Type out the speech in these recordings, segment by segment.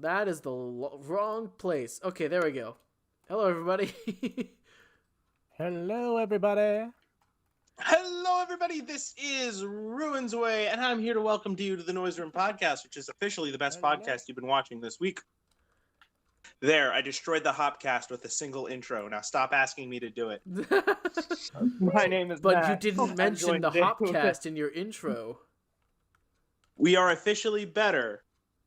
that is the wrong place. Okay, there we go. Hello, everybody. Hello, everybody. Hello, everybody. This is Ruinsway, and I'm here to welcome you to the Noiseroom podcast, which is officially the best podcast you've been watching this week. There, I destroyed the Hopcast with a single intro. Now stop asking me to do it. My name is But Matt. you didn't mention the Hopcast in your intro. We are officially better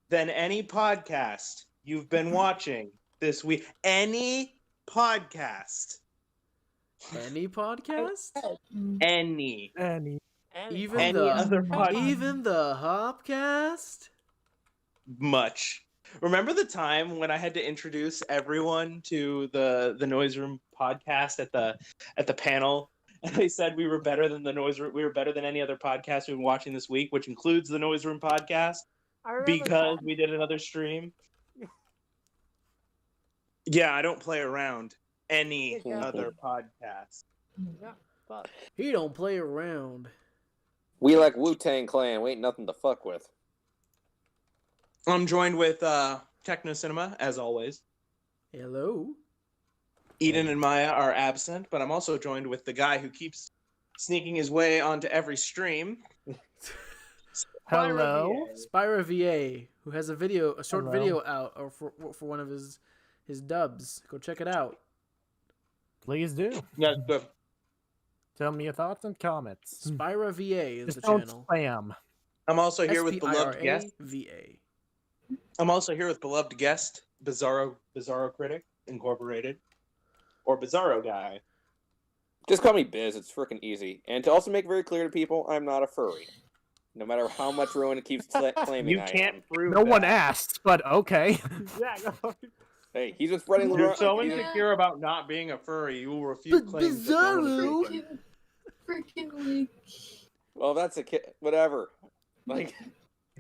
than any podcast you've been watching this week. Any podcast. Any podcast? Any. Even Any the other podcast. even the Hopcast? Much. Remember the time when I had to introduce everyone to the Noiseroom podcast at the panel, and they said we were better than the Noiseroom, we were better than any other podcast we've been watching this week, which includes the Noiseroom podcast, because we did another stream. Yeah, I don't play around any other podcast. Yeah, but He don't play around. We like Wu-Tang Clan. We ain't nothing to fuck with. I'm joined with Techno Cinema, as always. Hello. Eden and Maya are absent, but I'm also joined with the guy who keeps sneaking his way onto every stream. Hello. Spyra VA, who has a short Hello. video out or for one of his dubs. Go check it out. Please do. Yeah, good. Tell me your thoughts and comments. Spyra VA is Just the don't channel. spam. I'm also here with beloved guest. SPIRA-VA. I'm also here with beloved guest, Bizarro Critic Incorporated, or Bizarro Guy. Just call me Biz. It's freaking easy. And to also make very clear to people, I'm not a furry. No matter how much Rowan keeps claiming You I can't am. prove No that. one asked, but okay. Hey, he's been spreading the You're wrong. so insecure about not being a furry, you will refute But claims that no one is taking. freaking like. Well, that's a kid. Whatever. Like,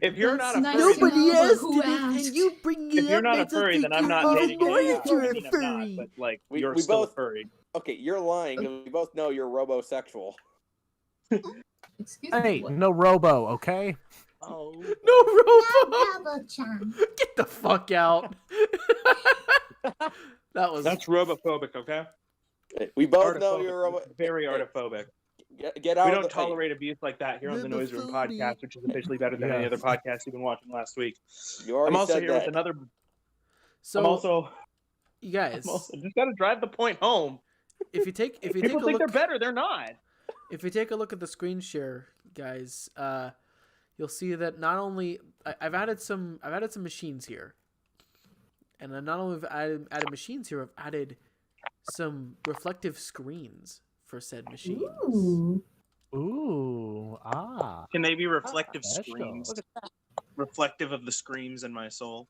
If you're That's not a nice furry, to know. Nobody but asked who it, and asked? you bring it if you're up. not a makes us furry, then think I'm not you're dating annoying you. if you're I a mean, I'm furry. not, but like We you're both- still a furry. okay, you're lying. We both know you're robosexual. Excuse Hey, me. What? no robo, okay? Oh. No, Robo! Get the fuck out. That was... That's robophobic, okay? Hey, we both know Artophobic. you're robo. Very Hey, artophobic. Get out We of don't the. tolerate abuse like that here on the Noiseroom Robophobic. podcast, which is officially better than any Yes. other podcast you've been watching last week. Hey, you already I'm also said here that. with another. So, I'm also you guys, just gotta drive the point home. if you take a People think look, they're better, they're not. if you take a look at the screen share, guys, you'll see that not only I've added some machines here, and not only have I added machines here, I've added some reflective screens for said machines. Ooh. Ooh, Can they be reflective special. screens? Reflective of the screams in my soul.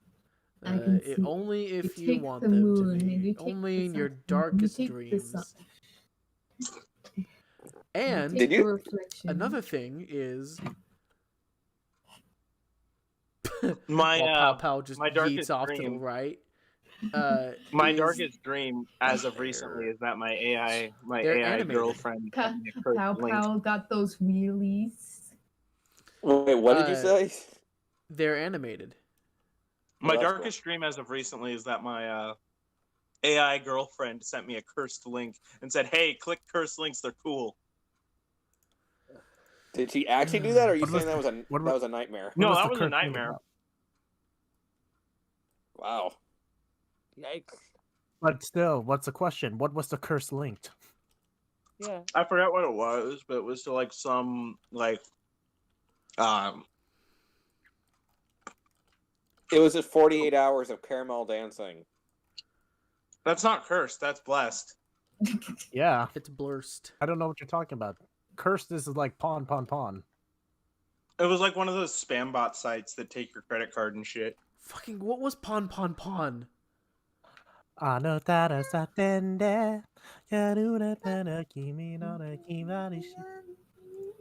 I can see. Only if You you take want the them moon to and be. you take Only the in your sun, and you darkest take the dreams. sun. And Take Did the you? reflection. another thing is, My Pow Pow just my yeets darkest off to the dream. right. My is- darkest dream, as of recently, is that my AI They're animated. girlfriend. Pa- sent me a cursed Pow link. Pow got those wheelies. Wait, what did you say? They're animated. My Well, that's darkest dream, as of recently, is that my AI girlfriend sent me a cursed link and said, "Hey, click cursed links. They're cool." Did she actually do that, or are you What was saying the- what that was a nightmare? No, was that the was a cursed thing nightmare. about? Wow. Yikes. But still, what's the question? What was the curse linked? Yeah. I forgot what it was, but it was to like some It was just 48 hours of caramel dancing. That's not cursed. That's blessed. Yeah, It's blurst. I don't know what you're talking about. Cursed is like pawn, pawn, pawn. It was like one of those spam bot sites that take your credit card and shit. Fucking what was Pon Pon Pon?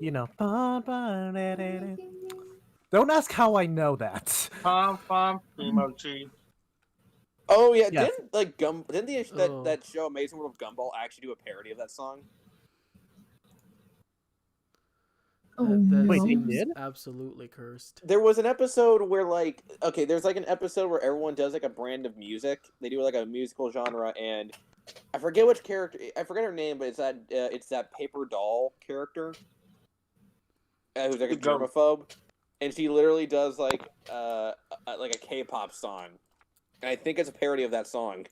You know, pawn, pawn, da, da, da. Don't ask how I know that. Pom pom emoji. Oh yeah, Yes. didn't Oh. that show Amazing World of Gumball actually do a parody of that song? Oh That Wait, they seems did? absolutely cursed. There was an episode where there's like an episode where everyone does like a brand of music. They do like a musical genre, and I forget which character. I forget her name, but it's that paper doll character who's like a Go. germaphobe, and she literally does like a K-pop song, and I think it's a parody of that song.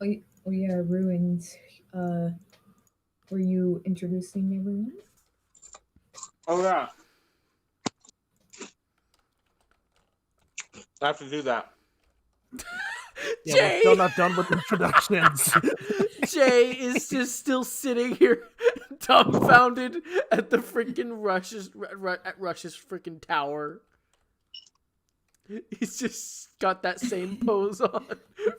Oh, yeah, Ruins. Were you introducing everyone? Oh yeah. I have to do that. Yeah, Jay! we're still not done with introductions. Jay is just still sitting here, dumbfounded at the freaking Rush's freaking tower. He's just got that same pose on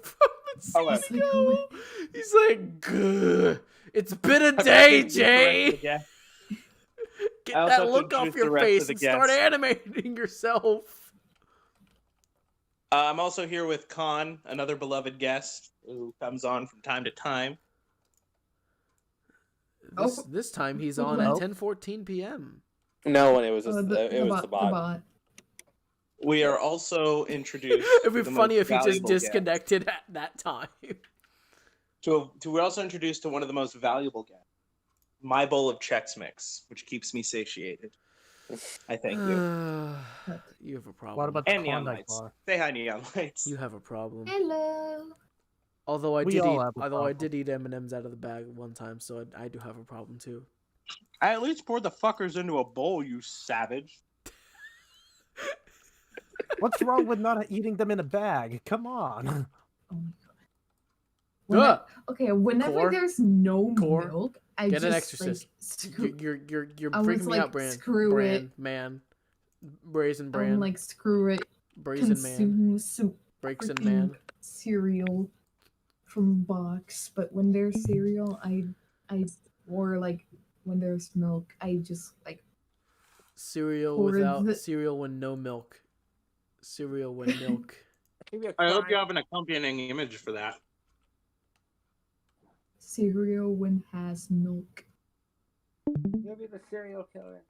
from a Okay. second ago. He's like, "Gah, it's been a day, Jay. Yeah. Get I also that have to look off introduce the your rest of face the and start guests. animating yourself." I'm also here with Khan, another beloved guest who comes on from time to time. This time he's on Hello. at 10:14 p.m. No, and it was just, The it was bot, the bot. We are also introduced. It'd be to the funny most if he just valuable guest. disconnected at that time. We're also introduced to one of the most valuable guests, my bowl of Chex Mix, which keeps me satiated. I thank you. You have a problem. What about the And Neon Klondike Lights. bar? Say hi, Neon Lights. You have a problem. Hello. Although I We did all eat, have a although I problem. did eat M&Ms out of the bag one time, so I do have a problem too. I at least poured the fuckers into a bowl, you savage. What's wrong with not eating them in a bag? Come on. Oh my god. Ugh! Okay, whenever Core? there's no Core? milk, I Get just an exorcist. Like, You're I was freaking me like, out, Brand. screw Brand, man. Brazen I'm Brand. like, screw it. Brazen Man. Consume some Breaks and freaking Man. cereal from box, but when there's cereal, or like when there's milk, I just like Cereal Or without the- cereal when no milk. Cereal when milk. I hope you have an accompanying image for that. cereal when has milk. You'll be the serial killer.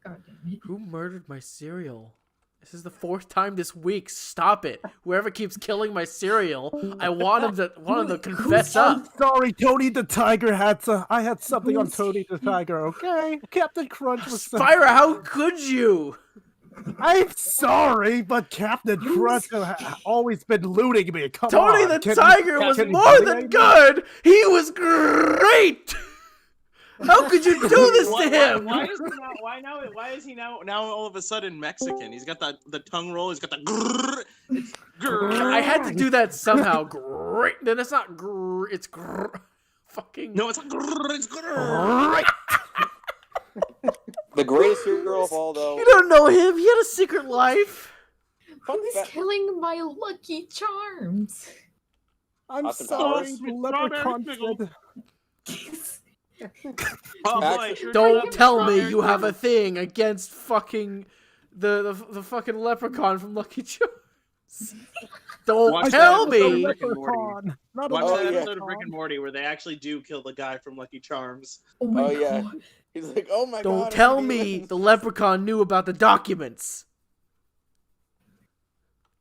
God damn it. Who murdered my cereal? This is the 4th time this week. Stop it. Whoever keeps killing my cereal, I want him to confess up. I'm sorry, Tony the Tiger I had something on Who's- Tony the Tiger, okay? Captain Crunch was Spyra, how could you? I'm sorry, but Captain Crunch has always been looting me. Come Tony on. the can Tiger you- was can you more blame than me? good. He was great. How could you do this to him? Why is he now all of a sudden Mexican? He's got the tongue roll. He's got the grrr. It's grrr. I had to do that somehow. Great. Then it's not grrr. It's grrr. Fucking. No, it's a grrr. It's grrr. The greatest hero of all, though. You don't know him. He had a secret life. Fun Who's fact- killing my Lucky Charms? I'm Austin sorry, Powers. Leprechaun Strawberry said... Oh boy! Actually- Don't tell me you have a thing against fucking the fucking leprechaun from Lucky Charms. Don't Watch tell that episode me. of Rick and Morty. Leprechaun. Not a Watch Oh, that yeah. episode of Rick and Morty where they actually do kill the guy from Lucky Charms. Oh my Oh, yeah. god. He's like, oh my god. Don't it's tell the me demons. the leprechaun knew about the documents.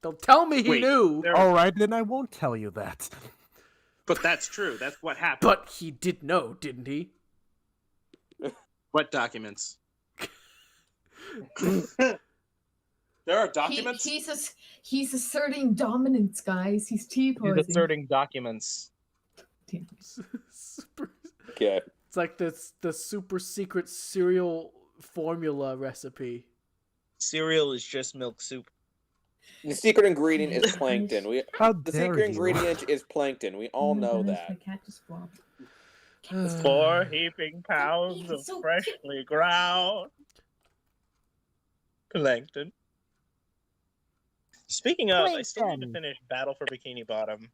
Don't tell me he Wait, knew. there- All right, then I won't tell you that. But that's true. That's what happened. But he did know, didn't he? What documents? There are documents. He's asserting dominance, guys. He's T-posing. He's asserting documents. Super- Okay. It's like the super secret cereal formula recipe. Cereal is just milk soup. The secret ingredient is plankton. How The dare secret you? ingredient is plankton. We all Oh my know gosh, that. My cat just flopped. 4 heaping pounds He's of so freshly ground plankton. Speaking of, I still need to Plankton. finish Battle for Bikini Bottom.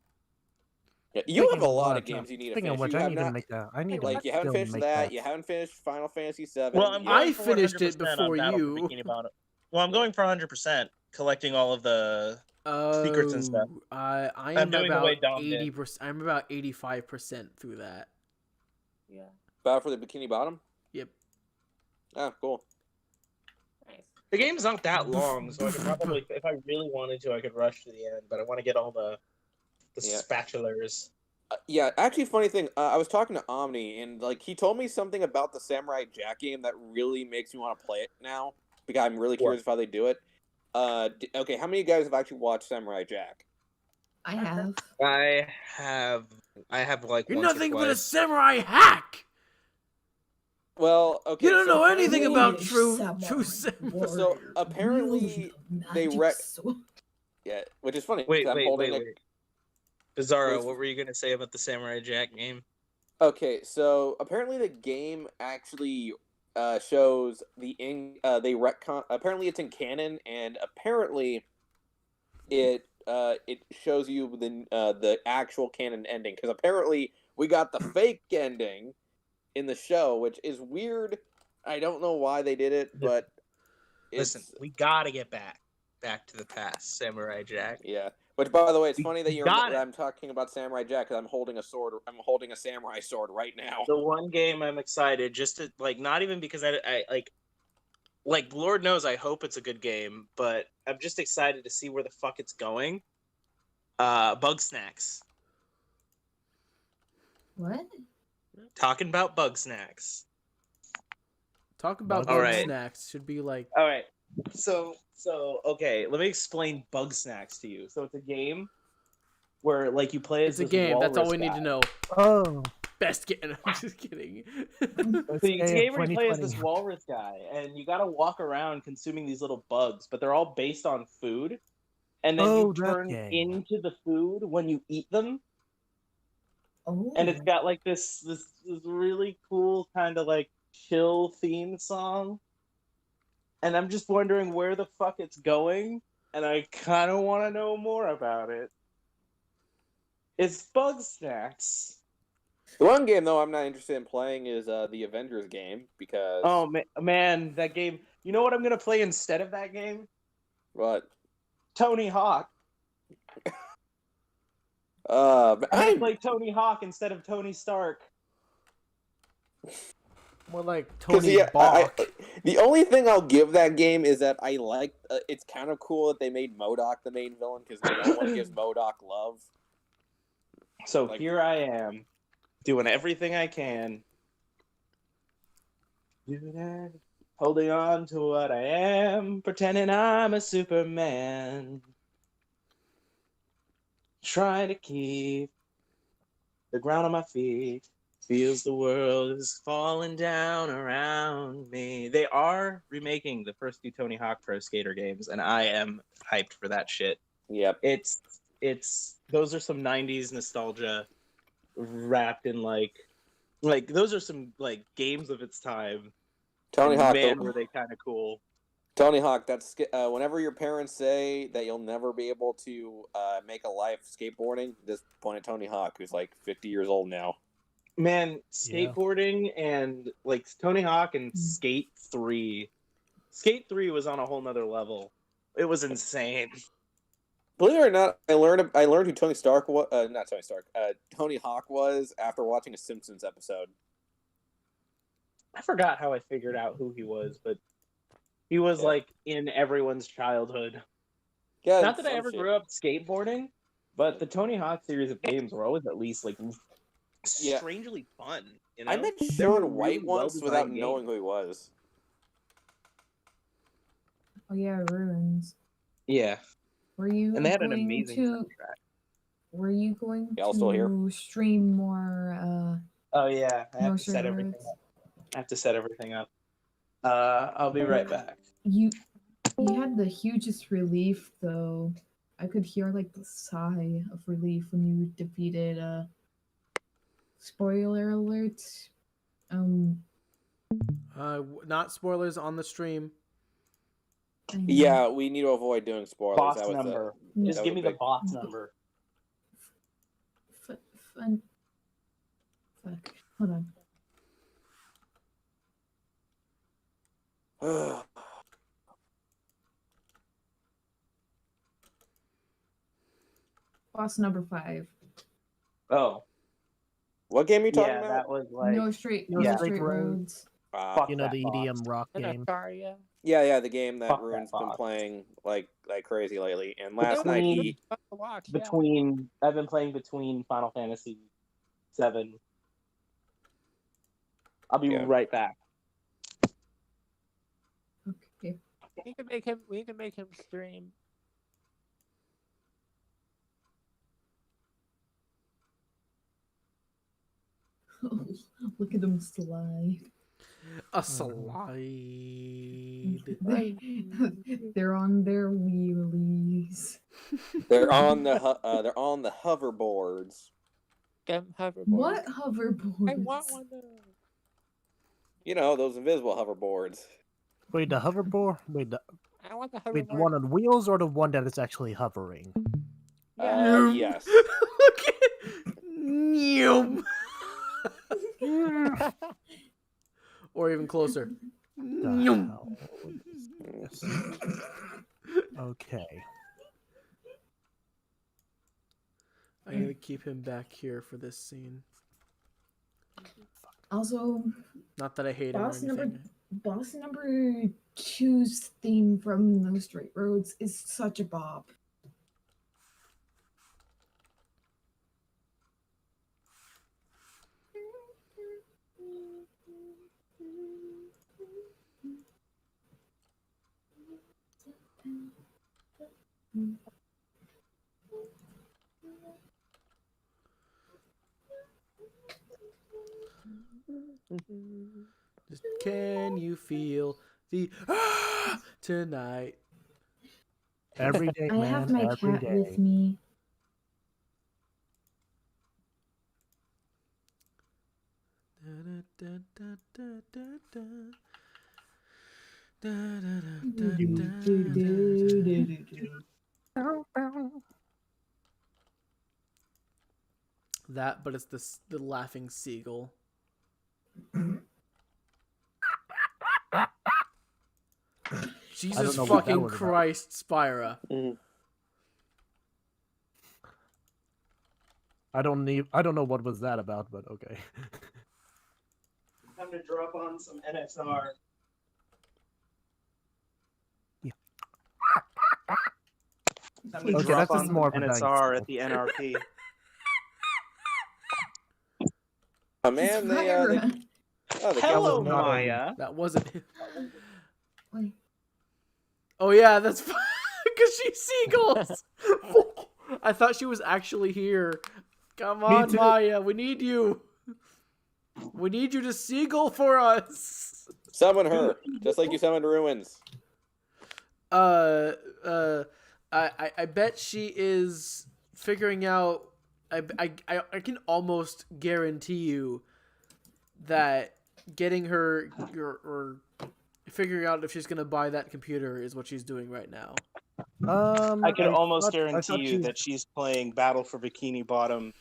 Yeah, you Speaking have a of lot what, of games you need to Speaking finish. of which, You I have need to not- make that. I need to Like, you haven't still finished make that. You haven't finished Final Fantasy VII. Well, I'm you- I going for finished it 100% before on Battle you. For Bikini Bottom. Well, I'm going for 100%, collecting all of the. Secrets and stuff. I I'm am doing the about way Dom did. 80%. I'm about 85% through that. Battle for the Bikini Bottom? Yep. Ah, cool. The game's not that long, so I could probably, if I really wanted to, I could rush to the end. But I want to get all the Yeah. spatulars. Yeah, actually, funny thing. I was talking to Omni, and like he told me something about the Samurai Jack game that really makes me want to play it now because I'm really curious of how they do it. Okay, how many of you guys have actually watched Samurai Jack? I have. I have like You're once or nothing but a twice. samurai hack. Well, okay, You don't so know anything apparently- about true samurai. So apparently they yeah, which is funny. Wait, 'cause I'm holding a... Bizarro, Wait. what were you gonna say about the Samurai Jack game? Okay, so apparently the game actually shows they retcon. Apparently it's in canon, and apparently it shows you the actual canon ending because apparently we got the fake ending in the show, which is weird. I don't know why they did it, but Listen, we gotta get back to the past, Samurai Jack. Yeah. Which, by the way, it's We funny that got it. I'm talking about Samurai Jack because I'm holding a sword. I'm holding a samurai sword right now. The one game I'm excited just to like, not even because I like Lord knows I hope it's a good game, but I'm just excited to see where the fuck it's going. Bug Snacks. What? Talking about Bug Snacks. Talk about All bug right. snacks should be like All right. So okay, let me explain Bug Snacks to you. So it's a game where like you play as it's a this game. That's all walrus we need guy. to know. Oh, Best game. I'm just kidding. So it's a Day of game where you play as this 2020. walrus guy, and you gotta walk around consuming these little bugs, but they're all based on food. And then Oh, you that turn game. into the food when you eat them. Oh. And it's got like this really cool kind of like chill theme song. And I'm just wondering where the fuck it's going, and I kind of want to know more about it. It's Bug Snacks. The one game, though, I'm not interested in playing is the Avengers game because... Oh man, that game. You know what I'm gonna play instead of that game? What? Tony Hawk. I'm gonna I... play Tony Hawk instead of Tony Stark. More like 'cause, Tony yeah, Bach. the only thing I'll give that game is that I like... it's kind of cool that they made MODOK the main villain because no one gives MODOK love. So Like- here I am, doing everything I can. Holding on to what I am, pretending I'm a Superman. Trying to keep the ground on my feet. Feels the world is falling down around me. They are remaking the first two Tony Hawk Pro Skater games, and I am hyped for that shit. Yep. It's those are some 90s nostalgia wrapped in like those are some like games of its time. Tony And Hawk, man, were they kind of cool. Tony Hawk, that's whenever your parents say that you'll never be able to make a life skateboarding, just point at Tony Hawk, who's like 50 years old now. Man, skateboarding and like Tony Hawk and Skate 3. Skate 3 was on a whole nother level. It was insane. Believe it or not, I learned who Tony Stark was. Not Tony Stark. Tony Hawk was after watching a Simpsons episode. I forgot how I figured out who he was, but he was like in everyone's childhood. Yeah, Not that I some ever shit. grew up skateboarding, but the Tony Hawk series of games were always at least like Yeah. strangely fun. You know? I met They were Sean White really once well-designed without games. knowing who he was. Oh yeah, Ruins. Yeah, Were you and they had an going amazing to? soundtrack. Were you going Yeah, I'm still here. to stream more? Oh yeah, I have No to set everything Roads? up. I have to set everything up. I'll be right back. You had the hugest relief though. I could hear like the sigh of relief when you defeated spoiler alert. Not spoilers on the stream. I know. Yeah, we need to avoid doing spoilers. Boss That was number. Yeah. Just that give was me the big. boss number. Fun. Fuck. Hold on. Boss number 5. Oh, What game are you talking yeah, about? that was like No straight Yeah. roads. Fuck You know, that the box. EDM rock And game. Ataria. Yeah, the game that Fuck that Ruin's been box. playing like crazy lately. And last night Between- he I've been playing between Final Fantasy 7. I'll be Yeah. right back. Okay. We can make him stream. Look at them slide. A slide. They're on their wheelies. they're on the hoverboards. Them hoverboards. What hoverboards? I want one though. You know, those invisible hoverboards. Wait, the hoverboard? Wait, I want the hoverboard. wait, the one on wheels or the one that is actually hovering? Yeah. Yes. Look at Neum. Or even closer. The Neum. hell is this? Okay. I gotta keep him back here for this scene. Also, Not that I hate him or boss number anything. boss number 2's theme from No Straight Roads is such a bop. Just, can you feel the tonight? Every day, I man. have my every cat day. with me. That, but it's the laughing seagull. Jesus know what that fucking was about. Christ, Spyra. I don't know what was that about, but okay. Time to drop on some NSR. Time to Okay, drop that's on just some more of a NSR nice at the NRP. Oh man, they Spyra. Hello, not a- Maya. That wasn't him. Wait, Oh yeah, that's because she's seagulls. I thought she was actually here. Come on, too. Maya, we need you. We need you to seagull for us. summon her, just like you summoned Ruins. I bet she is figuring out. I can almost guarantee you that getting her or figuring out if she's gonna buy that computer is what she's doing right now. I can almost thought guarantee you that she's playing Battle for Bikini Bottom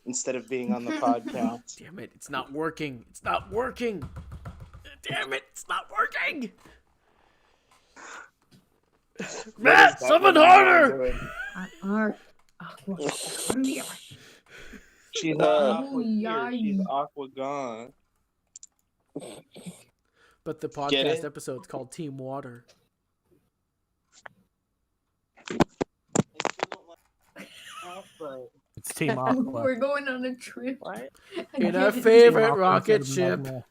instead of being on the podcast. Damn it, it's not working. It's not working. Damn it, it's not working. Matt, summon harder. She's not Oh, Aqua here, she's Aquagon. But the Get podcast it? episode's called Team Water. It's Team Aqua. We're going on a trip. What? In our Again. favorite Team Aqua rocket instead of ship. magma.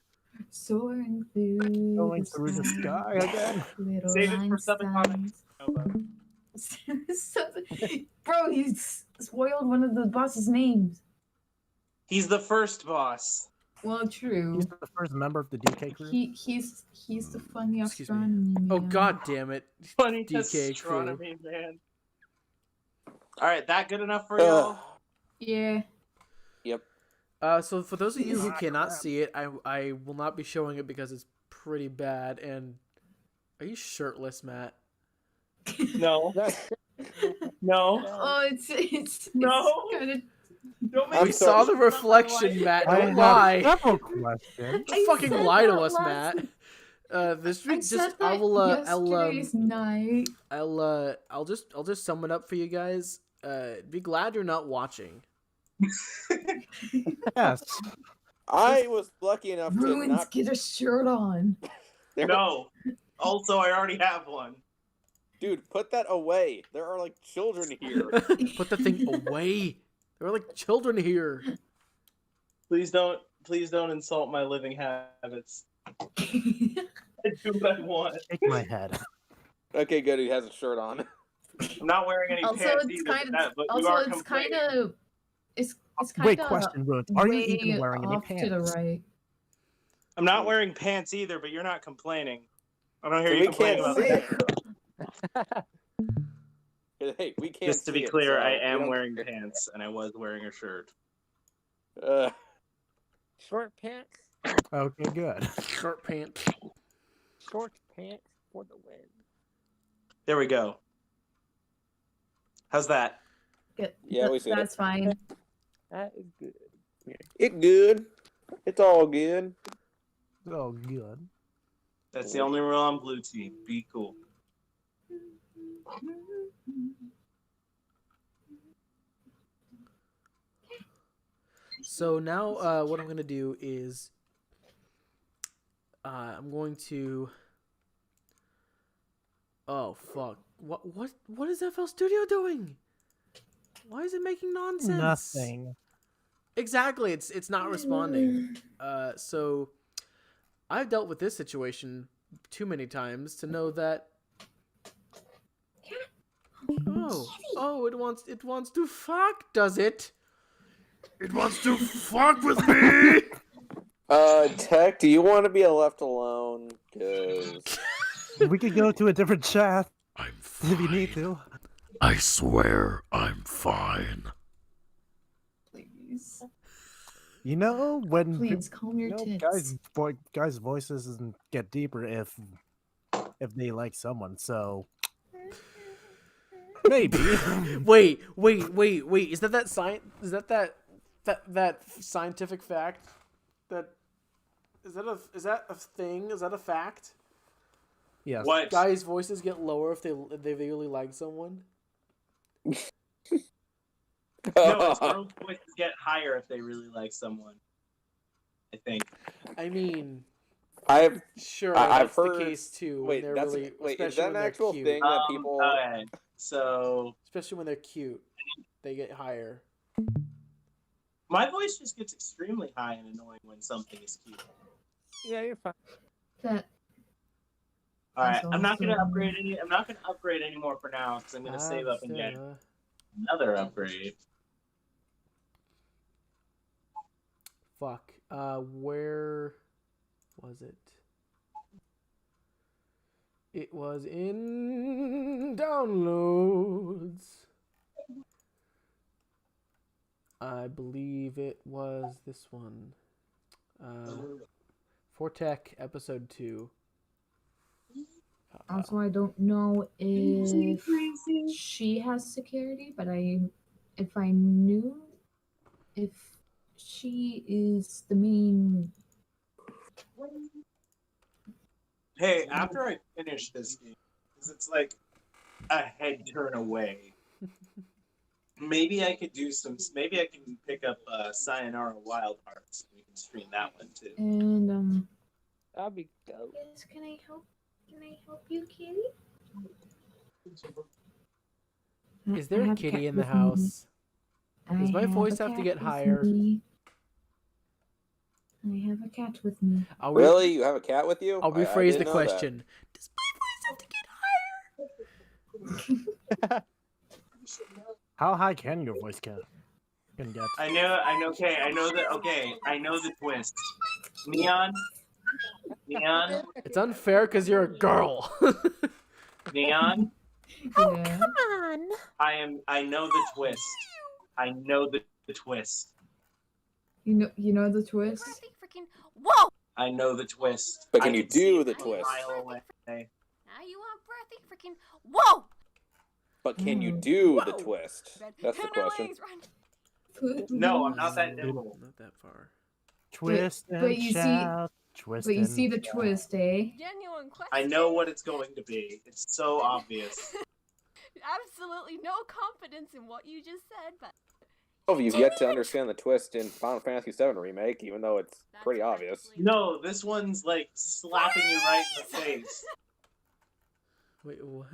Soaring through, Going through the sky again. Little Save it for Einsteins. Bro, he's spoiled one of the boss's names. He's the first boss. Well, true. He's the first member of the DK crew. He's the funny Excuse me. astronomy man. Oh god damn it. Funny DK astronomy, man. Alright, that good enough for y'all? Yeah. So for those of you who cannot see it, I will not be showing it because it's pretty bad. And are you shirtless, Matt? No. No. Oh, it's No. kind of. Don't make I'm We me saw sorry. the reflection, Matt. I Don't have lie. several questions. Don't fucking lie to us, Matt. This I week, said just that yesterday's night. I'll just sum it up for you guys. Be glad you're not watching. Yes. I was lucky enough to Ruins, not. get a shirt on. No. Also, I already have one. Dude, put that away. There are like children here. Put the thing away. There are like children here. Please don't insult my living habits. I do what I want. Shake my head. Okay, good. He has a shirt on. I'm not wearing any Also, pants it's either. kind of. but you Also, are it's complaining. kind of. It's kind Wait, of. question, Ruins. Are you even way wearing any off pants? to the right. I'm not wearing pants either, but you're not complaining. I don't hear We you complaining can't about see that. it. Hey, we can't. Just to be see it, clear, so I we am don't wearing care. pants, and I was wearing a shirt. Short pants. Okay, good. Short pants. Short pants for the win. There we go. How's that? Good. Yeah, we see it. That's fine. That is good. It good. It's all good. Oh, good. That's the only rule on Blue Team. Be cool. So now, what I'm gonna do is, I'm going to. Oh fuck! What is FL Studio doing? Why is it making nonsense? Nothing. Exactly. It's not responding. So I've dealt with this situation too many times to know that. Oh! It wants to fuck, does it? It wants to fuck with me. Tech, do you want to be left alone? Cause We could go to a different chat I'm if you need fine. to. I swear I'm fine. Please. You know, when Please, calm your tits. guys' voices doesn't get deeper if they like someone, so maybe. Wait! Is that scientific fact? Is that a thing? Is that a fact? Yes. What? Guys' voices get lower if they really like someone. No, it's girls' voices get higher if they really like someone. I think. I mean, I've sure, I've that's heard. the case too. Wait, when they're that's really, wait. Is especially that when an they're actual cute. thing that people? Okay. So Especially when they're cute, they get higher. my voice just gets extremely high and annoying when something is cute. Yeah, you're fine. That. All right, That's I'm not gonna awesome. upgrade any. I'm not gonna upgrade anymore for now because I'm gonna save up and get another upgrade. Fuck. Where was it? It was in downloads. I believe it was this one. Fortech episode 2. Also, I don't know if she has security, but if I knew if she is the main. Hey, after I finish this game, because it's like a head turn away. Maybe I could do some. Maybe I can pick up Sayonara Wild Hearts. We can stream that one too. And That'd be dope. yes, can I help? Can I help you, kitty? Is there I a have kitty cat in the with me. house? I Does my voice a have to cat get with higher? me. I have a cat with me. I'll Really, you have a cat with you? I'll I rephrase didn't the know that. question. Does my voice have to get higher? How high can your voice can get? I know. Okay, I know that. Okay, I know the twist. Neon. It's unfair because you're a girl. Neon. Yeah. I know the twist. I know the twist. You know the twist. Freaking whoa! I know the twist. But can I you can see do it the from a twist? mile away. Now you want birthday freaking whoa! But can you Mm. do the Whoa. twist? Red, That's the no question. legs, run. No, I'm not that nimble. Not that far. Twist but and you see- shout. Twist But you and see the shout. twist, eh? Genuine question. I know what it's going to be. It's so obvious. Absolutely no confidence in what you just said, but Oh, you've yet to understand the twist in Final Fantasy VII Remake, even though it's That's pretty obvious. actually- No, this one's like slapping you right in the face. Wait, what?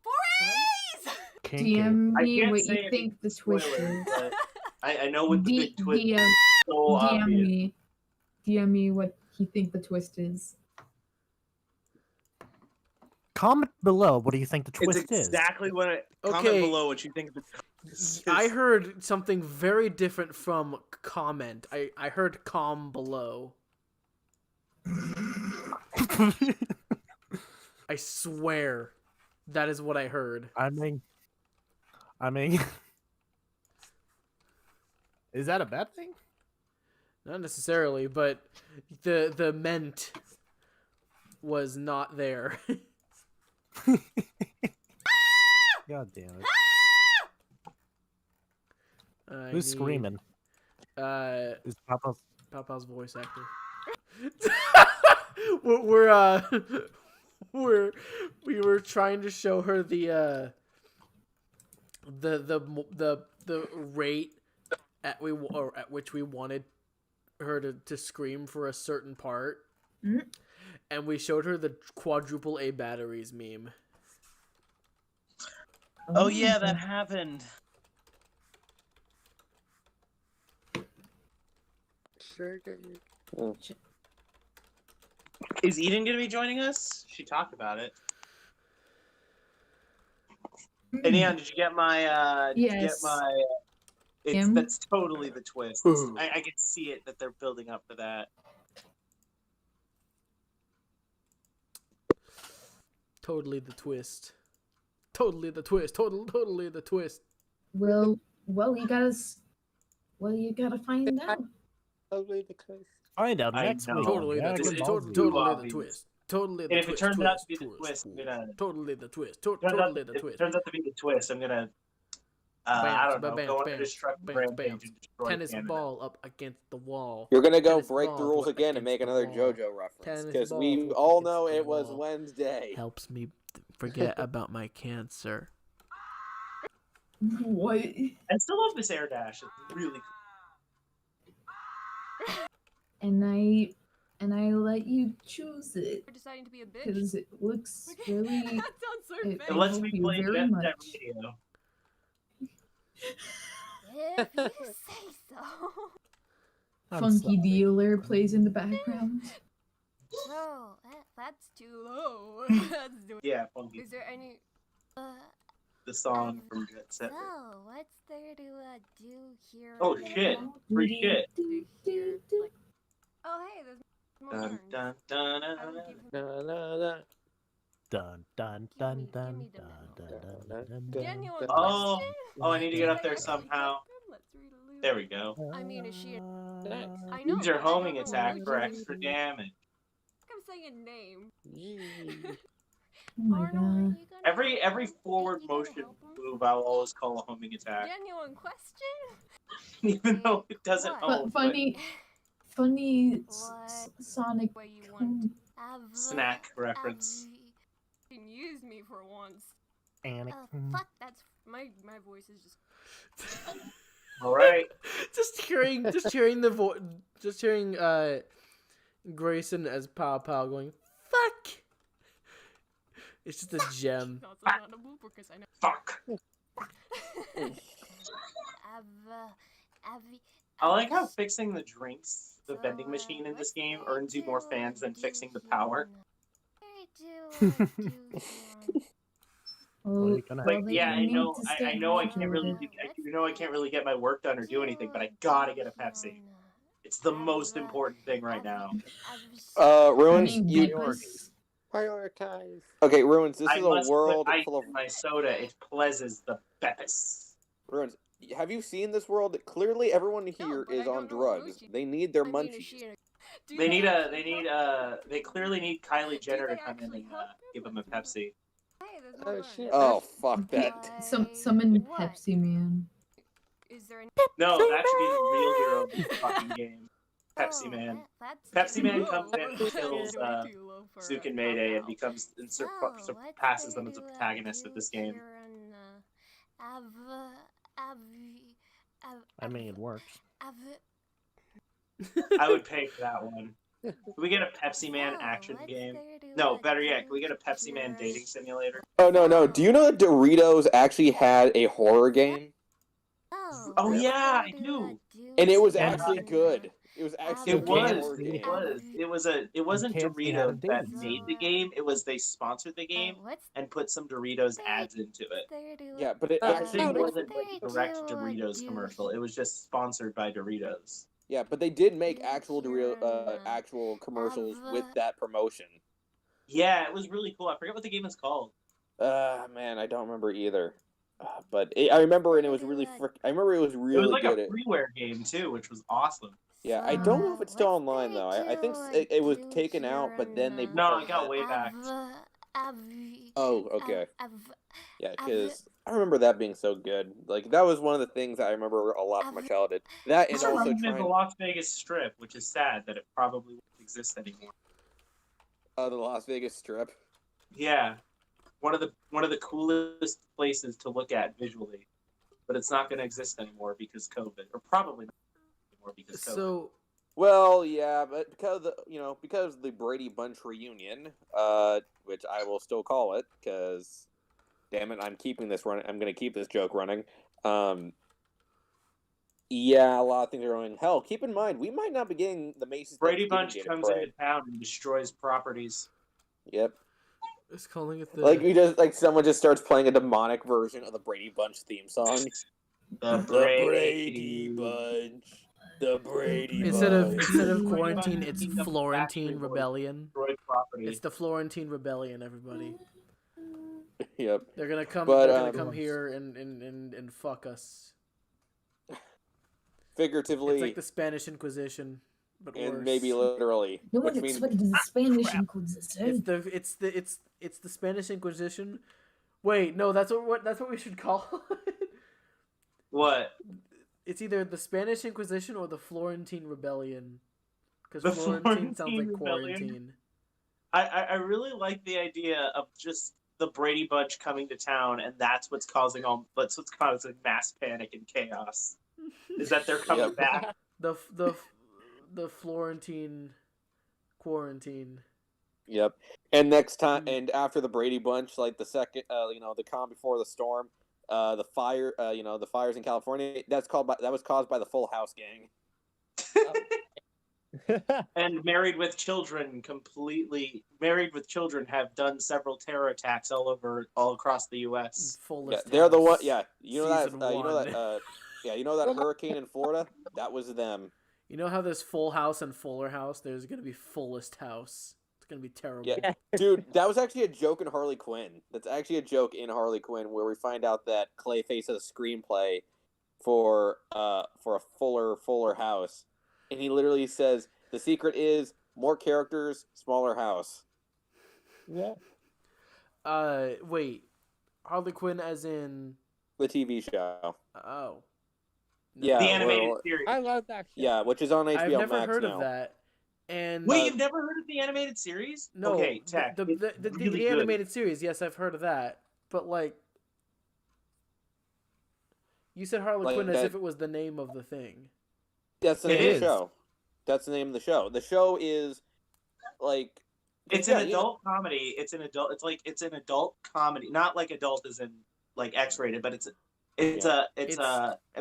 Forays! Kinky. DM I me can't what say you it think the because twist spoilers, is. but I know what the big twist is. DM, So DM obvious. me. DM me what you think the twist is. Comment below. What do you think the It's twist is? exactly what I comment Okay. below what you think of the twist. I heard something very different from comment. I heard calm below. I swear, that is what I heard. I mean, is that a bad thing? Not necessarily, but the ment was not there. God damn it! I Who's need, screaming? Is Is Papa? Papa's voice actor. we're we were trying to show her the rate at which we wanted her to scream for a certain part, and we showed her the quadruple A batteries meme. Oh yeah, that happened. Sure did. Is Eden gonna be joining us? She talked about it. Hey, Neon, did you get my? Did you get Yes. my? Him? That's totally the twist. I can see it that they're building up for that. Totally the twist. Totally the twist. Totally the twist. Well, you gotta find out. Totally the twist. Find out I next know. week. Totally Yeah, the This twist. is Totally too the obvious. twist. Totally And the if it twist. turns out to be the twist, twist, I'm gonna. Totally the twist. Turns Totally out, the if it twist. turns out to be the twist, I'm gonna. I Bounce, don't know. bounce, Go on a bounce, destructive bounce, rampage bounce. and destroy Tennis Canada. ball up against the wall. You're gonna go Tennis break the ball rules up again and against make the another wall. JoJo reference Tennis because ball we up all against know the it was wall. Wednesday. Helps me forget about my cancer. What? I still love this air dash. It's really cool. And I let you choose it We're deciding to be a bitch. because it looks really. That sounds so it- It lets help me you play very Jet much. Set Radio. If you say so. I'm Funky sorry. dealer plays in the background. No, that's too low. Let's do it. Yeah, funky. Is there any? The song from Jet Set. So, what's there to do here? Oh and shit! now? Free shit. To hear, like, oh hey, there's more Dun, turns. dun, dun, I dun, would dun. give him. No, no, no. Dun dun Give dun me dun the dun memo. dun dun dun Genuine dun. Oh, question? oh, I need to get up Did I there actually get somehow. them? Let's read a loop. There we go. I mean, is she a- Nice. I know. Use your but I don't homing know attack who for she is. extra damage. I'm saying a name. Yee. Oh my Arnold, are god. you gonna Every help him? forward You gonna motion help him? move, I'll always call a homing attack, Genuine question? even though it doesn't What? home. But funny What? Sonic. What you want? Snack reference. You can use me for once. Anakin. Fuck, that's my voice is just. All right. just hearing Grayson as Pow Pow going fuck. It's just a gem. Not a blooper because I know. Fuck. I like how fixing the drinks, the vending machine in this game, earns you more fans than fixing the power. What are you gonna Like, they yeah, I need know, to I stay know, I can't really, hydrated. I can't really get my work done or do anything, but I gotta get a Pepsi. It's the most important thing right now. Ruins, I mean, you Beepus. Prioritize. okay? Ruins, this I is must a world put ice full of in my soda. It pleases the Beppis. ruins. Have you seen this world? Clearly, everyone here but I is on don't know what drugs. Luigi- They need their I mean, is munchies. she do They need actually help? they clearly need Kylie Jenner to they come in actually and help him? give them a Pepsi. Hey, there's Oh, more shit. Oh fuck that! Summon What? Pepsi Man. Is there any? No, that should be the real hero of this fucking game. Pepsi Oh, Man. that's Pepsi too Man low. comes in and That's kills, way too low for Zook and a Mayday and cop-out. becomes and So, surpasses them what's as a there to protagonist of this game. here in, I mean, it works. I would pay for that one. Can we get a Pepsi Man action game? No, better yet, can we get a Pepsi Man dating simulator? Oh no! Do you know that Doritos actually had a horror game? Oh yeah, I do. And it was And- actually good. It was actually a It good was. horror It game. was. It wasn't KFC had a Doritos that dating made the game. It was they sponsored the game and put some Doritos ads into it. Yeah, but it That actually thing wasn't like a direct Doritos commercial. It was just sponsored by Doritos. Yeah, but they did make actual actual commercials with that promotion. Yeah, it was really cool. I forget what the game is called. Man, I don't remember either. But I remember, and it was really I remember it was really It was like good. a freeware game too, which was awesome. Yeah, I don't know if it's still online though. I think it was taken out, but then they No, it got way back. Oh, okay. Yeah, because I remember that being so good. Like that was one of the things I remember a lot from my childhood. That and It's also in the trying Las Vegas Strip, which is sad that it probably won't exist anymore. the Las Vegas Strip. Yeah, one of the coolest places to look at visually, but it's not going to exist anymore because COVID, or probably not anymore because COVID. So Well, yeah, but because because of the Brady Bunch reunion, which I will still call it, because damn it, I'm keeping this running. I'm going to keep this joke running. Yeah, a lot of things are going. Hell, keep in mind we might not be getting the Macy's Brady Thanksgiving Bunch Day to comes play. into town and destroys properties. Yep. it's calling it the Like we just someone just starts playing a demonic version of the Brady Bunch theme song. The Brady Bunch. The Brady instead of Bunch. quarantine, it's Teamed up with Florentine Backstreet Boys. Rebellion. Destroy property. It's the Florentine Rebellion, everybody. Yep. They're gonna come. But, they're gonna come here and fuck us. Figuratively It's like the Spanish Inquisition, but and worse. maybe literally. No which one means expected the Spanish It's Inquisition. it's the Spanish Inquisition. Wait, no, that's what we should call it. What? It's either the Spanish Inquisition or the Florentine Rebellion. The Because Florentine sounds like Florentine Rebellion? quarantine. I really like the idea of just the Brady Bunch coming to town, and that's what's causing mass panic and chaos. Is that they're coming Yep. back? The Florentine quarantine. Yep. And next time, and after the Brady Bunch, like the second, the calm before the storm, the fire, the fires in California. That was caused by the Full House gang. And Married with Children have done several terror attacks all across the U.S. Yeah, Fullest they're the one. House. Yeah, you know that. Season You know that. one. You know that hurricane in Florida. That was them. You know how there's Full House and Fuller House? There's gonna be Fullest House. It's gonna be terrible. Yeah, dude, that was actually a joke in Harley Quinn. That's actually a joke in Harley Quinn where we find out that Clayface has a screenplay for a Fuller House, and he literally says the secret is more characters, smaller house. Yeah. Wait, Harley Quinn as in The TV show. oh. Yeah, The animated well, series. I love that shit. yeah, which is on HBO I've never Max heard now. of that. And Wait, you've never heard of the animated series? no, Okay, Tech. the it's really good. animated series. Yes, I've heard of that. But like, you said Harley Like Quinn as that- if it was the name of the thing. That's the It name of is. the show. That's the name of the show. The show is like It's yeah, an adult comedy. It's an adult comedy. Not like adult as in like X-rated, but it's a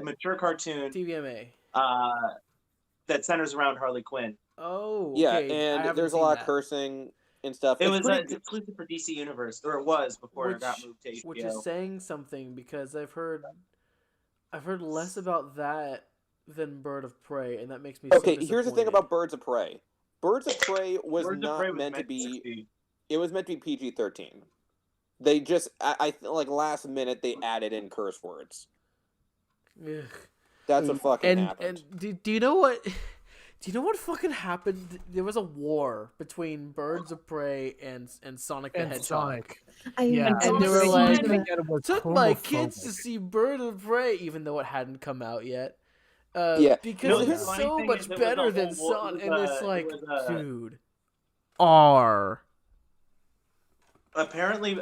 mature cartoon TVMA. that centers around Harley Quinn. Oh, Yeah, okay. I and haven't there's a seen lot that. of cursing and stuff. It It's was pretty it's good. exclusive for DC Universe, or it was before it got moved to HBO. Which is saying something because I've heard less about that than Bird of Prey, and that makes me Okay, so here's the thing disappointed. about Birds of Prey. Birds of Prey was Birds of not Prey was meant to be. 60. It was meant to be PG-13. They just, I like last minute they added in curse words. Ugh. That's what fucking And happened. do you know what? Do you know what fucking happened? There was a war between Birds of Prey and Sonic the And Hedgehog. Sonic. Yeah, And they were like, it Took my kids to see Bird of Prey, even though it hadn't come out yet. Yeah. Because No, it the was funny so thing much is it was better a than whole- Sonic, it and was it's a- like, it was a- dude, R. Apparently,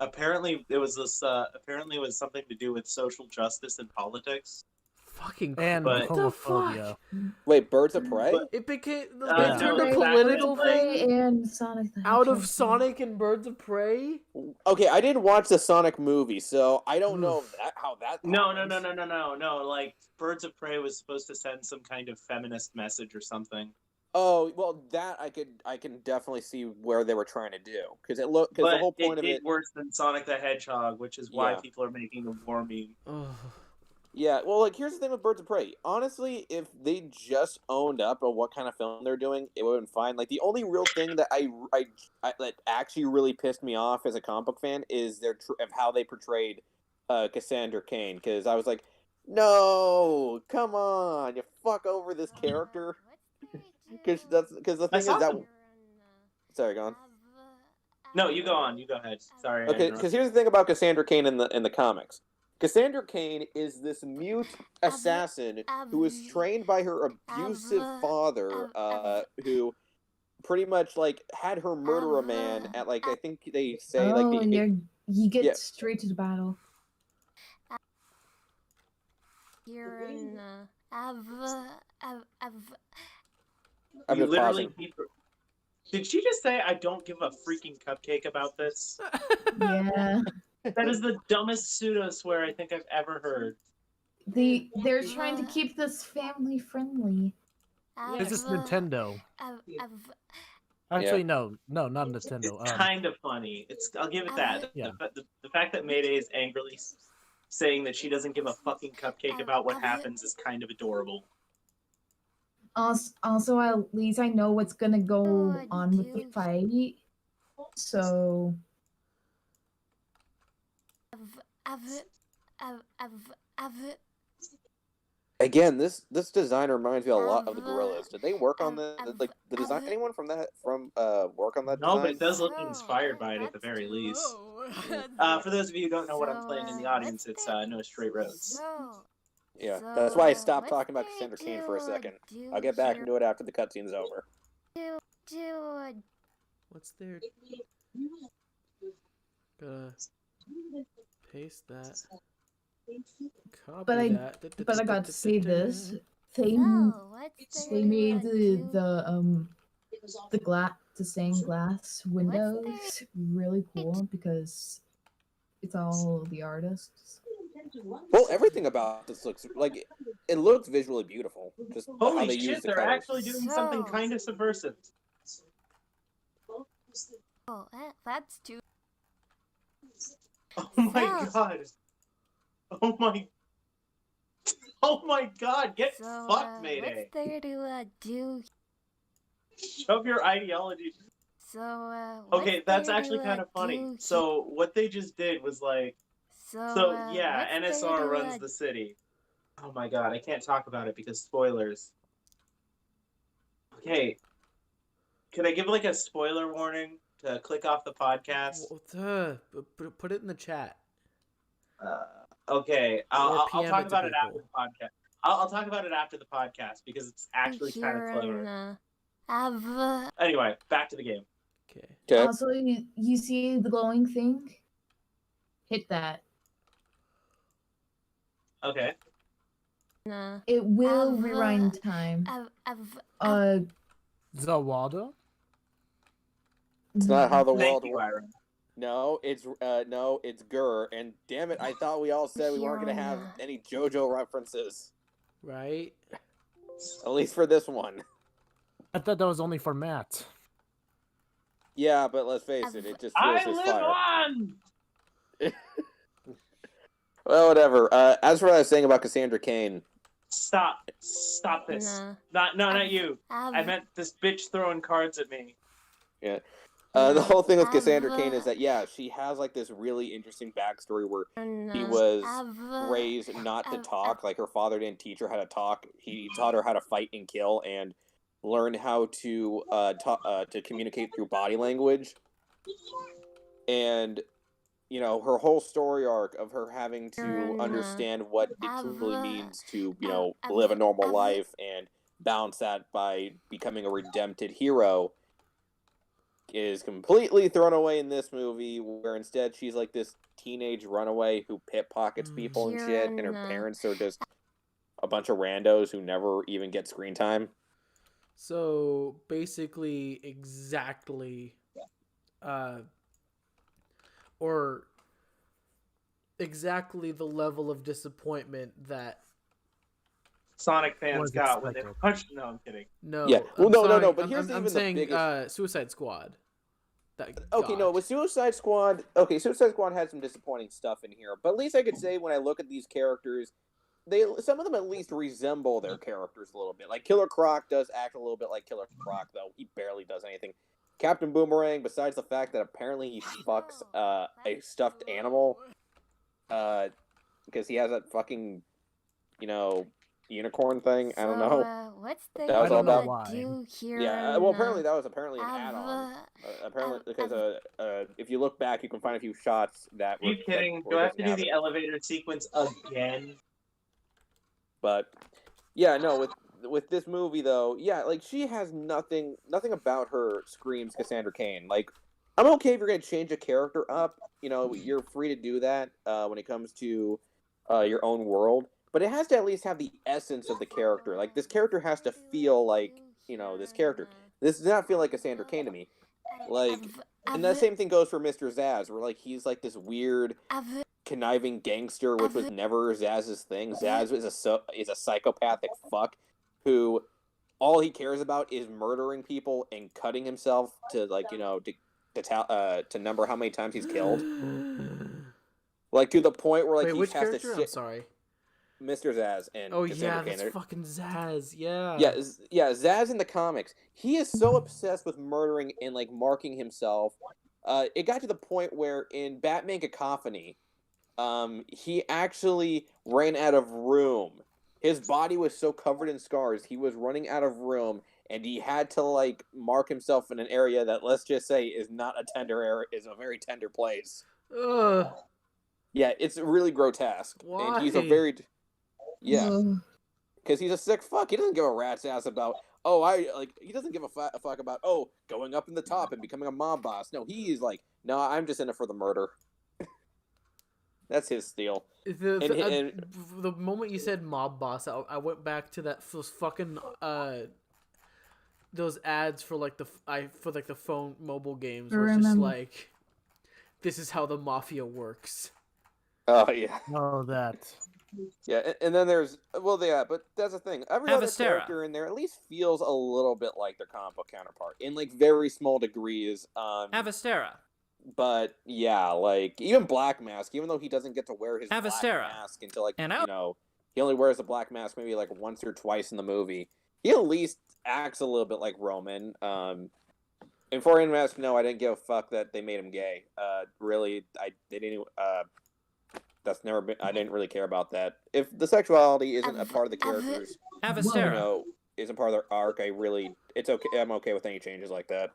Apparently, it was this. Apparently, it was something to do with social justice and politics. Fucking And But- what the homophobia. fuck? Wait, Birds of Prey? But- It became no, they turned a it's political actually- thing and Sonic the out of Hedgehog. Sonic and Birds of Prey. Okay, I didn't watch the Sonic movie, so I don't know Oof. how that. No. happens. Like Birds of Prey was supposed to send some kind of feminist message or something. Oh well, that I can definitely see where they were trying to do because the But whole point it of did it. worse than Sonic the Hedgehog, which is why Yeah. people are making the war meme. Ugh. Yeah, well, like here's the thing with Birds of Prey. Honestly, if they just owned up on what kind of film they're doing, it would have been fine. Like the only real thing that I that actually really pissed me off as a comic book fan is of how they portrayed Cassandra Cain, because I was like, no, come on, you fuck over this character. Because the thing is saw that. some- Sorry, go on. No, you go on. You go ahead. Sorry. I Okay, interrupted. because here's the thing about Cassandra Cain in the comics. Cassandra Cain is this mute assassin who is trained by her abusive father, who pretty much like had her murder a man at like I think they say Oh, like and you get yeah. straight to the battle. You're in I'm You just literally pausing. keep. Did she just say I don't give a freaking cupcake about this? Yeah. That is the dumbest pseudo swear I think I've ever heard. They're trying to keep this family friendly. This is Nintendo. Actually, no, not Nintendo. It's kind of funny. I'll give it that. Yeah. The fact that Mayday is angrily saying that she doesn't give a fucking cupcake about what happens is kind of adorable. Also, at least I know what's gonna go Oh, on with the dude. fight. So Again, this design reminds me a lot of the Gorillas. Did they work on the design? Anyone from work on that No, but design? it does look inspired by it at the very least. For those of you who don't know what I'm playing in the audience, it's No Straight Roads. Yeah, that's why I stopped talking about Cassandra Cain for a second. I'll get back into it after the cutscene's over. What's there? Gotta paste that. Copy But I- that. but I got to say this. They they made the stained glass windows really cool because it's all the artists. Well, everything about this looks like it looks visually beautiful. Just how Holy they use shit, the they're colors. actually doing something kind of subversive. Oh, that's too. Oh my So- god. Oh my. Oh my god, get So, fucked, Mayday. what's there to do? Shove your ideology. So, Okay, that's actually kind of funny. So, what they just did was like. So, yeah, NSR runs the city. Oh my god, I can't talk about it because spoilers. Okay. Could I give like a spoiler warning to click off the podcast? Put it in the chat. Okay, Or I'll PM talk it to about it after people. the podcast. I'll talk about it after the podcast because it's actually kind of clever. Anyway, back to the game. Okay. Okay. Also, you see the glowing thing? Hit that. Okay. It will I've, rewind time. Zawada? It's not how the Thank world you, works. Ira. No, it's Gur. And damn it, I thought we all said we weren't gonna have any JoJo references, Right. at least for this one. I thought that was only for Matt. Yeah, but let's face it, it just I feels his live fire. on. Well, whatever. As for what I was saying about Cassandra Cain, Stop this. Not you. I meant this bitch throwing cards at me. the whole thing with Cassandra Cain is that she has like this really interesting backstory where she was raised not to talk. Like her father didn't teach her how to talk. He taught her how to fight and kill and learn how to communicate through body language. And her whole story arc of her having to understand what it truly means to live a normal life and balance that by becoming a redempted hero is completely thrown away in this movie, where instead she's like this teenage runaway who pickpockets people and shit, and her parents are just a bunch of randos who never even get screen time. So basically, exactly, or exactly the level of disappointment that. Sonic fans Was got when they expected. punched. No, I'm kidding. No, Yeah. Well, I'm no, sorry, no. But I'm- here's I'm even saying, the biggest. Suicide Squad. That Okay, no, got. with Suicide Squad. Okay, Suicide Squad had some disappointing stuff in here, but at least I could say when I look at these characters, some of them at least resemble their characters a little bit. Like Killer Croc does act a little bit like Killer Croc, though he barely does anything. Captain Boomerang, besides the fact that apparently he fucks a stuffed animal, because he has that fucking, unicorn thing. I don't know. What's the That was I all don't know about- why. do here? Yeah, well, apparently that was an add-on. Apparently, I've- because if you look back, you can find a few shots that. Are you kidding? Do I have to do it. the elevator sequence again? But yeah, no, with this movie though, yeah, like she has nothing about her screams Cassandra Cain. Like, I'm okay if you're gonna change a character up. You're free to do that when it comes to your own world. But it has to at least have the essence of the character. Like, this character has to feel like, this character. This does not feel like Cassandra Cain to me. Like, and the same thing goes for Mr. Zaz, where like he's like this weird conniving gangster, which was never Zaz's thing. Zaz is a psychopathic fuck who all he cares about is murdering people and cutting himself to to number how many times he's killed. Like, to the point where like Wait, he which has character? to I'm shit. sorry. Mr. Zaz and Oh Cassandra yeah, Cain. that's fucking Zaz. Yeah. Yeah, Zaz in the comics, he is so obsessed with murdering and like marking himself. It got to the point where in Batman Cacophony, he actually ran out of room. His body was so covered in scars, he was running out of room, and he had to like mark himself in an area that, let's just say, is not a tender area, is a very tender place. Ugh. Yeah, it's really grotesque, and he's a Why? very yeah. Ugh. Because he's a sick fuck. He doesn't give a rat's ass about, he doesn't give a fuck about, going up in the top and becoming a mob boss. No, he's like, no, I'm just in it for the murder. That's his steal. The moment you said mob boss, I went back to those fucking those ads for like the phone mobile games where it's just Remember. like, this is how the mafia works. Oh, yeah. Oh, that. Yeah, and then there's, but that's the thing. Every other Avastera. character in there at least feels a little bit like their comic book counterpart, in like very small degrees. Avastera. But yeah, like even Black Mask, even though he doesn't get to wear his black Avastera. mask until like And out. he only wears the black mask maybe like once or twice in the movie. He at least acts a little bit like Roman. In Foreign Mask, no, I didn't give a fuck that they made him gay. Really, they didn't. That's never been. I didn't really care about that. If the sexuality isn't a part of the characters, Avastera. isn't part of their arc, it's okay. I'm okay with any changes like that.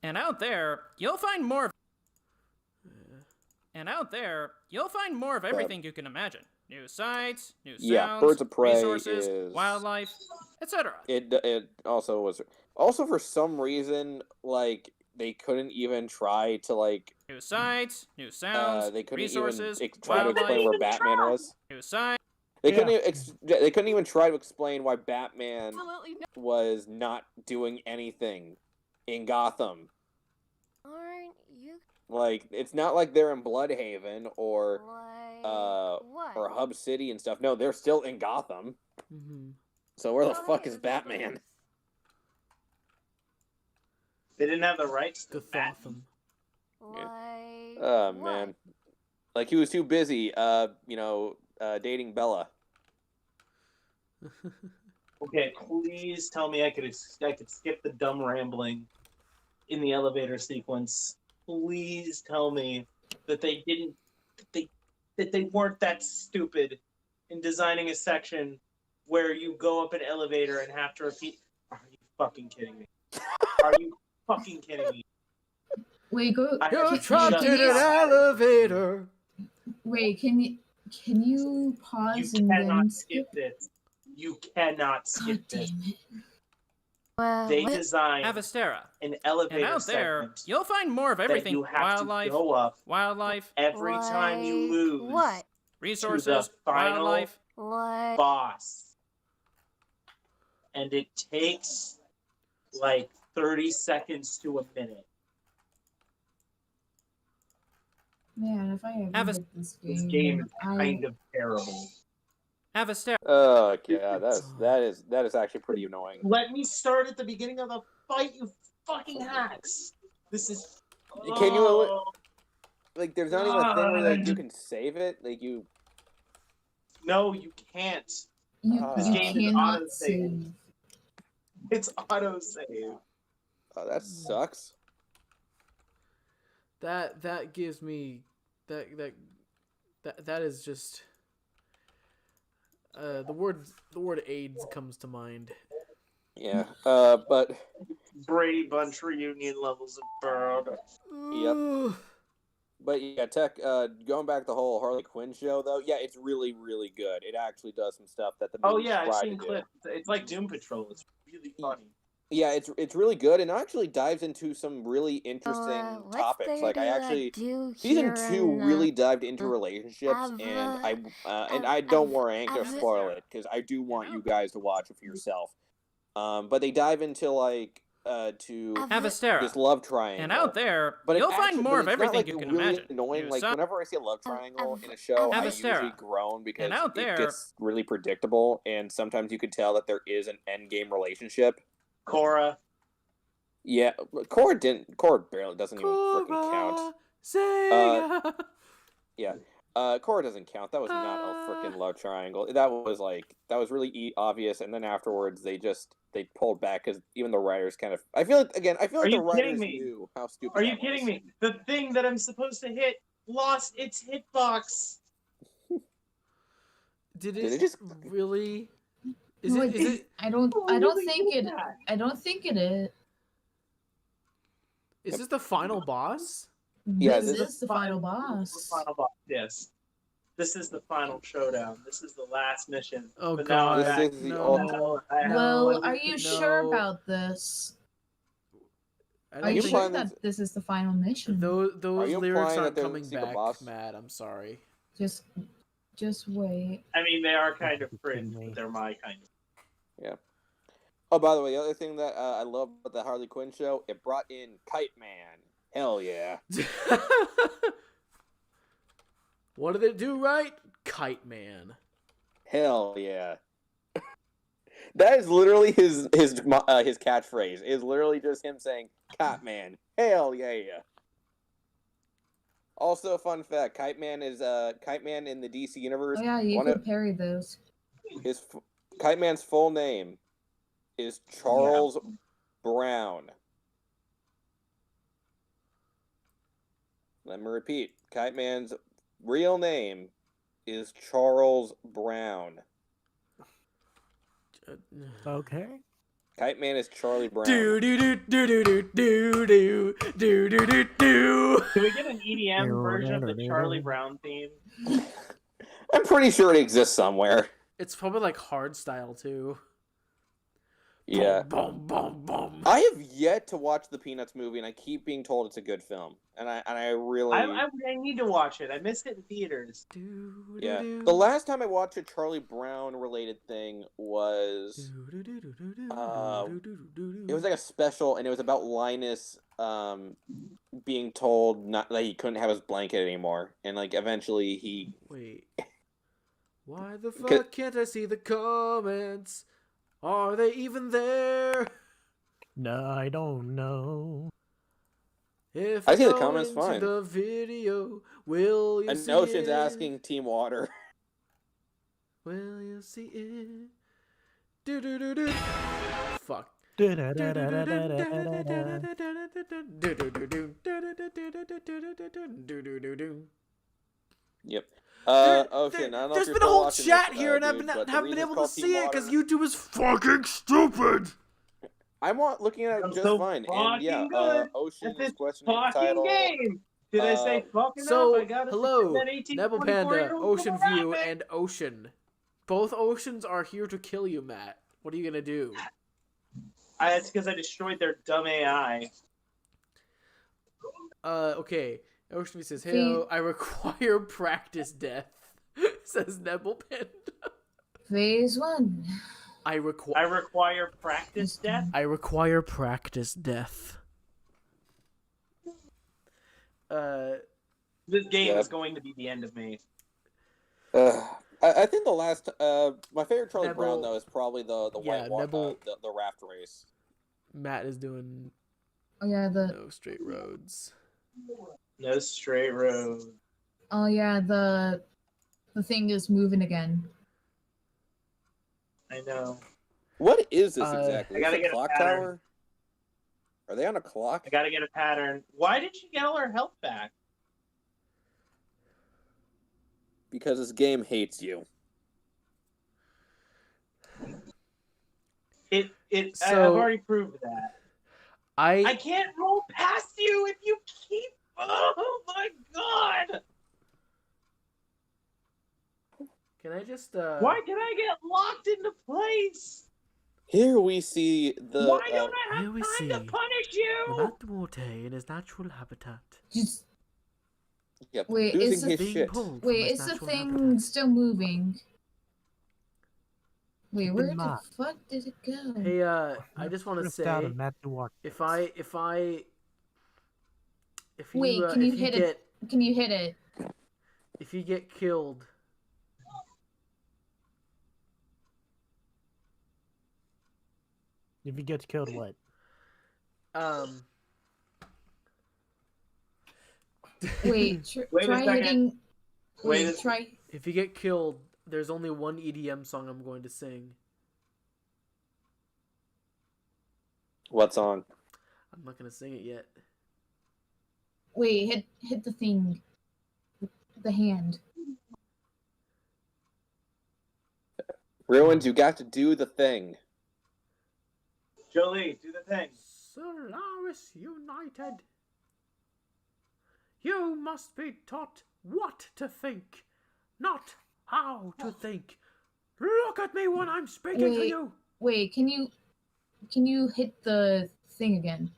And out there, you'll find more. And out there, you'll find more of everything you can imagine. New sights, new sounds, Yeah, Birds of Prey resources, is- wildlife, etc. It also was for some reason like they couldn't even try to like New sights, new sounds, they couldn't resources, even try to explain wildlife, where Batman was. new sights. They couldn't even try to explain why Batman Absolutely no. was not doing anything in Gotham. Aren't you Like, it's not like they're in Bloodhaven or what? or Hub City and stuff. No, they're still in Gotham. Mm-hmm. So where the Oh, fuck hey, is there's no Batman? place. They didn't have the rights to Bat. Gotham. Like, Oh what? man, like he was too busy, dating Bella. Okay, please tell me I could skip the dumb rambling in the elevator sequence. Please tell me that they didn't that they weren't that stupid in designing a section where you go up an elevator and have to repeat. Are you fucking kidding me? Are you fucking kidding me? Wait, go. I- You're Can- trapped can in you- an elevator. Wait, can you pause You and cannot then skip this. You cannot God skip this. damn it! They designed Avastera. an And elevator out there, segment you'll find more of that everything. you have Wildlife, to go up wildlife, every time you lose What? resources, final wildlife. What? boss. And it takes like 30 seconds to a minute. Man, if I ever Avast- get this This game, game is I kind of terrible. Avastera. Oh yeah, that is actually pretty annoying. Let me start at the beginning of the fight, you fucking hacks. This is. Can you Oh, like? There's not even a thing where like you God. can save it. Like you. No, you can't. This you game is cannot auto-save. save. It's autosave. Oh, that sucks. That gives me that is just the word AIDS comes to mind. Yeah. But Brady Bunch reunion levels of burrowed. Yep. But yeah, Tech. Going back to the whole Harley Quinn show, though, yeah, it's really, really good. It actually does some stuff that the Oh movie yeah, I've tried seen to do. clips. It's like Doom Patrol. It's really funny. Yeah, it's really good, and it actually dives into some really interesting what's topics. there Like to I actually, do season here 2 in, really dived into relationships, Ava- and I Av- don't Av- worry, I ain't gonna Ava- spoil it because I do want you guys to watch it for yourself. But they dive into like to Avastera. this love triangle. And out there, But it you'll actually- find more but of it's not, everything like, you can really imagine. Annoying. New Like si- whenever I see a love triangle Av- in a show, I Avastera. usually groan because And out it there- gets really predictable, and sometimes you can tell that there is an end game relationship. Cora. Yeah, Cora barely doesn't even freaking count. Sega. Yeah, Cora doesn't count. That was not a freaking love triangle. That was really obvious. And then afterwards, they pulled back because even the writers kind of. I feel like Are the you writers kidding me? knew how stupid. Are you that kidding was. me? The thing that I'm supposed to hit lost its hitbox. Did it it just- really? Is No, it? Is it? I don't think it. I don't think it is. Is this the final boss? Yeah, this this is the final This is boss. the final boss. Yes. This is the final showdown. This is the last mission. Oh But now I'm god. This back. is the No. ultimate- Well, are you No. sure about this? I Are don't you think sure implying that this is the final mission? those you lyrics implying aren't that they're coming secret back, boss? Matt. I'm sorry. Just wait. I mean, they are kind of cringe, but they're my kind of. Oh, by the way, the other thing that I love about the Harley Quinn show, it brought in Kite Man. Hell yeah. What did it do right? Kite Man. Hell yeah. That is literally his catchphrase. It is literally just him saying, Kite Man. Hell yeah. Also, fun fact, Kite Man is Kite Man in the DC universe. Oh yeah, you one could of parry those. Kite Man's full name is Charles Brown. Let me repeat. Kite Man's real name is Charles Brown. Okay. Kite Man is Charlie Brown. Do do do do do do do do do do do do. Can we get an EDM version of the Charlie Brown theme? I'm pretty sure it exists somewhere. It's probably like hard style too. Yeah. Boom, boom, boom. I have yet to watch the Peanuts movie, and I keep being told it's a good film. And I really... I need to watch it. I missed it in theaters. Yeah. The last time I watched a Charlie Brown related thing was it was like a special, and it was about Linus being told not that he couldn't have his blanket anymore, and like eventually he Wait. Why the fuck can't I see the comments? Are they even there? No, I don't know. If I see the go comments into fine. The video, will you and see Ocean's it? asking Team Water. Will you see it? Do do do do. Fuck. Yep. Ocean, I don't know There's if been you're a whole watching chat this, here, and dude, I but the haven't been reason able to it's called see Team it because Water- YouTube is fucking stupid. I'm looking at it I'm just so fine, and yeah, fucking good Ocean's at this question in the fucking title. game. Did I say fucking So, up? I gotta hello, that 18, Nebel 24 Panda, year old Ocean View, demographic. and Ocean. Both Oceans are here to kill you, Matt. What are you gonna do? It's because I destroyed their dumb AI. Okay. Ocean says, "Hey, I require practice death." Says Nebble Panda. Phase 1. I require practice death. I require practice death. This game is going to be the end of me. I think the last my favorite Charlie Nebble, Brown though is probably the white Nebble, the raft race. Matt is doing Oh yeah, no straight roads. No straight road. Oh yeah, the thing is moving again. I know. What is this exactly? I gotta Is it get a clock a pattern. tower? Are they on a clock? I gotta get a pattern. Why did she get all her health back? Because this game hates you. I've So- already proved that. I I can't roll past you if you keep. Oh my god! can I just Why did I get locked into place? Here we see the. Why don't I have here we time see to punish the you? Matt Duarte in his natural habitat Just Yep, Wait, losing is his being shit. pulled from wait, his is the natural thing habitat. still moving? Wait, Keep where in the mind. fuck did it go? Hey, I just want to Drift out say, of Matt Duarte. if you Wait, can you if hit you it? Can you hit it? if you get killed, If he gets killed, what? Wait, Wait a try second. hitting. Wait Wait, a- try. if you get killed, there's only one EDM song I'm going to sing. What song? I'm not gonna sing it yet. Wait, hit the thing. The hand. Ruins, you got to do the thing. Jolie, do the thing. Solaris United. You must be taught what to think, not how to think. Look at me when I'm speaking to Wait. you. Wait, can you hit the thing again?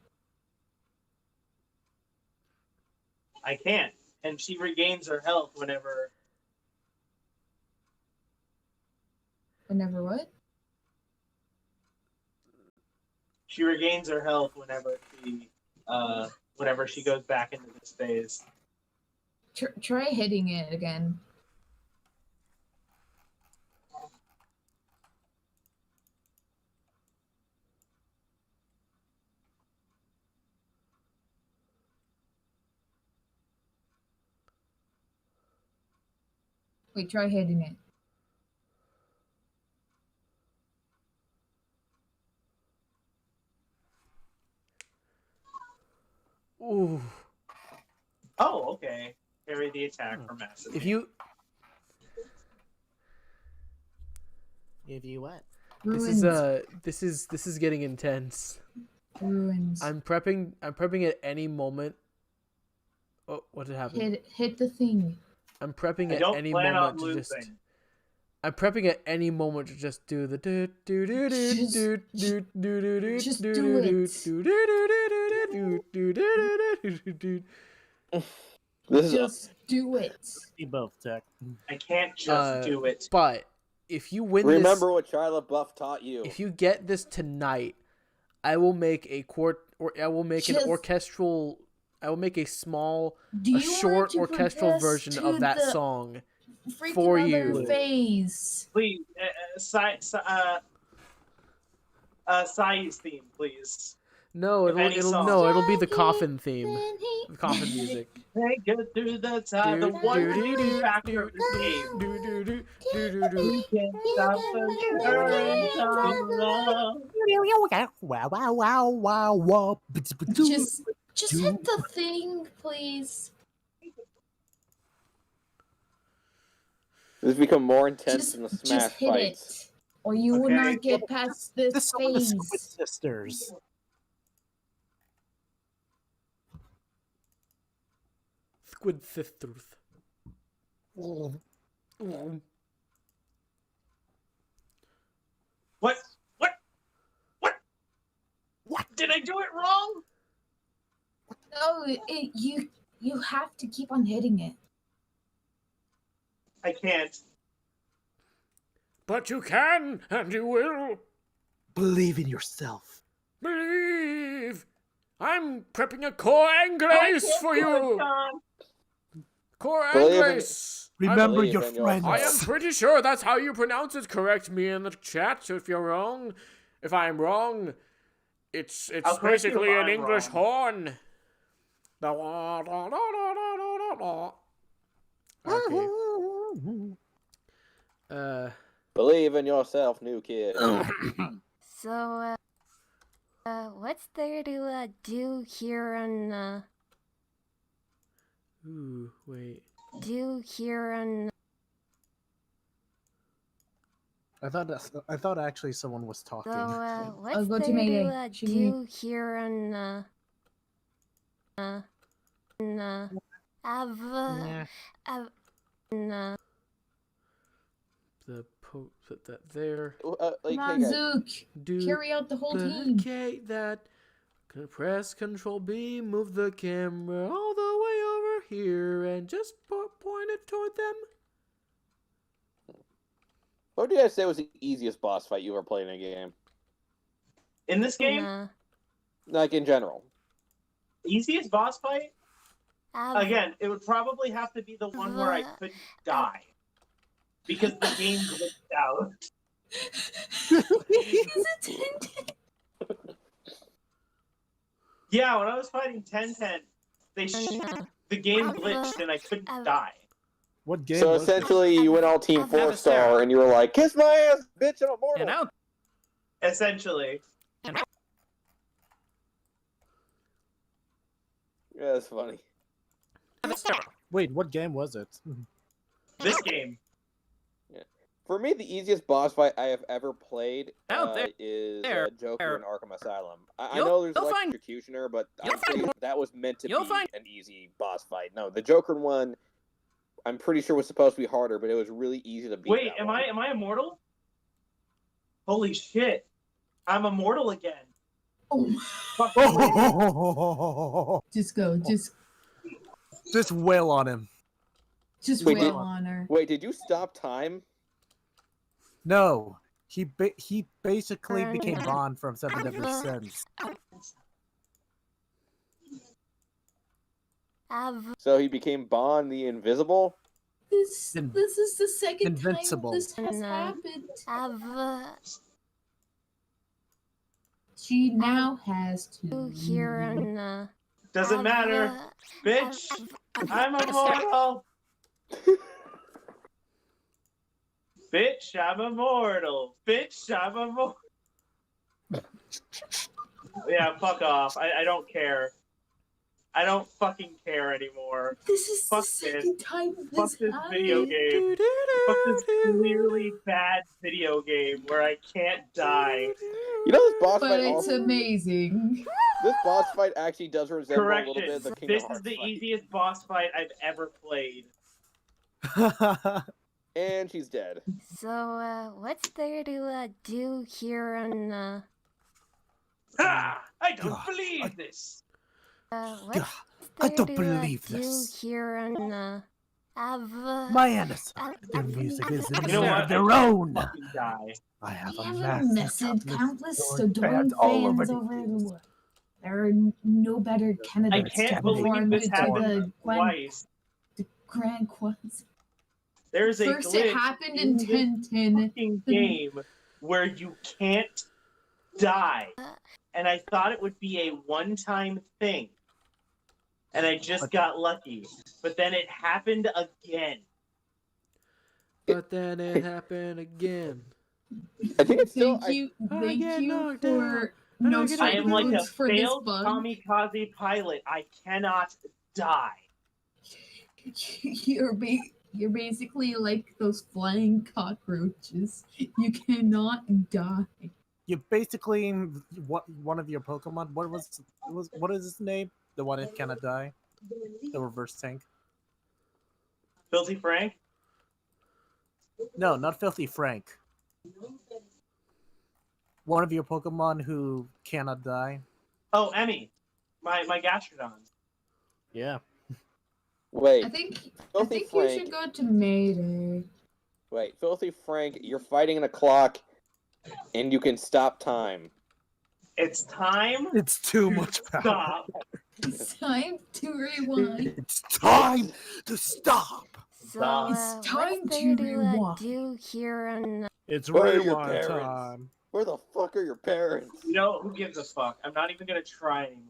I can't. And she regains her health whenever. Whenever what? She regains her health whenever she goes back into this phase. Try hitting it again. Wait, try hitting it. Ooh. Oh, okay. Parry the attack for massive. If you what? Ruins. this is getting intense. Ruins. I'm prepping at any moment. Oh, what did happen? Hit the thing. I'm prepping I at don't any plan on moment to just. losing. I'm prepping at any moment to just do the do do do do Just- do do do do do just do do do it. do do do do do do do. This is Just do it. You both, Tech. I can't just do it. But if you win remember what Shia LaBeouf taught you. this, if you get this tonight, I will make a I will make an Just- orchestral. I will make a small, Do a you want short to orchestral progress version to of that the song. freaking for other you. phase? Please, Sai's theme, please. No, If any song. it'll be the coffin theme, the coffin music. Take it through the time, the one factor of the game. You can't stop the current of love. Wow, wow, wow, wow, wow. Just hit the thing, please. This has become more intense Just, than the just Smash hit fights. it, or you will Okay. not get past this This is some of the Squid phase. Sisters. Squid Sisters. What? What? What? Did I do it wrong? No, you have to keep on hitting it. I can't. But you can, and you will. Believe in yourself. Believe. I'm prepping a core anglace for you. Core Believe in- anglace. Remember Believe your in friends. I am pretty sure that's how you pronounce it. Correct me in the chat if you're wrong. If I'm wrong, it's I'll correct you if basically an I'm English wrong. horn. Okay. Believe in yourself, new kid. So, what's there to do here on Ooh, wait. do here on? I thought actually someone was talking. So, what's I'll go to there Mayday. to She- do here on Put that there. Like, Come on, hey, guys, Zook. Carry out the whole team. Duplicate that. Press Control B. Move the camera all the way over here and just point it toward them. what would you guys say was the easiest boss fight you ever played in a game? In this game, Like, in general. easiest boss fight? Again, it would probably have to be the one where I couldn't die. Because the game glitched out. Yeah, when I was fighting 1010, the game glitched and I couldn't die. What game So was it? essentially, you went all Team Have a 4-star, Sarah. and you were like, kiss my ass, bitch, I'm immortal. And now, Essentially. Yeah, that's funny. Wait, what game was it? This game. For me, the easiest boss fight I have ever played Out there. is There. Joker in Arkham Asylum. I You'll- know there's you'll find- Executioner, but you'll I'd say find- that was meant to you'll be find- an easy boss fight. No, the Joker one, I'm pretty sure was supposed to be harder, but it was really easy to beat. Wait, that am one. I immortal? Holy shit. I'm immortal again. Oh, Fuck. just go. Just wail on him. Just Wait, wail did- on her. Wait, did you stop time? No, he basically became Bond from Seven Deadly Sins. So he became Bond the Invisible? This is the second Invincible. time this has happened. Have She now has to. here on Doesn't matter. Bitch, I'm immortal. Bitch, I'm immortal. Bitch, I'm immortal. Yeah, fuck off. I don't care. I don't fucking care anymore. This is Fuck the second time Fuck this video game. Fuck this clearly bad video game where I can't die. You know this boss But fight it's also, amazing. this boss fight actually does resemble a little Correction. bit the Kingdom This is Hearts the fight. easiest boss fight I've ever played. And she's dead. So, what's there to do here on Ah! I don't God, believe this. what's I there don't to believe do this. here on My Anderson, their music is in You know what? their own. Fucking die. I have We a have a massive massive countless countless adoring adoring fans all over fans the over place. the world. There are no better I candidates can't to believe perform this to happened twice. the Grand Quest. There's a First, it glitch happened in in this 1010. fucking game where you can't die. And I thought it would be a one-time thing. And I just got lucky. But then it happened again. But then it happened again. I think it's still. Thank you get knocked for down. no I get I straight am like a codes for this failed bug. kamikaze pilot. I cannot die. You're basically like those flying cockroaches. You cannot die. You basically one of your Pokemon. What is his name? The one that cannot die. The reverse tank. Filthy Frank? No, not Filthy Frank. One of your Pokemon who cannot die. Oh, Emmy, my gastrodon. Yeah. Wait, I think Filthy you Frank. should go to Mayday. Wait, Filthy Frank, you're fighting a clock, and you can stop time. It's time. It's too much power. Stop. It's time to rewind. It's time to stop. So, It's what's time there to to rewind. do here on It's Where are your rewind parents? time. Where the fuck are your parents? You know who gives a fuck? I'm not even gonna try anymore.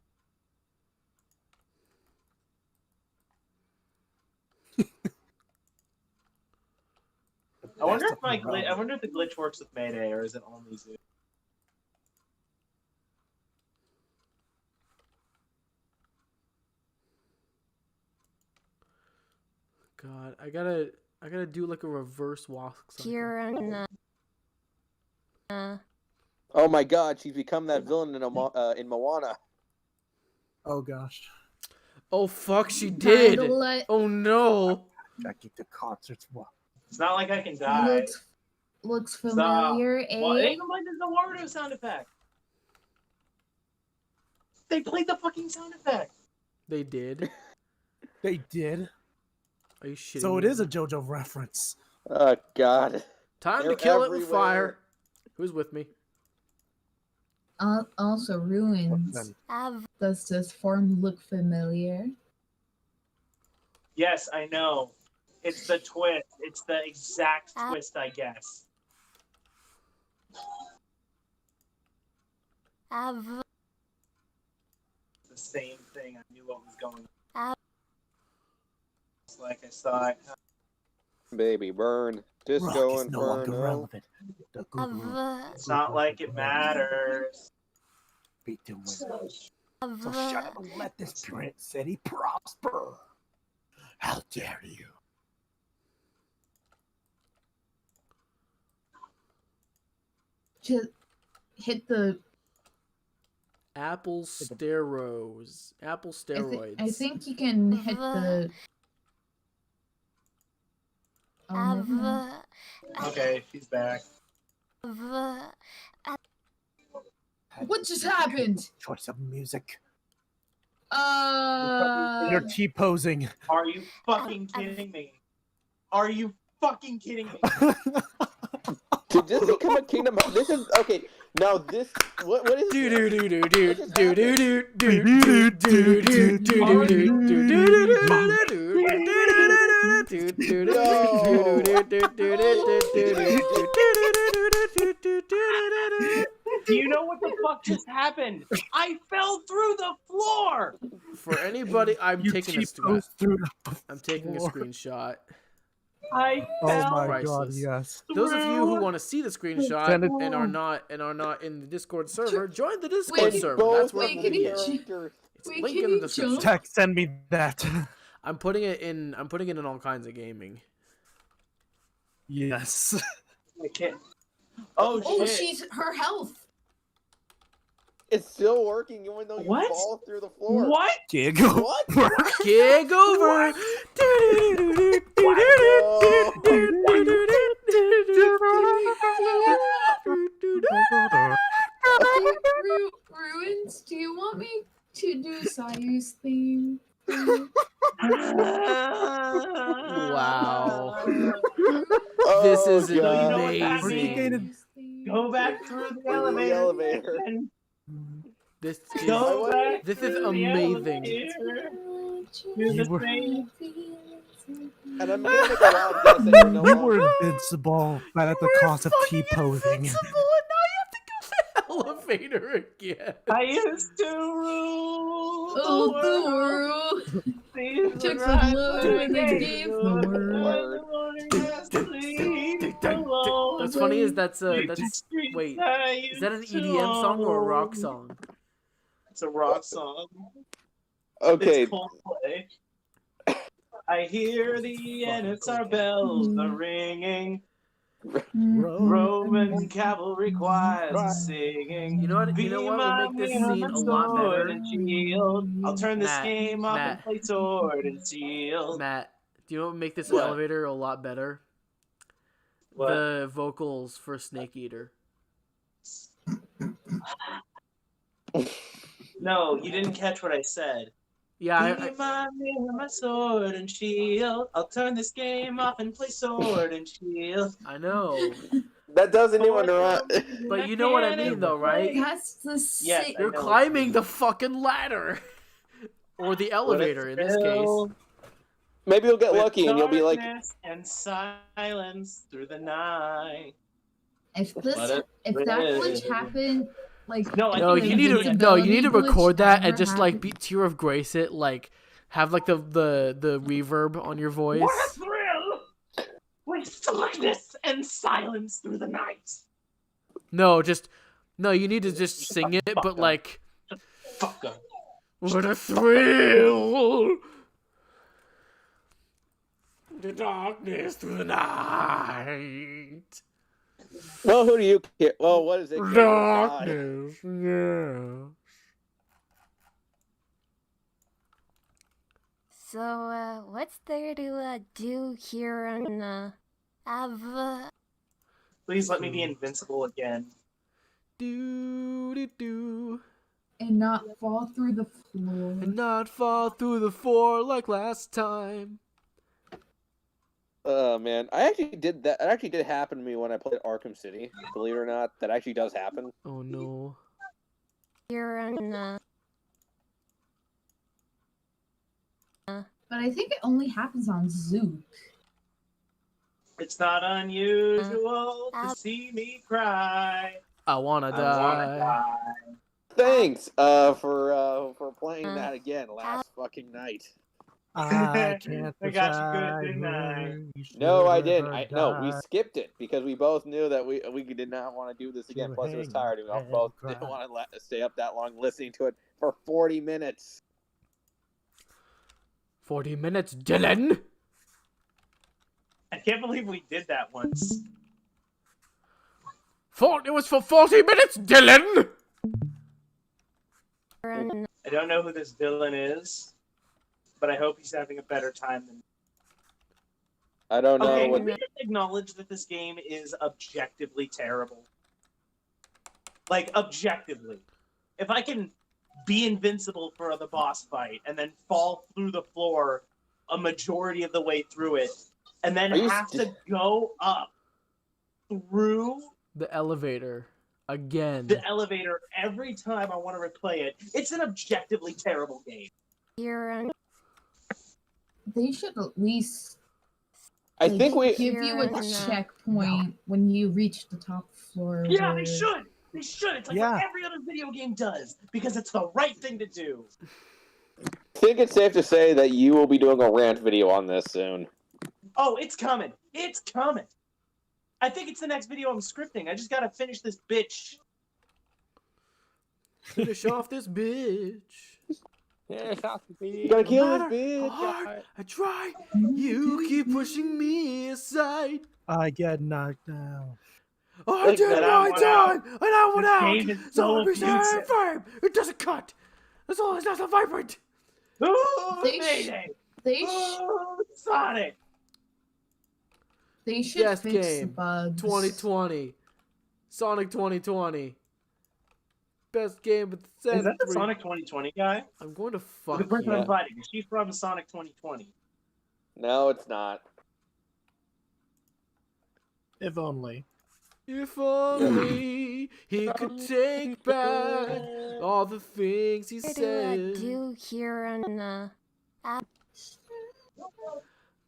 I wonder if the glitch works with Mayday, or is it only Zoom? God, I gotta do like a reverse walk. here on Oh my god, she's become that villain in Moana. Oh gosh. Oh fuck, she did. Let Oh no. Gotta keep the concerts. It's not like I can die. looks Stop. familiar, Well, it eh? ain't like there's no Warudo sound effect. They played the fucking sound effect. They did. They did. Are you shitting So it me? is a JoJo reference. Oh god. Time They're to kill it with everywhere. fire. Who's with me? Also, Ruins. Then Av Does this form look familiar? Yes, I know. It's the twist. It's the exact twist, I guess. Av The same thing. I knew what was going Av on. It's like I saw it. Baby, burn. rock Disco is no longer Inferno. relevant. The guru Av It's not like it matters. be doing. So Av shut up and let this Prince City prosper. How dare you? Just hit the. Apple steroids. Apple steroids. I think you can hit the. Oh, never mind. Av Okay, she's back. Av What just happened? Choice of music. You're You're T-posing. Are you fucking kidding me? Are you fucking kidding me? Did this become a Kingdom Hearts? This is okay. Now this what is Do this? do do do do do do do do do do do do do Do you know what the fuck just happened? I fell through the floor. For anybody, I'm You taking a T-posed through the I'm taking a floor. screenshot. I Oh fell my god, Priceless. yes. Those of you who through. want to see the screenshot Send it- and are not in the Discord server, join the Discord Wait, server. That's where wait, it will can be. you At. Character. It's wait, link can in the you description. jump? Text, send me that. I'm putting it in all kinds of gaming. Yes. I can't. Oh, Oh, shit. she's her health. It's still working even though you What? fall through the floor. What? Gig. What? Kick over. Ruins, do you want me to do Sayu's theme? Wow. Oh, This is God. You know what that amazing. Go back through the Through the elevator. elevator. And This go is back this through is the amazing. elevator. Do You the were- same. And I'm gonna make a wild guess that you're no You longer. were invincible, but at the cost of T-posing. Invincible, and now you have to go to the elevator again. I used to rule Oh, the the world. world. Seasons Took some rise love when and they gave the word. What's funny is wait, is that an EDM song or a rock song? It's a rock song. Okay. It's Coldplay. I hear the our bells are ringing. Roman cavalry choirs singing. You know what? You know what would make this scene a lot better? I'll turn this Matt, game off Matt. and play sword and shield. Matt, do you know what would make this What? elevator a lot better? What? The vocals for Snake Eater. No, No, you didn't catch what I said. Yeah, Be my sword and shield. I'll turn this game off and play sword and shield. I know. That does anyone wrong. But you know what I mean, though, right? That's the Yes, sick. I You're know. climbing the fucking ladder. Or the elevator, in this case. Maybe you'll get With lucky and you'll be like, darkness and silence through the night. If Let this, it if that glitch live. happened, like No, I No, think you the need to invincibility record glitch that and ever just like happened- Tear of Grace it, like have like the reverb on your voice. What a thrill! With darkness and silence through the night. No, you need to just sing it, fuck but up. like, Fuck 'em. what a thrill! The darkness through the night. well, who do you care? Well, what is it? God. Darkness, yeah. So, what's there to do here on Ava? Please let me be invincible again. Do do do, and not fall through the floor. and not fall through the floor like last time. Oh man, I actually did that. It actually did happen to me when I played Arkham City. Believe it or not, that actually does happen. Oh no. Here on But I think it only happens on Zook. It's not unusual to see me cry. I wanna I wanna die. die. Thanks, for playing that again last fucking night. I can't I got you decide good, didn't I? who you No, I should didn't. or No, we die. skipped it because we both knew that we did not want to do this again. To Plus, it was hang tired, and we and both cry. didn't want to stay up that long listening to it for 40 minutes. 40 minutes, Dylan. I can't believe we did that once. It was for 40 minutes, Dylan. I don't know who this villain is, but I hope he's having a better time than me. I don't know Okay, what. can we just acknowledge that this game is objectively terrible? Like, objectively. If I can be invincible for the boss fight and then fall through the floor a majority of the way through it, and then Are you have to go up through The elevator. Again. the elevator every time I want to replay it, it's an objectively terrible game. here on They should at least I think we. give you a checkpoint when you reach the top floor. Yeah, where- they should! They should! It's like Yeah. what every other video game does, because it's the right thing to do. I think it's safe to say that you will be doing a rant video on this soon. Oh, it's coming. It's coming. I think it's the next video I'm scripting. I just gotta finish this bitch. Finish off this bitch. Yeah, You gotta kill this No matter bitch. how hard I try, you keep pushing me aside. I get knocked down. I Like did that, I my went time, and I went This out. game is So so every time abusive. frame, it doesn't cut. As long as it's not vibrant. Ooh, They sh- Mayday! They Ooh, Sonic! they should Best fix the game, bugs. 2020. Sonic 2020. Best game of the Is century. that the Sonic 2020 guy? I'm going to The fuck person you. I'm fighting. Is she from Sonic 2020? No, it's not. If only. If only he could take back all the things he What do I said. do here on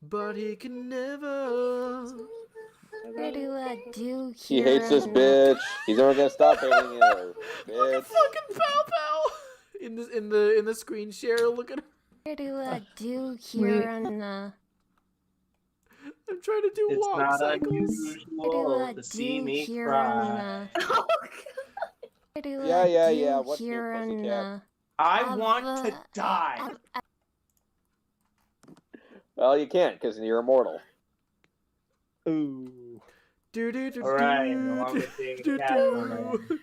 But he can never. what do I do He here hates this on bitch. He's never gonna stop hating you, Look at bitch. fucking Pow Pow in the screen share. Look at. what do I do here on I'm trying to do It's walk not cycles. what do unusual I to see do me here cry. on what do Yeah, I yeah, do yeah. What's here new, on pussycat? I want to die. Well, you can't because you're immortal. Ooh. Do, do, do, All right, do, along do, with being a do, cat do. woman.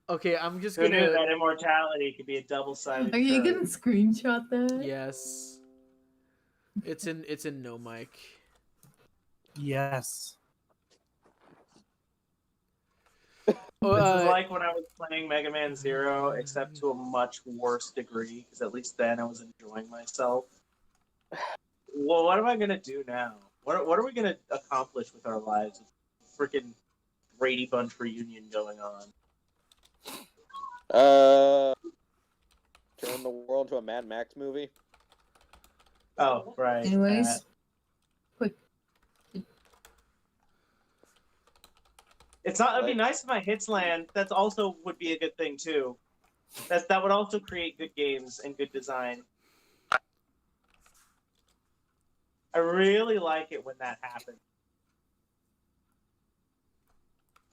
Okay, I'm just Who knew gonna. that immortality could be a double-sided Are you curve? gonna screenshot that? Yes. It's in no mic. Yes. This is like when I was playing Mega Man Zero, except to a much worse degree, because at least then I was enjoying myself. Well, what am I gonna do now? What are we gonna accomplish with our lives? Freaking Brady Bunch reunion going on. Turn the world into a Mad Max movie. Oh, right. Anyways, quick. It's not. It'd be nice if my hits land. That's also would be a good thing too. That would also create good games and good design. I really like it when that happens.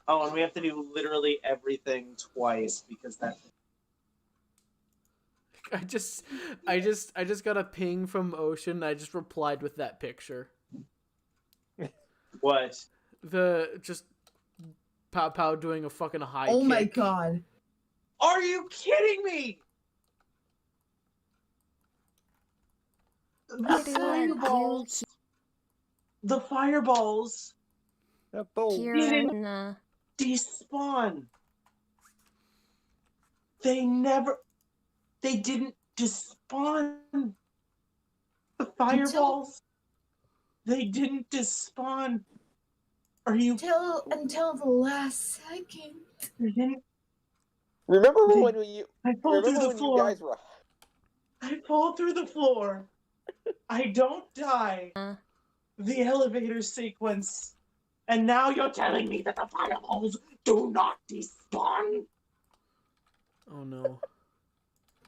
Oh, and we have to do literally everything twice because that. I just got a ping from Ocean. I just replied with that picture. What? The just Pow Pow doing a fucking high Oh kick. my god. Are you kidding me? The fireballs. The fireballs Kieran, despawn. They didn't despawn. The fireballs. They didn't despawn. Are you Until the last second. They didn't. Remember when you? I fall through the when floor. you guys were? I fall through the floor. I don't die. The elevator sequence. And now you're telling me that the fireballs do not despawn? Oh no.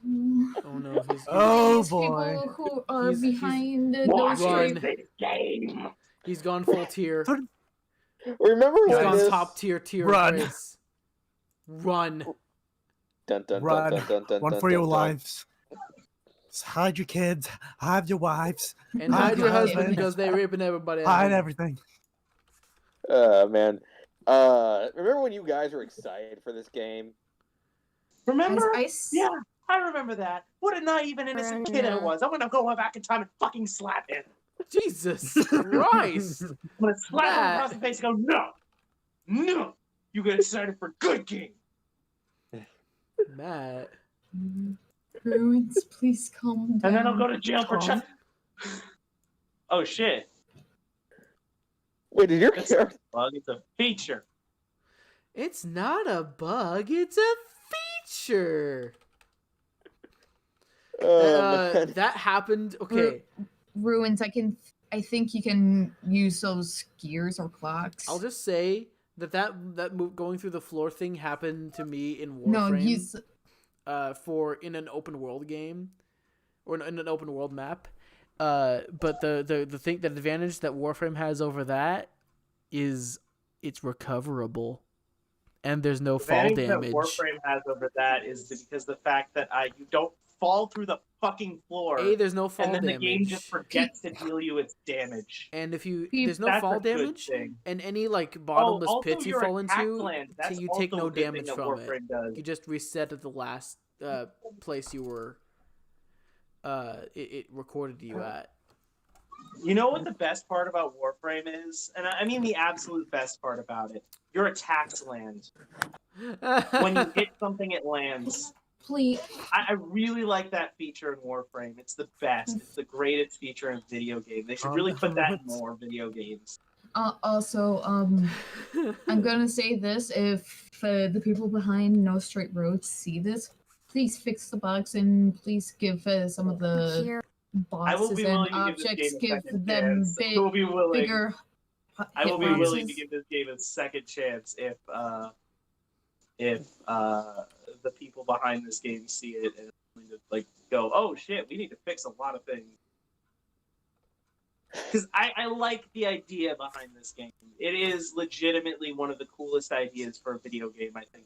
Mm. Oh no. Oh These boy. people who are He's- behind the Watch Run. this game. He's gone full tier. Remember He's when gone this? top tier Run. Grace. Run. Dun, dun, Run. dun, dun, dun, Run dun, for your dun, dun. lives. Hide your kids. Hide your wives. And Hide hide your your husband husband. because they're raping everybody. out Hide here. everything. Man. Remember when you guys were excited for this game? Remember? Ice. Yeah, I remember that. What a naive and innocent kid I was. I'm gonna go back in time and fucking slap him. Jesus Christ. I'm gonna slap him Matt. across the face and go, no! No! You get excited for a good game. Matt. Ruins, please calm down. And then I'll go to jail for Tom. Oh shit. Wait, did your It's character? not a bug, it's a feature. It's not a bug, it's a feature. Man. That happened. Okay, Ruins, I think you can use those gears or clocks. I'll just say that move going through the floor thing happened to me in Warframe. No, use in an open world game, or in an open world map. But the thing, the advantage that Warframe has over that is it's recoverable, and there's no fall advantage damage. that Warframe has over that is because the fact that you don't fall through the fucking floor, There's no fall and then damage. the game just forgets to deal you its damage. And if you Peep, there's no That's fall a good damage, thing. and any like bottomless also pits you your fall attack into, land, that's you also take no a good thing damage that from it. Warframe does. You just reset at the last place you were. It recorded you at. You know what the best part about Warframe is? And I mean the absolute best part about it. Your attacks land. When you hit something, it lands. please. I really like that feature in Warframe. It's the best. It's the greatest feature in video game. They should really put that in more video games. Also, I'm gonna say this: if the people behind No Straight Roads see this, please fix the bugs and please give some of the Here. I will bosses be and willing to objects give this game a second them chance. I will be willing. bigger. I will be hit willing to boxes. give this game a second chance if the people behind this game see it and like go, oh shit, we need to fix a lot of things. Because I like the idea behind this game. It is legitimately one of the coolest ideas for a video game I think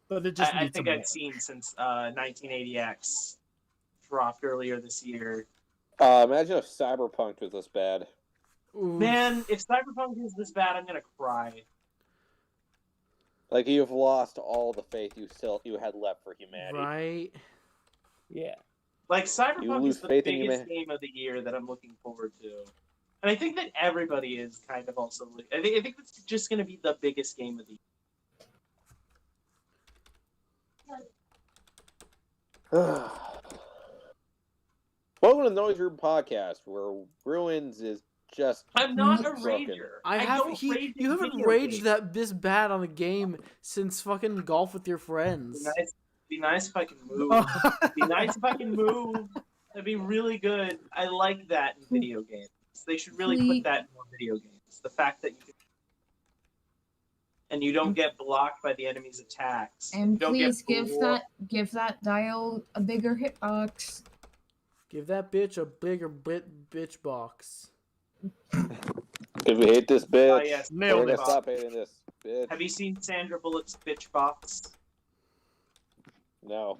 But it just I needs think some I've seen since 1980X dropped earlier this year. Imagine if Cyberpunk was this bad. Oof. Man, if Cyberpunk is this bad, I'm gonna cry. Like you've lost all the faith you had left for humanity. Right? Yeah. Like, You Cyberpunk lose is the faith in biggest game of the year that I'm looking forward to. And I think that everybody is kind of also... I think it's just going to be the biggest game of the year. Welcome to the Noiseroom podcast, where Ruins is just. I'm not a broken. rager. You haven't raged this bad on a game since fucking Golf with Your Friends. Be nice if I can move. Be nice if I can move. That'd be really good. I like that in video games. They should really put that in more video games. The fact that you can, and you don't get blocked by the enemy's attacks. And You don't please get give that dial a bigger hitbox. Give that bitch a bigger bitch box. Because we hate this bitch. yes. Nailed We're it. gonna stop hating this bitch. Have you seen Sandra Bullock's bitch box? No.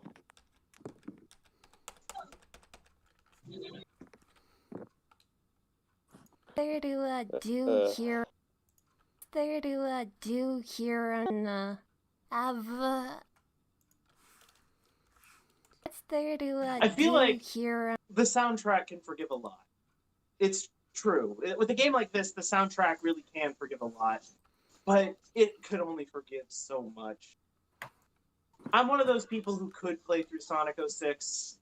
There do I do here? There do I do here on What's there do I feel like here? the soundtrack can forgive a lot. It's true. With a game like this, the soundtrack really can forgive a lot. But it could only forgive so much. I'm one of those people who could play through Sonic 06,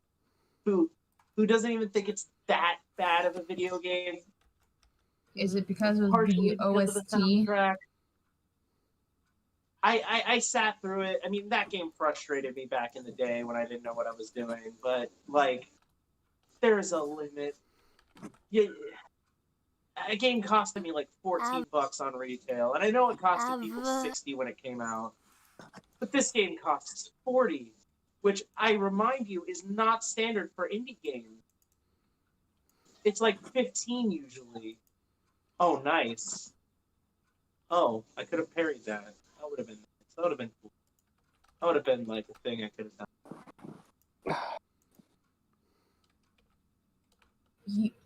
who doesn't even think it's that bad of a video game. Is it because of Partially the because of OST? the soundtrack. I sat through it. I mean, that game frustrated me back in the day when I didn't know what I was doing. But, like, there's a limit. A game costed me like $14 on retail, and I know it costed people $60 when it came out. But this game costs $40, which I remind you is not standard for indie games. It's like $15 usually. Oh, nice. Oh, I could have parried that. That would have been nice. That would have been cool. That would have been like a thing I could have done.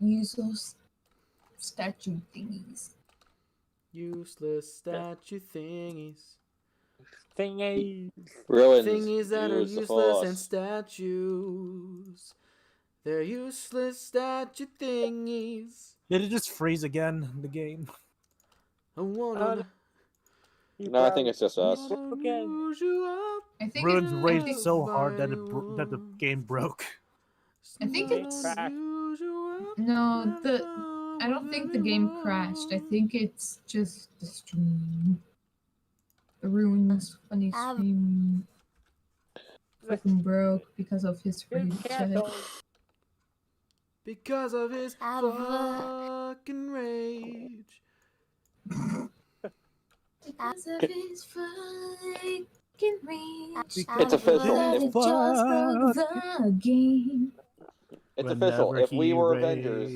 Use those statue thingies. Useless statue thingies. Ruins. Thingies that are use the useless force. and statues. They're useless statue thingies. Did it just freeze again in the game? I wanna No, I think it's just us. use you up. I think Ruins it, raged so hard that that the game broke. I think it's Crack. no I don't think the game crashed. I think it's just the stream. The Ruins funny stream fucking broke because of his rage. Because of his fucking rage. Because of his fucking rage. It's official. But it just broke the game. It's official. Whenever If we he were raged. Avengers,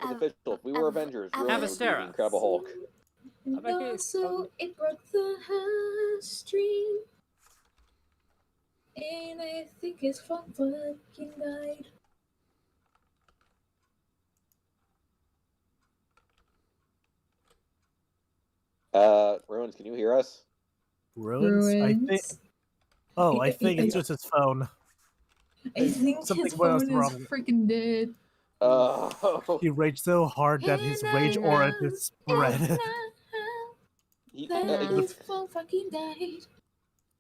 it's official. If we were Avengers, Ruins would be Avastera. the Incredible Hulk. And also, it broke the stream. And I think his phone fucking died. Ruins, can you hear us? Ruins? I think. Ruins. Oh, I think it's just his phone. I think Something his went phone is wrong. freaking dead. Oh. He raged so hard that his rage aura just spread. That his phone fucking died.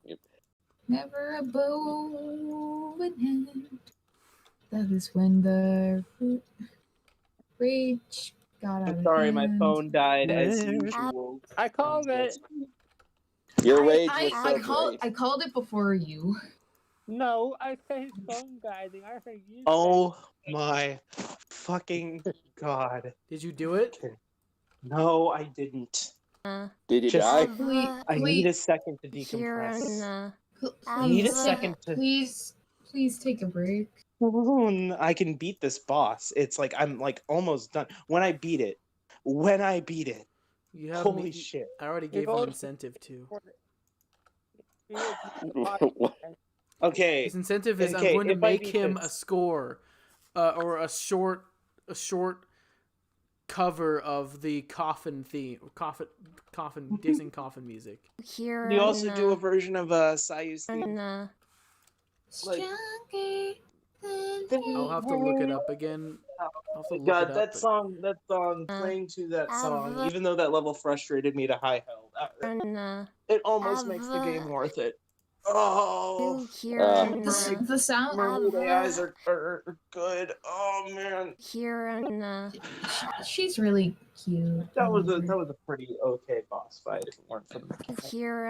Yep. Never a bow in hand. That is when the rage got out I'm of sorry, my hand. phone died as Yeah. usual. I called it. Your rage was I so called great. I called it before you. No, I said his phone died. I said you. Oh my fucking god. Did you do it? No, I didn't. Did you Just- die? I need a second to decompress. I need a second to. Please take a break. I can beat this boss. It's like I'm like almost done. When I beat it, You have holy me. shit! I already gave him incentive too. Okay, His incentive is Okay, I'm going to if I make beat him this- a score, or a short cover of the coffin theme, coffin Dixon coffin music. Here you also do a version of Sayu's theme. Like- I'll have to look it up again. I'll have to look God, it up, that but- song, playing to that song, even though that level frustrated me to high hell, it almost makes the game worth it. Oh, do hear The sound. My eyes are good. Oh man, here She's really cute. that was a pretty okay boss fight if it weren't for the mechanics. here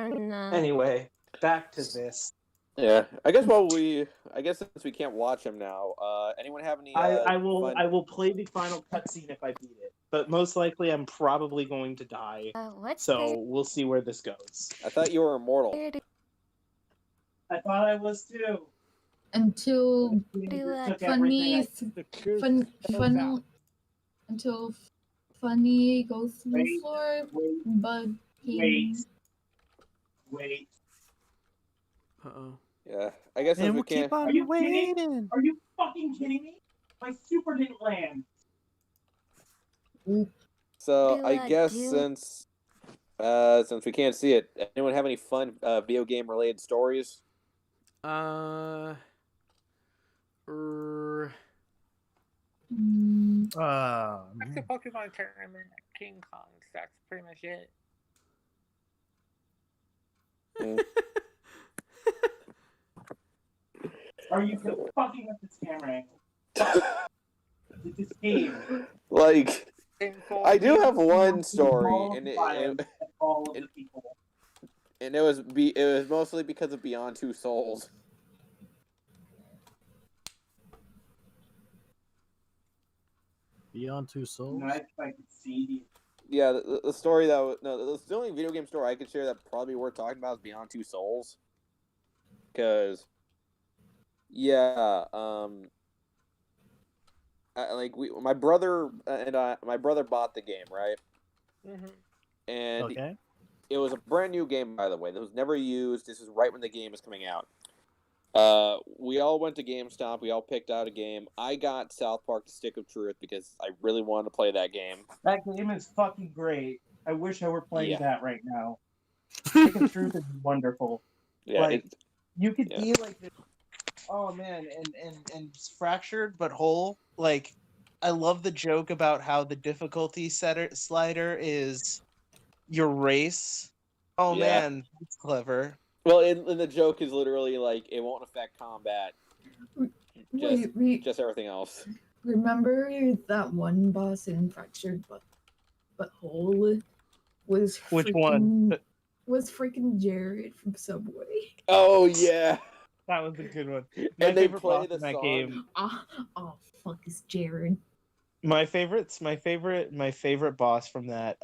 Anyway, back to this. yeah. I guess since we can't watch him now, anyone have any? I fun... will play the final cutscene if I beat it, but most likely I'm probably going to die. So we'll see where this goes. I thought you were immortal. I thought I was too. Until Took Funny, everything until Funny goes through the Wait, floor, wait, but Wait. Uh-oh. Yeah. I guess since And we we'll can't. keep on Are you waiting. kidding? Are you fucking kidding me? My super didn't land. So Do I I guess do- since we can't see it, anyone have any fun video game related stories? Uh, That's the Pokemon tournament at King Kong. That's pretty much it. Are you fucking with this camera angle? This game. Like, I do have one story, All and of violence at all of the people. it was mostly because of Beyond Two Souls. Beyond Two Souls. Nice, I could see. Yeah, the story that was, no, the only video game story I could share that probably worth talking about is Beyond Two Souls. Because, yeah, my brother bought the game, right? Mm-hmm. And Okay. it was a brand new game, by the way. That was never used. This was right when the game was coming out. We all went to GameStop. We all picked out a game. I got South Park: The Stick of Truth because I really wanted to play that game. That game is fucking great. I wish I were playing Yeah. that right now. Stick of Truth is wonderful. Yeah, Like, you could yeah. be like this. Oh man, and fractured but whole. Like, I love the joke about how the difficulty slider is your race. Oh Yeah. man, that's clever. Well, and the joke is literally like it won't affect combat, just everything else. remember that one boss in Fractured but Whole was Which one? Was freaking Jared from Subway. Oh yeah, That was a good one. and they favorite play boss the in that song. game. Oh fuck, is Jared. My favorite boss from that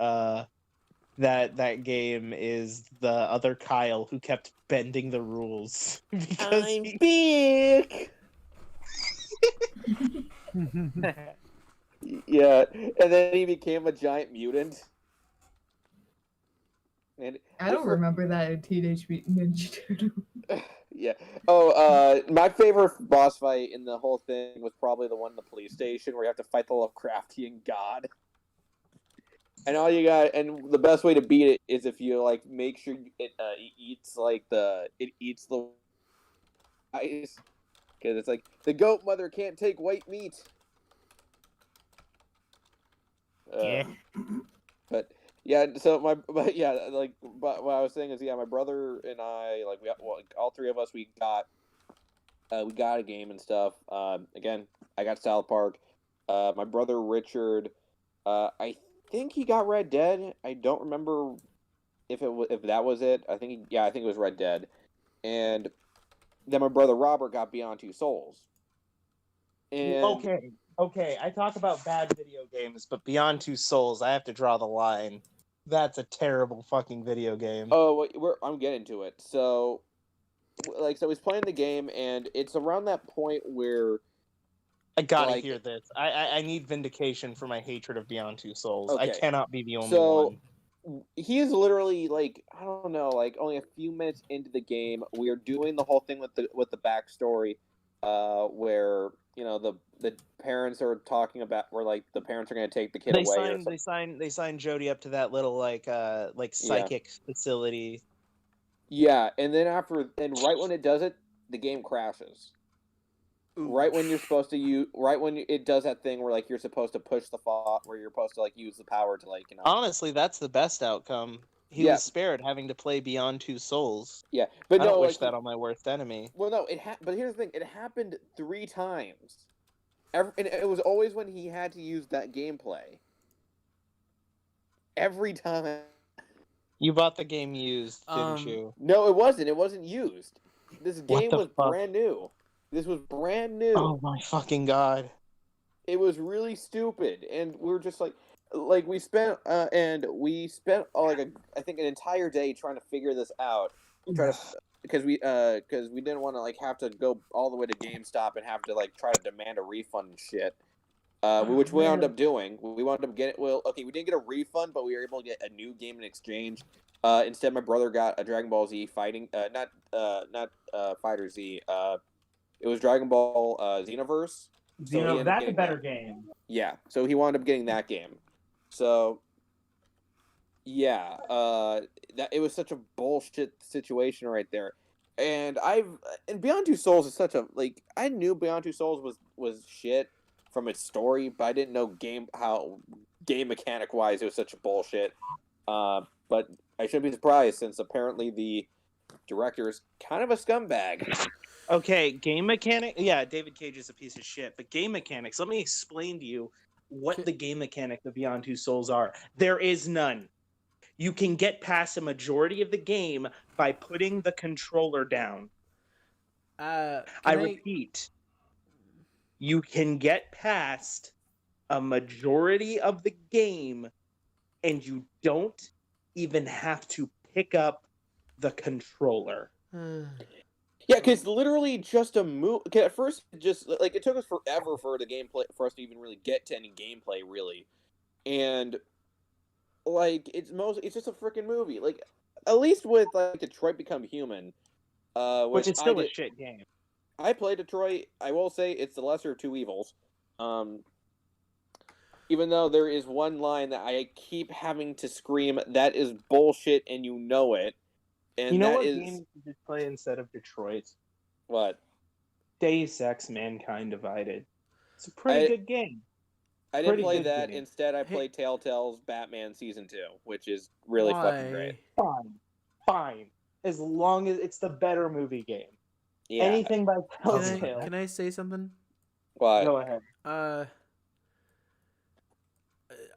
game is the other Kyle who kept bending the rules because I'm big. Yeah, and then he became a giant mutant. And I don't remember that in Teenage Mutant Ninja Turtle. Yeah. Oh, my favorite boss fight in the whole thing was probably the one in the police station where you have to fight the Lovecraftian god. And all you got, and the best way to beat it is if you like make sure it eats the ice, because it's like the goat mother can't take white meat. Yeah. But yeah, so what I was saying is, yeah, my brother and I, like, all three of us, we got a game and stuff. Again, I got South Park. My brother Richard, I think he got Red Dead. I don't remember if that was it. I think it was Red Dead. And then my brother Robert got Beyond Two Souls. And Okay. I talk about bad video games, but Beyond Two Souls, I have to draw the line. That's a terrible fucking video game. Oh, I'm getting to it. So he's playing the game, and it's around that point where I gotta hear this. I need vindication for my hatred of Beyond Two Souls. Okay. I cannot be the only one. He is literally I don't know, only a few minutes into the game. We are doing the whole thing with the backstory, where the parents are talking about where the parents are going to take the kid away. They signed Jody up to that little psychic facility. Yeah, and then right when it does it, the game crashes. Ooh. Right when it does that thing where you're supposed to push the where you're supposed to use the power to Honestly, that's the best outcome. he was spared having to play Beyond Two Souls. Yeah, but I no, don't wish like, that on my worst enemy. well, no, but here's the thing: it happened 3 times. And it was always when he had to use that gameplay. Every time. You bought the game used, didn't you? No, it wasn't. It wasn't used. This What game the was fuck? brand new. This was brand new. Oh my fucking god! It was really stupid, and we were just like we spent I think an entire day trying to figure this out. Because we didn't want to like have to go all the way to GameStop and have to like try to demand a refund and shit. Which we wound up doing. We wound up getting we didn't get a refund, but we were able to get a new game in exchange. Instead, my brother got a Dragon Ball Z fighting, not Fighter Z. It was Dragon Ball Xenoverse. That's a better game. Yeah, so he wound up getting that game. So, yeah, that it was such a bullshit situation right there. And Beyond Two Souls is such a I knew Beyond Two Souls was shit from its story, but I didn't know game mechanic wise it was such a bullshit. But I shouldn't be surprised since apparently the director is kind of a scumbag. Okay, game mechanic. Yeah, David Cage is a piece of shit. But game mechanics. Let me explain to you what the game mechanic of Beyond Two Souls are. There is none. You can get past a majority of the game by putting the controller down. I repeat, you can get past a majority of the game, and you don't even have to pick up the controller. Yeah, because literally just a move. At first, just it took us forever for the gameplay for us to even really get to any gameplay, really, and it's just a freaking movie. At least with Detroit Become Human, which is still a shit game. I played Detroit. I will say it's the lesser of 2 evils. Even though there is one line that I keep having to scream, that is bullshit, and you know it. And you know that what is game you should play instead of Detroit? What? Deus Ex: Mankind Divided. It's a pretty good game. I didn't play that. Game. Instead, I played Telltale's Batman Season 2, which is really fucking great. Fine. As long as it's the better movie game. Yeah. Anything by Telltale. Can I say something? What? Go ahead.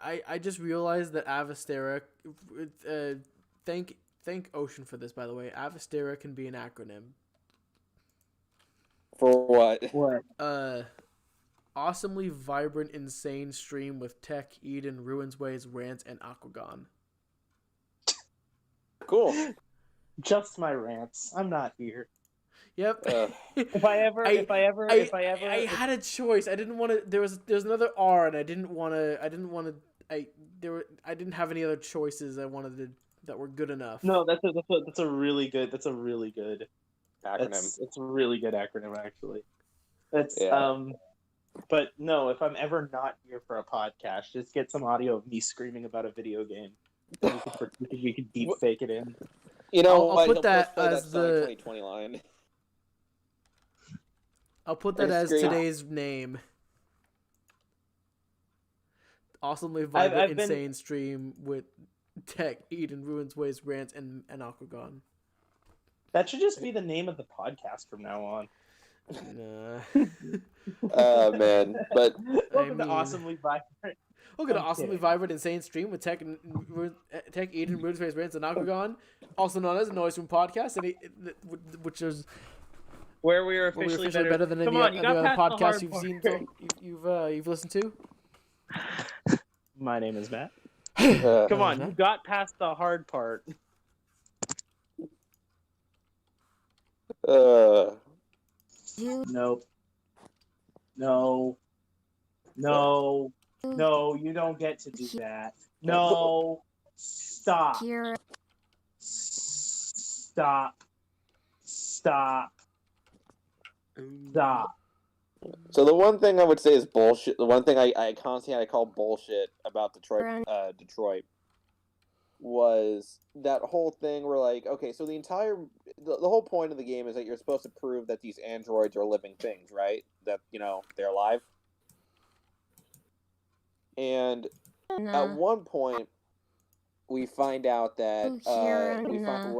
I just realized that Avastera. Thank Ocean for this, by the way. Avastera can be an acronym. For what? What? Awesomely vibrant, insane stream with Tech, Eden, Ruinsways, Rants, and Aquagon. Cool. Just my rants. I'm not here. Yep. If I ever, I had a choice. I didn't want to. There's another R, and I didn't have any other choices. I wanted to that were good enough. No, that's a really good acronym. It's a really good acronym, actually. That's But no, if I'm ever not here for a podcast, just get some audio of me screaming about a video game. We could deep fake it in. You know, I'll put that as the 2020 line. I'll put that as today's name. Awesomely vibrant, insane stream with Tech, Eden, Ruinsways, Rants, and Aquagon. That should just be the name of the podcast from now on. Oh man, but welcome to Awesomely Vibrant. Welcome to Awesomely Vibrant, Insane Stream with Tech, Eden, Ruinsways, Rants, and Aquagon, also known as the Noiseroom podcast, which is where we are officially better than any other podcast you've listened to. My name is Matt. Come on, you got past the hard part. Nope. No, you don't get to do that. No, stop. Stop. So the one thing I would say is bullshit. The one thing I constantly had to call bullshit about Detroit was that whole thing where okay, so the whole point of the game is that you're supposed to prove that these androids are living things, right? That they're alive. And at one point, we find out that Here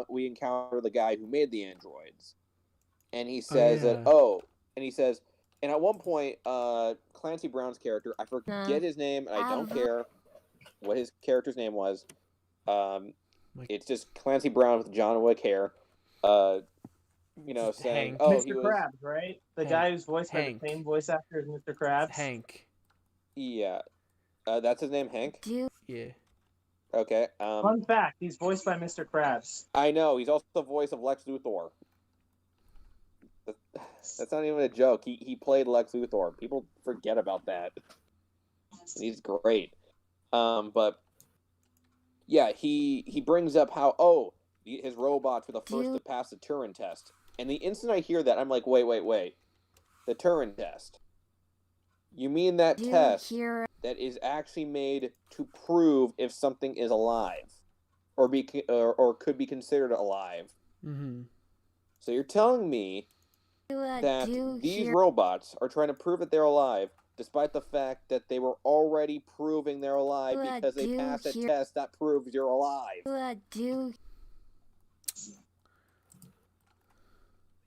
we encounter the guy who made the androids, and he Oh, says yeah. that and at one point, Clancy Brown's character, I forget his name, and I don't care what his character's name was. It's just Clancy Brown with John Wick hair. Saying, Hank. "Oh, Mr. he was." Krabs, right? The Hank. guy who's voiced by Hank. the same voice actor as Mr. Krabs. Hank. Yeah, that's his name, Hank. Yeah. Okay. Fun fact: he's voiced by Mr. Krabs. I know he's also the voice of Lex Luthor. That's not even a joke. He played Lex Luthor. People forget about that. And he's great. But yeah, he brings up how his robots were the first to pass the Turing test. And the instant I hear that, I'm like, wait. The Turing test. You mean that test that is actually made to prove if something is alive, or could be considered alive? Mm-hmm. So you're telling me that these robots are trying to prove that they're alive, despite the fact that they were already proving they're alive because they passed a test that proves you're alive.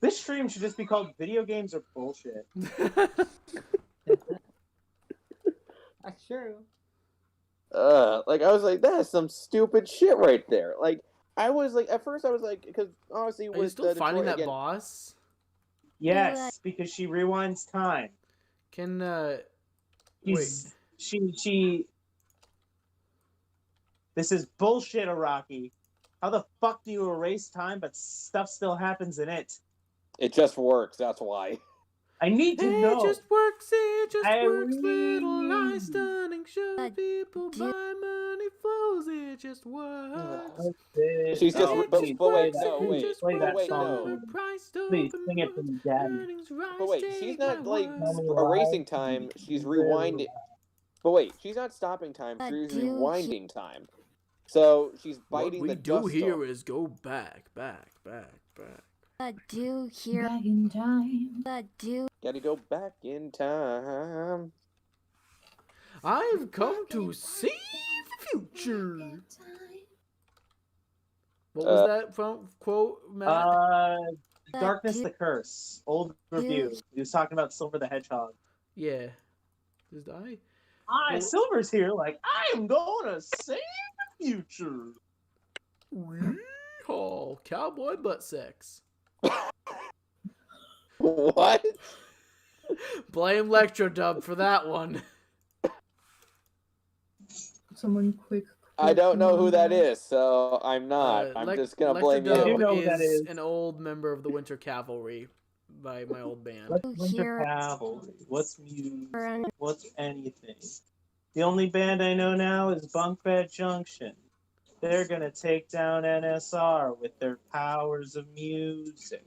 This stream should just be called "Video Games Are Bullshit." That's true. I was like, that's some stupid shit right there. Like, I was like, at first I was like, because honestly, Are you still finding that boss? Yes, because she rewinds time. Can She. This is bullshit, Araki. How the fuck do you erase time, but stuff still happens in it? It just works. That's why. I need to know. It just works. Little lies, stunning show people buy money flows. It just works. She's just. But wait, no, Play that wait, song. no. Please sing it for me, Daddy. But wait, she's not like erasing time. She's rewinding. But wait, she's not stopping time. She's rewinding time. So she's biting the dust. What we do here is go back. Back in time. Gotta go back in time. I've come to see the future. What was that from quote, Matt? Darkness the Curse. Old review. He was talking about Silver the Hedgehog. Yeah. Did I? Silver's here like, I am gonna save the future. Oh, cowboy butt sex. What? Blame Lectrodub for that one. Someone quick. I don't know who that is, so I'm not. I'm just gonna blame you. You know who that is is. an old member of the Winter Cavalry by my old band. What's Winter Cavalry? What's Muse? What's anything? The only band I know now is Bunkbed Junction. They're gonna take down NSR with their powers of music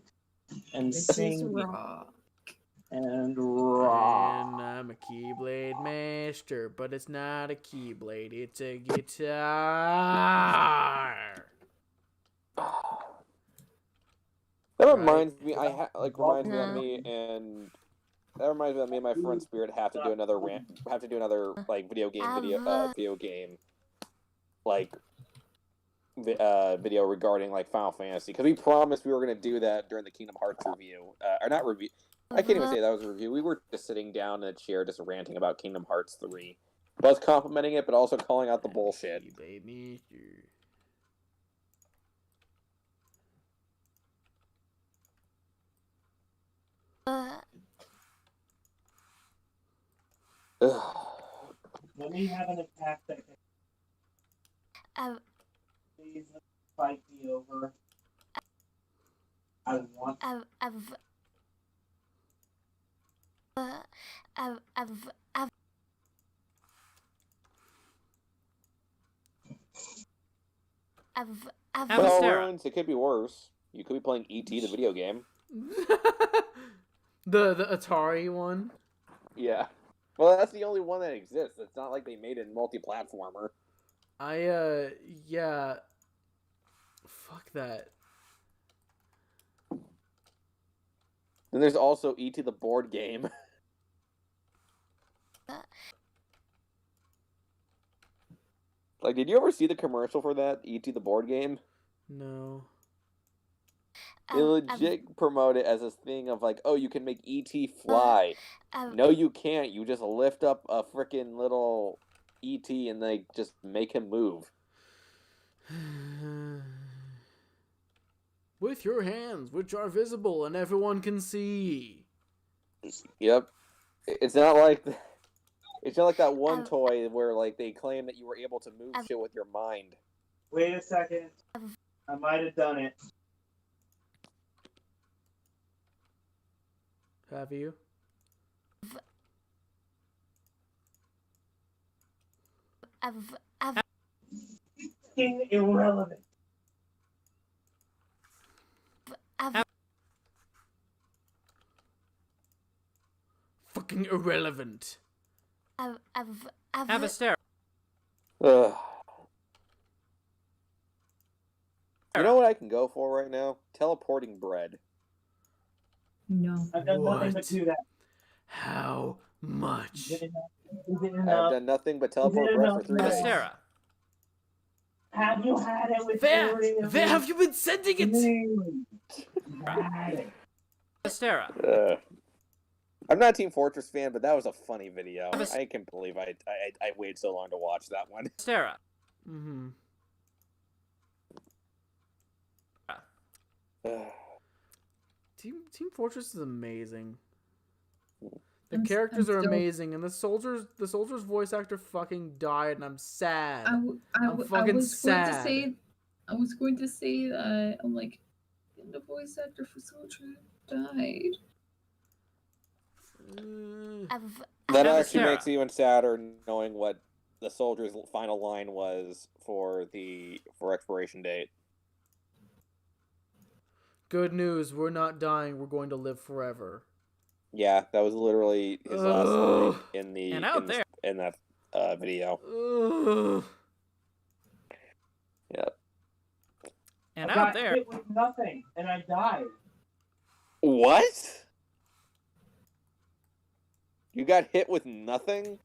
and singing and rock. And I'm a Keyblade master, but it's not a Keyblade, it's a guitar. That reminds me. Reminds me of me and. That reminds me that me and my friend Spirit have to do another like video game video regarding like Final Fantasy, because we promised we were going to do that during the Kingdom Hearts review, or not review. I can't even say that was a review. We were just sitting down in a chair just ranting about Kingdom Hearts 3, both complimenting it but also calling out the bullshit. Let me have an attack that can please fight me over. I want Well, Ruins, it could be worse. You could be playing E.T. the video game. the Atari one. Yeah. Well, that's the only one that exists. It's not like they made it multi-platformer. Yeah. Fuck that. Then there's also E.T. the board game. Like, did you ever see the commercial for that E.T. the board game? No. They legit promote it as this thing of like, oh, you can make E.T. fly. No, you can't. You just lift up a freaking little E.T. and they just make him move. With your hands, which are visible and everyone can see. Yep. It's not like that one toy where like they claim that you were able to move shit with your mind. Wait a second. I might have done it. Have you? Irrelevant. Fucking irrelevant. Have a stare. Ugh. You know what I can go for right now? Teleporting bread. No. I've done nothing but What? do that. How much? I've done nothing but teleport bread for 3 Have a days. stare. Have you had it with Where have you been sending it? Have a stare. I'm not a Team Fortress fan, but that was a funny video. I can't believe I waited so long to watch that one. Stare. Mm-hmm. Team Fortress is amazing. The characters are amazing, and the soldier's voice actor fucking died, and I'm sad. I'm fucking sad. I was going to say that I'm like, the voice actor for Soldier died. That actually makes it even sadder knowing what the soldier's final line was for expiration date. Good news, we're not dying, we're going to live forever. Yeah, that was literally his last line in that video. Yep. And out there. Hit with nothing, and I died. What? You got hit with nothing?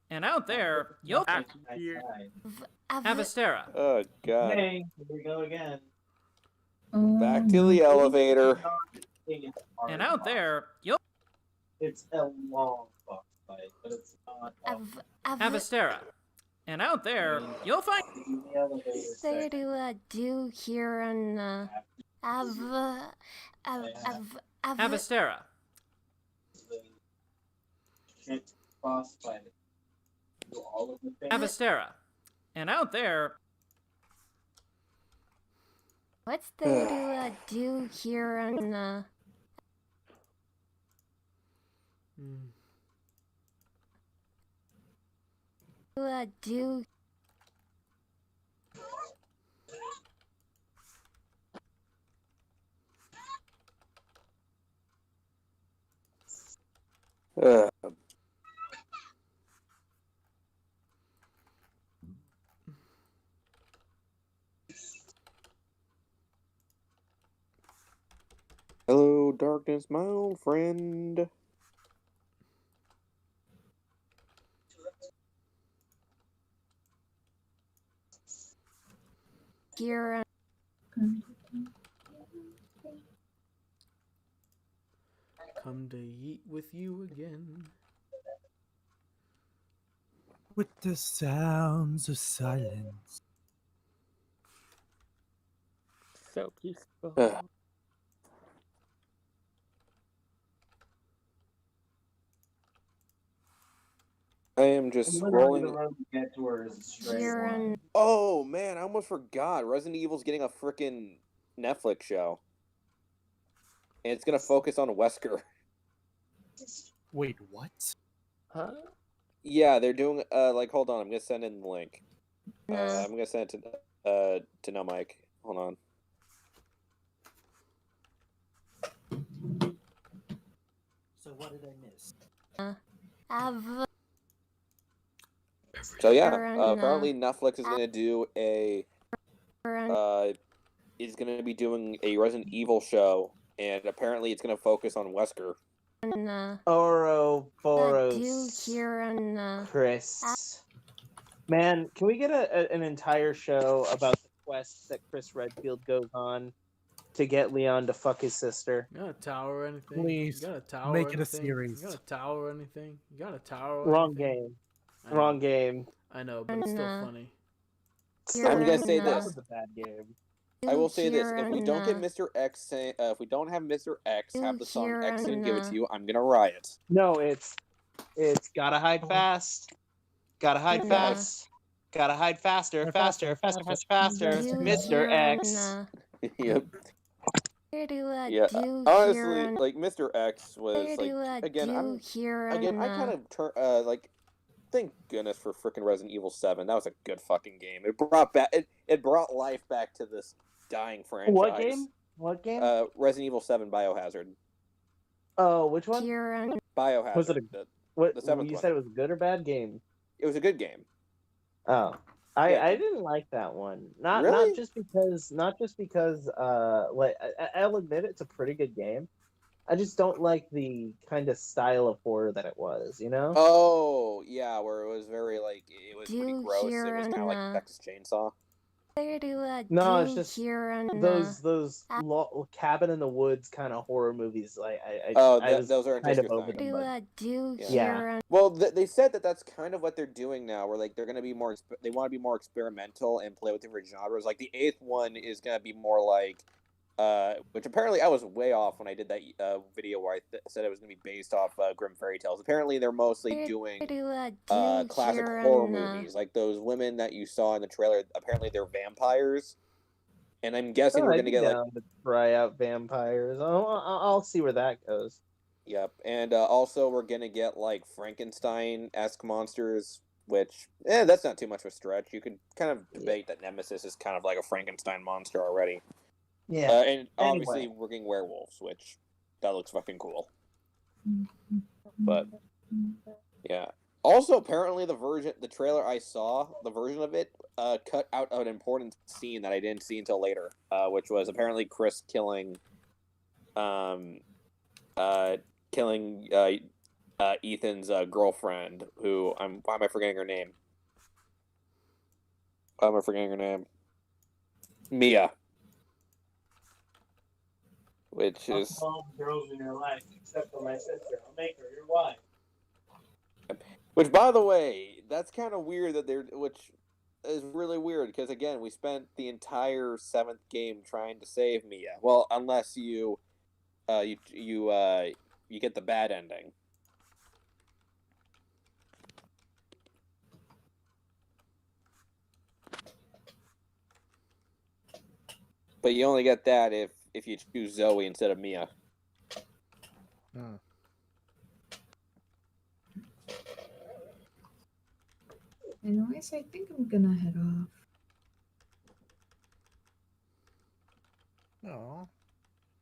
And out there, you'll have a stare. Oh god. Hey, here we go again. Back to the elevator. And out there, you'll It's a long boss fight, but it's not. have a stare. And out there, you'll find There to do here and have a stare. Boss fight. Do all of the things. Have a stare. And out there, what's there to do here and do Hello, darkness, my old friend. here Come to eat with you again. With the sounds of silence. So peaceful. I am just scrolling. here and Oh man, I almost forgot. Resident Evil's getting a freaking Netflix show. And it's gonna focus on Wesker. Wait, what? Huh? Yeah, they're doing hold on, I'm gonna send in the link. No. I'm gonna send it to no Mike. Hold on. So what did I miss? have So yeah, Aaron, apparently Netflix is gonna do and is gonna be doing a Resident Evil show, and apparently it's gonna focus on Wesker. do Ouroboros. here and Chris. Man, can we get an entire show about the quests that Chris Redfield goes on to get Leon to fuck his sister? You got a tower or anything? Please, You got a tower make or it a anything? series. You got a tower or anything? You got a tower or Wrong anything? game. I Wrong know. game. I know, but it's still funny. I'm gonna say That this. was a bad game. I will say this: if we don't get Mr. X, if we don't have Mr. X have the song X and give it to you, I'm gonna riot. No, it's gotta hide fast. Gotta hide fast. Gotta hide faster, faster, faster, faster, faster. Mr. X. Yep. Yeah. Honestly, like Mr. X was like again. I kind of like. Thank goodness for freaking Resident Evil 7. That was a good fucking game. It brought back it brought life back to this dying franchise. What game? What game? Resident Evil 7 Biohazard. Oh, which one? Biohazard. Was it what? The seventh You one. said it was a good or bad game? It was a good game. Oh, I didn't like that one. Really? Not just because like I'll admit it's a pretty good game. I just don't like the kind of style of horror that it was, you know? Oh, yeah, where it was very like it was pretty gross. It was kind of like Texas Chainsaw. No, it's just those cabin in the woods kind of horror movies. Like those aren't kind just of your over thing. them. But, Yeah. Well, they said that that's kind of what they're doing now. Where like they're going to be more. They want to be more experimental and play with different genres. Like the eighth one is going to be more like. Which apparently I was way off when I did that video where I said it was going to be based off Grim Fairy Tales. Apparently they're mostly doing classic horror movies, like those women that you saw in the trailer. Apparently they're vampires, and I'm guessing we're going to get like try out vampires. I'll see where that goes. Yep, and also we're going to get like Frankenstein-esque monsters, which that's not too much of a stretch. You could kind of debate that Nemesis is kind of like a Frankenstein monster already. Yeah, and obviously working werewolves, which that looks fucking cool. But yeah. Also, apparently the trailer I saw, the version of it, cut out an important scene that I didn't see until later, which was apparently Chris killing Ethan's girlfriend, who why am I forgetting her name? Why am I forgetting her name? Mia. Which is all the girls in your life except for my sister. I'll make her your wife. Which, by the way, that's kind of weird which is really weird because again, we spent the entire 7th game trying to save Mia. Well, unless you get the bad ending. But you only get that if you choose Zoe instead of Mia. Anyways, I think I'm gonna head off. Oh,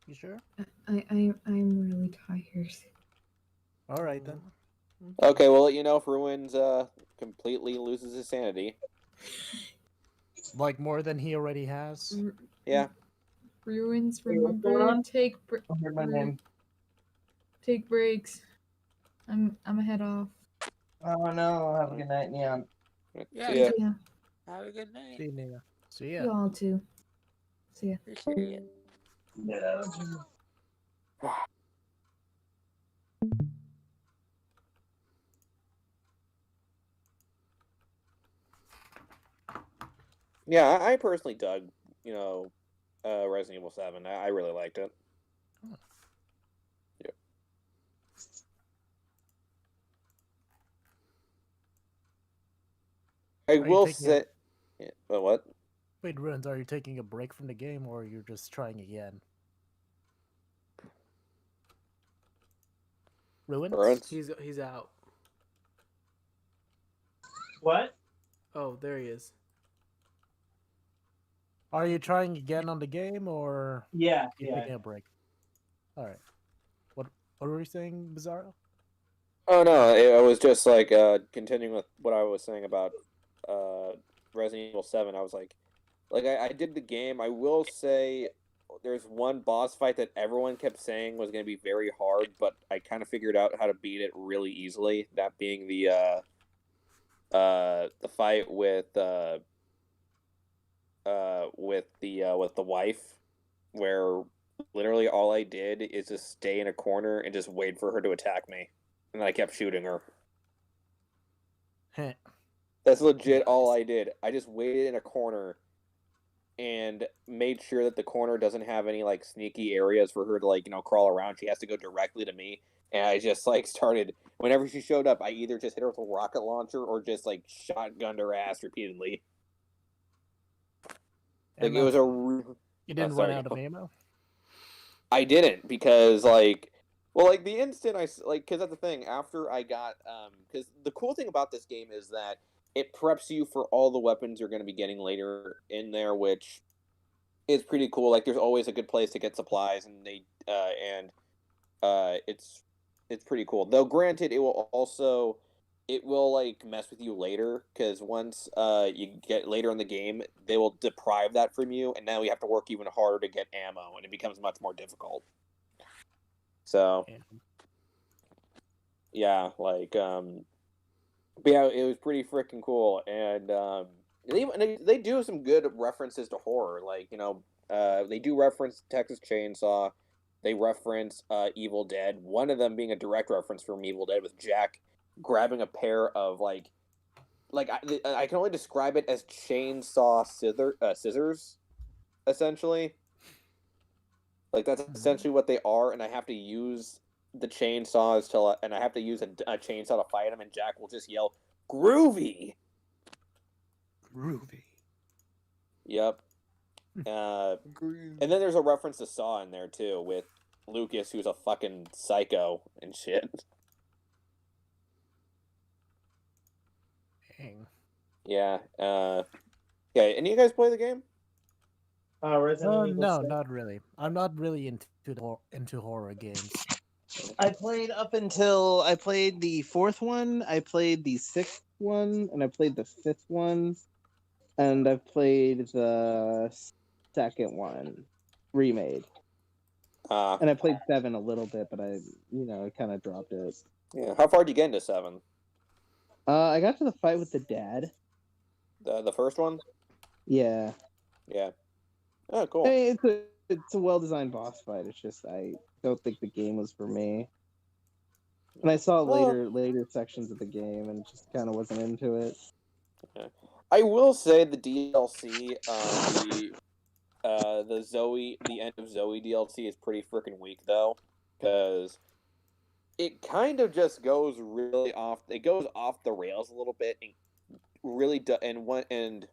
you sure? I'm really tired. All right then. Okay, we'll let you know if Ruins completely loses his sanity. Like more than he already has. Yeah. Ruins, remember, take breaks. I'm a head off. Oh no! Have a good night, Neon. Yeah. Yeah. Yeah. Have a good night. See you, Nia. See ya. You all too. See ya. Appreciate it. Yeah. Yeah, I personally dug, Resident Evil 7. I really liked it. Yeah. I will say... what? Wait, Ruins, are you taking a break from the game or you're just trying again? Ruins? He's out. What? Oh, there he is. Are you trying again on the game or Yeah, are you taking a break? Alright. What were we saying, Bizarro? Oh, no, it was just, like, continuing with what I was saying about Resident Evil 7. I was like I did the game. I will say there's one boss fight that everyone kept saying was going to be very hard, but I kind of figured out how to beat it really easily. That being the the fight with the wife, where literally all I did is just stay in a corner and just wait for her to attack me, and then I kept shooting her. That's legit all I did. I just waited in a corner and made sure that the corner doesn't have any like sneaky areas for her to like, crawl around. She has to go directly to me. And I just like started whenever she showed up, I either just hit her with a rocket launcher or just like shotgunned her ass repeatedly. Like it was You didn't run out of ammo? I didn't, because the instant because that's the thing, after I got because the cool thing about this game is that it preps you for all the weapons you're going to be getting later in there, which is pretty cool. Like there's always a good place to get supplies, and it's pretty cool. Though granted, it will like mess with you later, because once you get later in the game, they will deprive that from you, and now you have to work even harder to get ammo, and it becomes much more difficult. So yeah, but yeah, it was pretty freaking cool, and they do some good references to horror. They do reference Texas Chainsaw, they reference Evil Dead. One of them being a direct reference from Evil Dead with Jack grabbing a pair of I can only describe it as chainsaw scissors, essentially. Like that's essentially what they are, and I have to use the chainsaws and I have to use a chainsaw to fight him, and Jack will just yell "Groovy." Groovy. Yep. And then there's a reference to Saw in there too, with Lucas, who's a fucking psycho and shit. Dang. Yeah. Okay. And you guys play the game? No, not really. I'm not really into horror games. I played up until I played the 4th one, I played the 6th one, and I played the 5th one, and I've played the 2nd one remade. And I played 7 a little bit, but I kind of dropped it. Yeah. How far did you get into 7? I got to the fight with the dad. The first one? Yeah. Yeah. Oh, cool. I mean, it's a well-designed boss fight. It's just I don't think the game was for me. And I saw later sections of the game and just kind of wasn't into it. Okay. I will say the DLC, the end of Zoe DLC is pretty freaking weak though, because it kind of just goes really off. It goes off the rails a little bit, and really and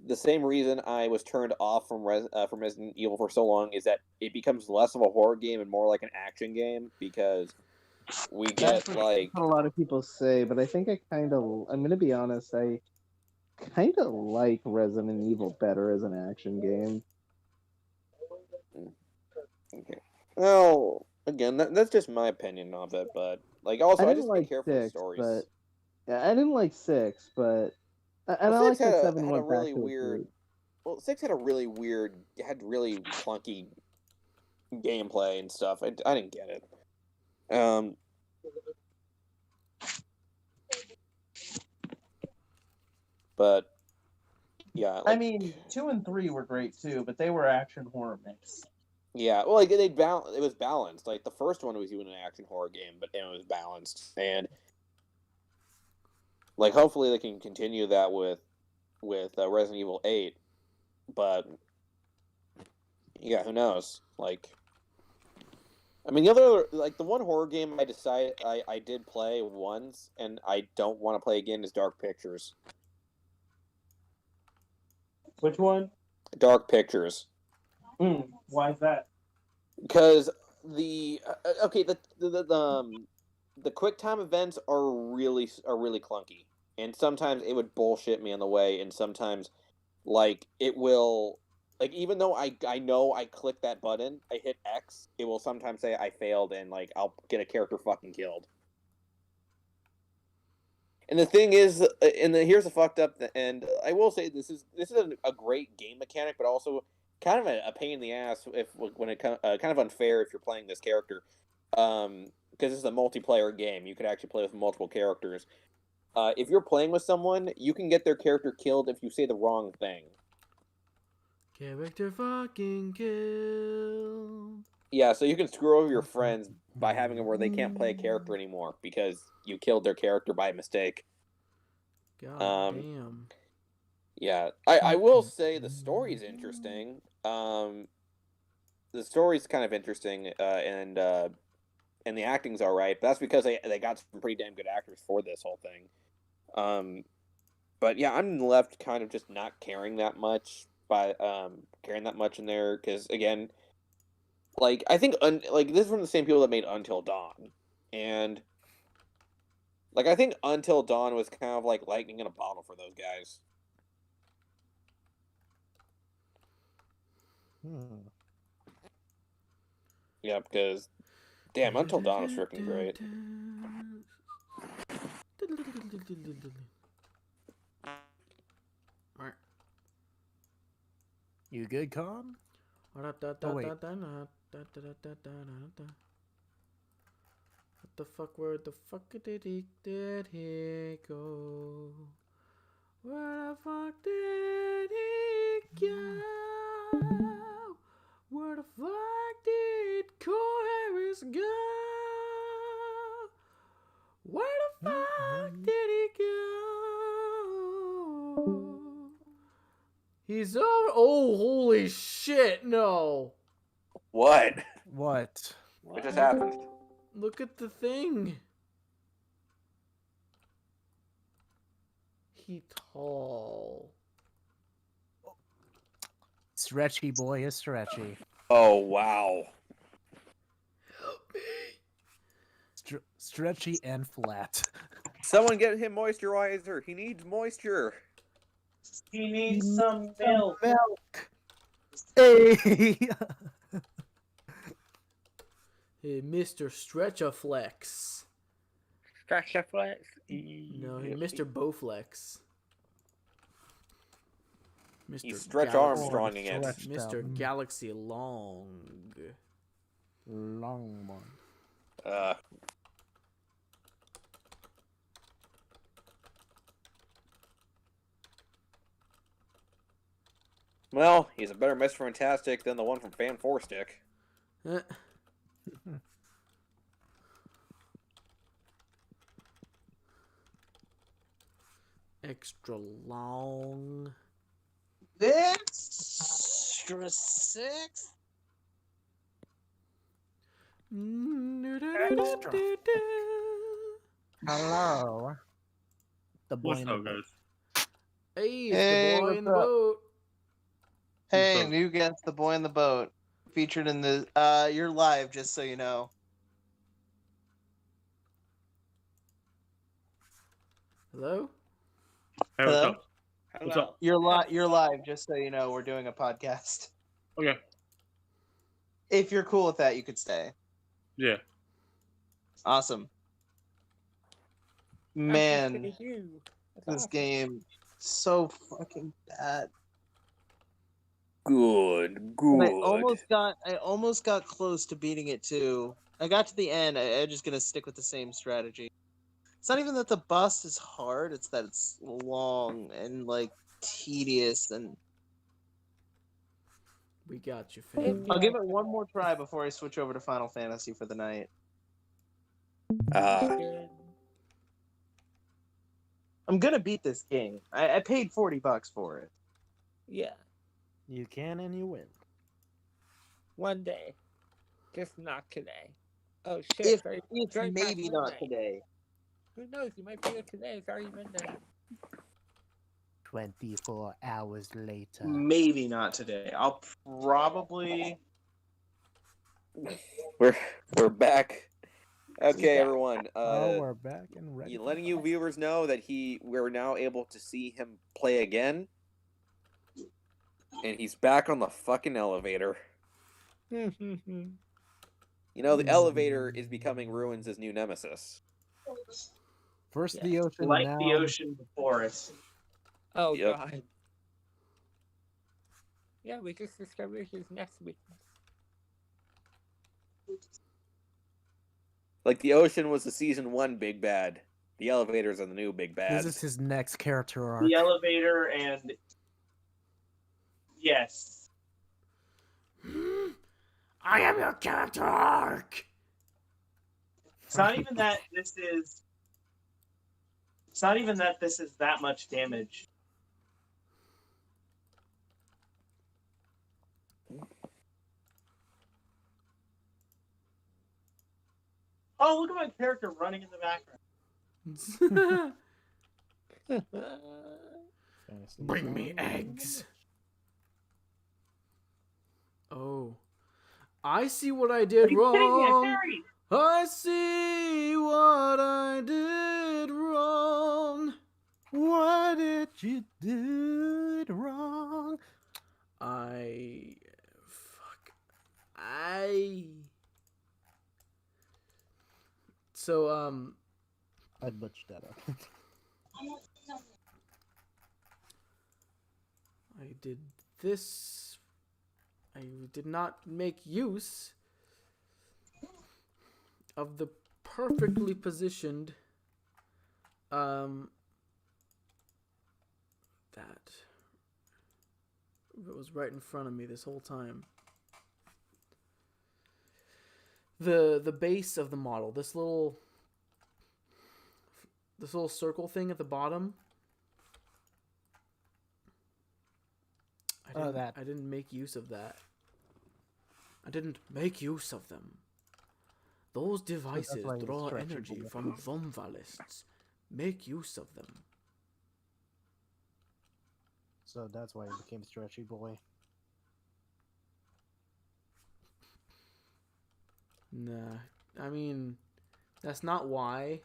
the same reason I was turned off from Resident Evil for so long is that it becomes less of a horror game and more like an action game, because we get That's what a lot of people say, but I think I'm going to be honest, I kind of like Resident Evil better as an action game. Okay. Well, again, that's just my opinion of it, but also I just be careful with stories. But yeah, I didn't like 6, but and well, I like that 7 had went a really back to weird. Well, 6 had really clunky gameplay and stuff. I didn't get it. But yeah, I mean, 2 and 3 were great too, but they were action horror mix. Yeah, well, it was balanced. Like the first one was even an action horror game, but it was balanced, and hopefully they can continue that with Resident Evil 8. But yeah, who knows? I mean, the other the one horror game I decided I did play once, and I don't want to play again is Dark Pictures. Which one? Dark Pictures. Why is that? Because the quick time events are really clunky, and sometimes it would bullshit me on the way, and sometimes it will even though I know I click that button, I hit X, it will sometimes say I failed, and I'll get a character fucking killed. And the thing is, here's the fucked up, and I will say this is a great game mechanic, but also kind of a pain in the ass when it kind of unfair if you're playing this character, because this is a multiplayer game. You could actually play with multiple characters. if you're playing with someone, you can get their character killed if you say the wrong thing. Character fucking killed. Yeah, so you can screw over your friends by having it where they can't play a character anymore because you killed their character by mistake. God damn. Yeah, I will say the story's interesting. The story's kind of interesting, and the acting's all right. But that's because they got some pretty damn good actors for this whole thing. But yeah, I'm left kind of just not caring that much in there because again, like I think like this is from the same people that made Until Dawn, and like I think Until Dawn was kind of like lightning in a bottle for those guys. Yeah, because damn, Until Dawn was freaking great. You good, Con? Oh, wait. What the fuck? Where the fuck did he go? Where the fuck did he go? Where the fuck did Cole Harris go? Where the fuck did he go? He's over. Oh, holy shit! No. What? What? What just happened? Look at the thing. He tall. Stretchy boy is stretchy. Oh wow. Help me. Stretchy and flat. Someone get him moisturizer. He needs moisture. He needs some milk. Hey. Hey, Mr. Stretchaflex. Stretchaflex? No, hey, Mr. Bowflex. Mr. He's Stretch Galaxy- Armstronging it. Mr. Galaxy Long. Long one. Well, he's a better Mr. Fantastic than the one from Fan 4 Stick. Extra long. Extra 6? Hello. The boy What's in the up, boat. guys? Hey, it's Hey, the boy what's in the up? boat. Hey, up? new guest, the boy in the boat, featured in the. You're live, just so you know. Hello? Hey, what's Hello? up? What's up? You're live, just so you know. We're doing a podcast. Okay. If you're cool with that, you could stay. Yeah. Awesome. Man, this game so fucking bad. Good. And I almost got close to beating it too. I got to the end. I'm just gonna stick with the same strategy. It's not even that the boss is hard; it's that it's long and like tedious. And We got you, fam. I'll give it one more try before I switch over to Final Fantasy for the night. I'm gonna beat this game. I paid $40 for it. Yeah, You can and you win. one day. Just not today. Oh shit. If it's it's right past maybe not midnight. today. Who knows? You might be here today. It's already midnight. 24 hours later. Maybe not today. I'll probably. We're back. Okay, everyone. We're back and ready. Letting you viewers know that we're now able to see him play again, and he's back on the fucking elevator. You know, the elevator is becoming Ruins' new nemesis. First the ocean, Like now the ocean before it. Oh Yep. god. Yeah, we just discovered his next weakness. Like the ocean was the season 1 big bad, The elevators are the new big bad. This is his next character arc. The elevator and yes. I am your character arc. It's not even that this is. It's not even that this is that much damage. Oh, look at my character running in the background. Bring me eggs. Oh. I see what I did wrong. I see what I did wrong. What did you do wrong? So, I butchered that up. I did this. I did not make use of the perfectly positioned that it was right in front of me this whole time. The base of the model, this little circle thing at the bottom. I didn't make use of that. I didn't make use of them. Those devices why it's draw stretchy, energy boy. from Vomvalists. Make use of them. So that's why he became Stretchy Boy. Nah, I mean, that's not why.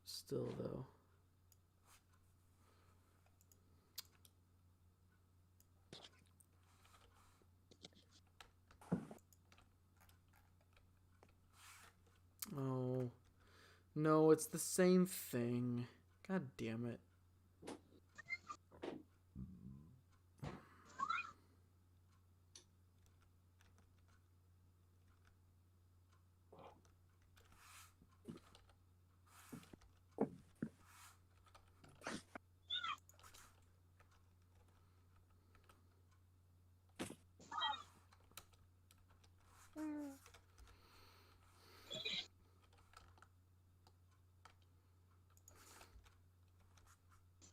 Still, though. Oh, no, it's the same thing. God damn it.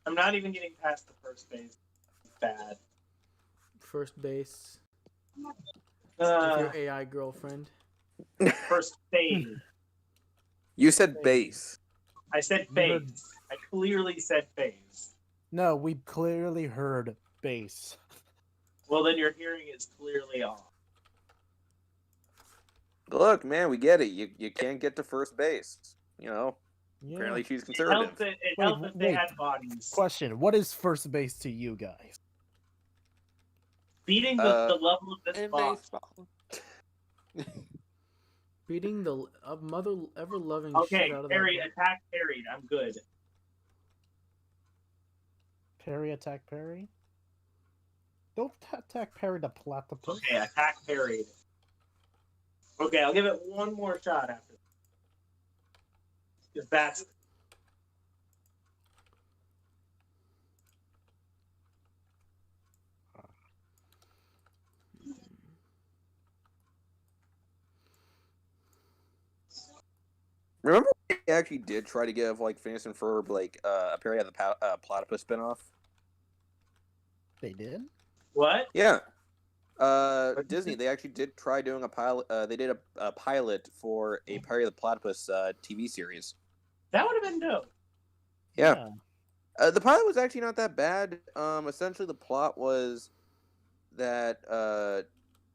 I'm not even getting past the first base. Bad. First base. With Uh, your AI girlfriend. first phase. You said base. I said phase. I clearly said phase. No, we clearly heard bass. Well, then your hearing is clearly off. Look, man, we get it. You can't get to first base. You know, Yeah. apparently she's It conservative. helped that, it Wait, helped that they wait. had bodies. Question: what is first base to you guys? Beating the level of this In boss. baseball. Beating the mother ever loving Okay, shit out of parry, that. attack, parried. I'm good. Parry, attack, parry. Don't attack, parry the platypus. Okay, attack, parried. Okay, I'll give it one more shot after. Because that's. Remember when we actually did try to give like Phineas and Ferb like a parody of the platypus spinoff? They did. What? Yeah. Disney, they actually did try doing a pilot. They did a pilot for a parody of the platypus TV series. That would have been dope. Yeah. The pilot was actually not that bad. Essentially, the plot was that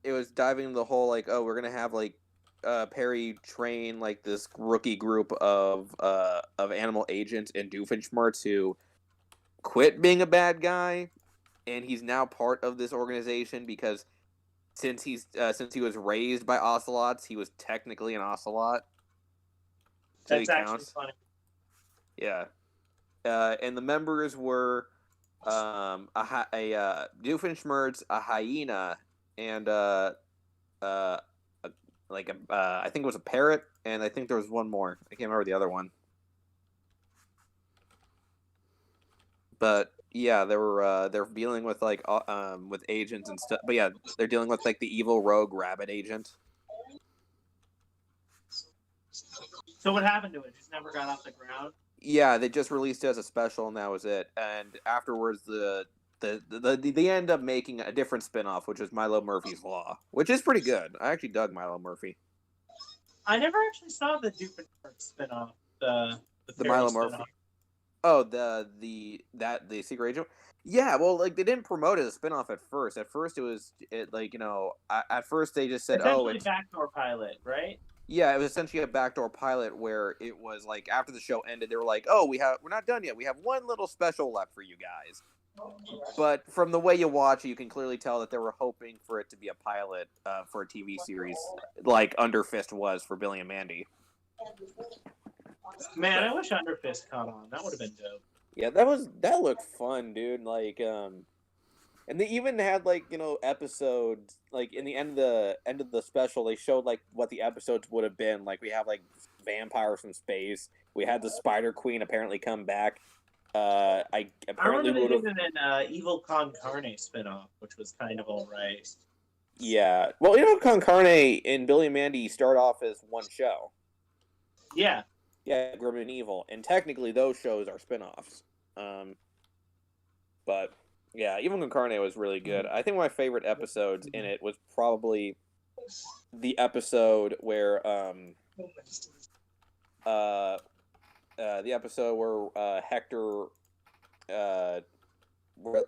it was diving into the whole like, oh, we're gonna have like Perry train like this rookie group of animal agents and Doofenshmirtz who quit being a bad guy, and he's now part of this organization because since he was raised by ocelots, he was technically an ocelot. So That's actually funny. Yeah. And the members were a Doofenshmirtz, a hyena, and I think it was a parrot, and I think there was one more. I can't remember the other one. But yeah, they're dealing with like with agents and stuff. But yeah, they're dealing with like the evil rogue rabbit agent. So what happened to it? Just never got off the ground. Yeah, they just released it as a special, and that was it. And afterwards, they end up making a different spin-off, which is Milo Murphy's Law, which is pretty good. I actually dug Milo Murphy. I never actually saw the Doofenshmirtz spinoff. The Milo fairy Murphy. spinoff. Oh, the Secret Agent. Yeah, well, like they didn't promote it as a spinoff at first. At first, at first they just said, "Oh, it's backdoor pilot," right? Yeah, it was essentially a backdoor pilot where it was like after the show ended, they were like, "Oh, we're not done yet. We have one little special left for you guys." But from the way you watch it, you can clearly tell that they were hoping for it to be a pilot for a TV series, like Under Fist was for Billy and Mandy. Man, I wish Under Fist caught on. That would have been dope. Yeah, that looked fun, dude. Like, and they even had like episodes like in the end of the special. They showed like what the episodes would have been. Like we have like vampires from space. We had the Spider Queen apparently come back. I apparently remember would they did an Evil Con Carne spinoff, which was kind of alright. Yeah, well, Con Carne and Billy and Mandy start off as one show. Yeah. Yeah, Grim and Evil, and technically those shows are spinoffs. But yeah, Evil Con Carne was really good. I think one of my favorite episodes in it was probably the episode where Hector where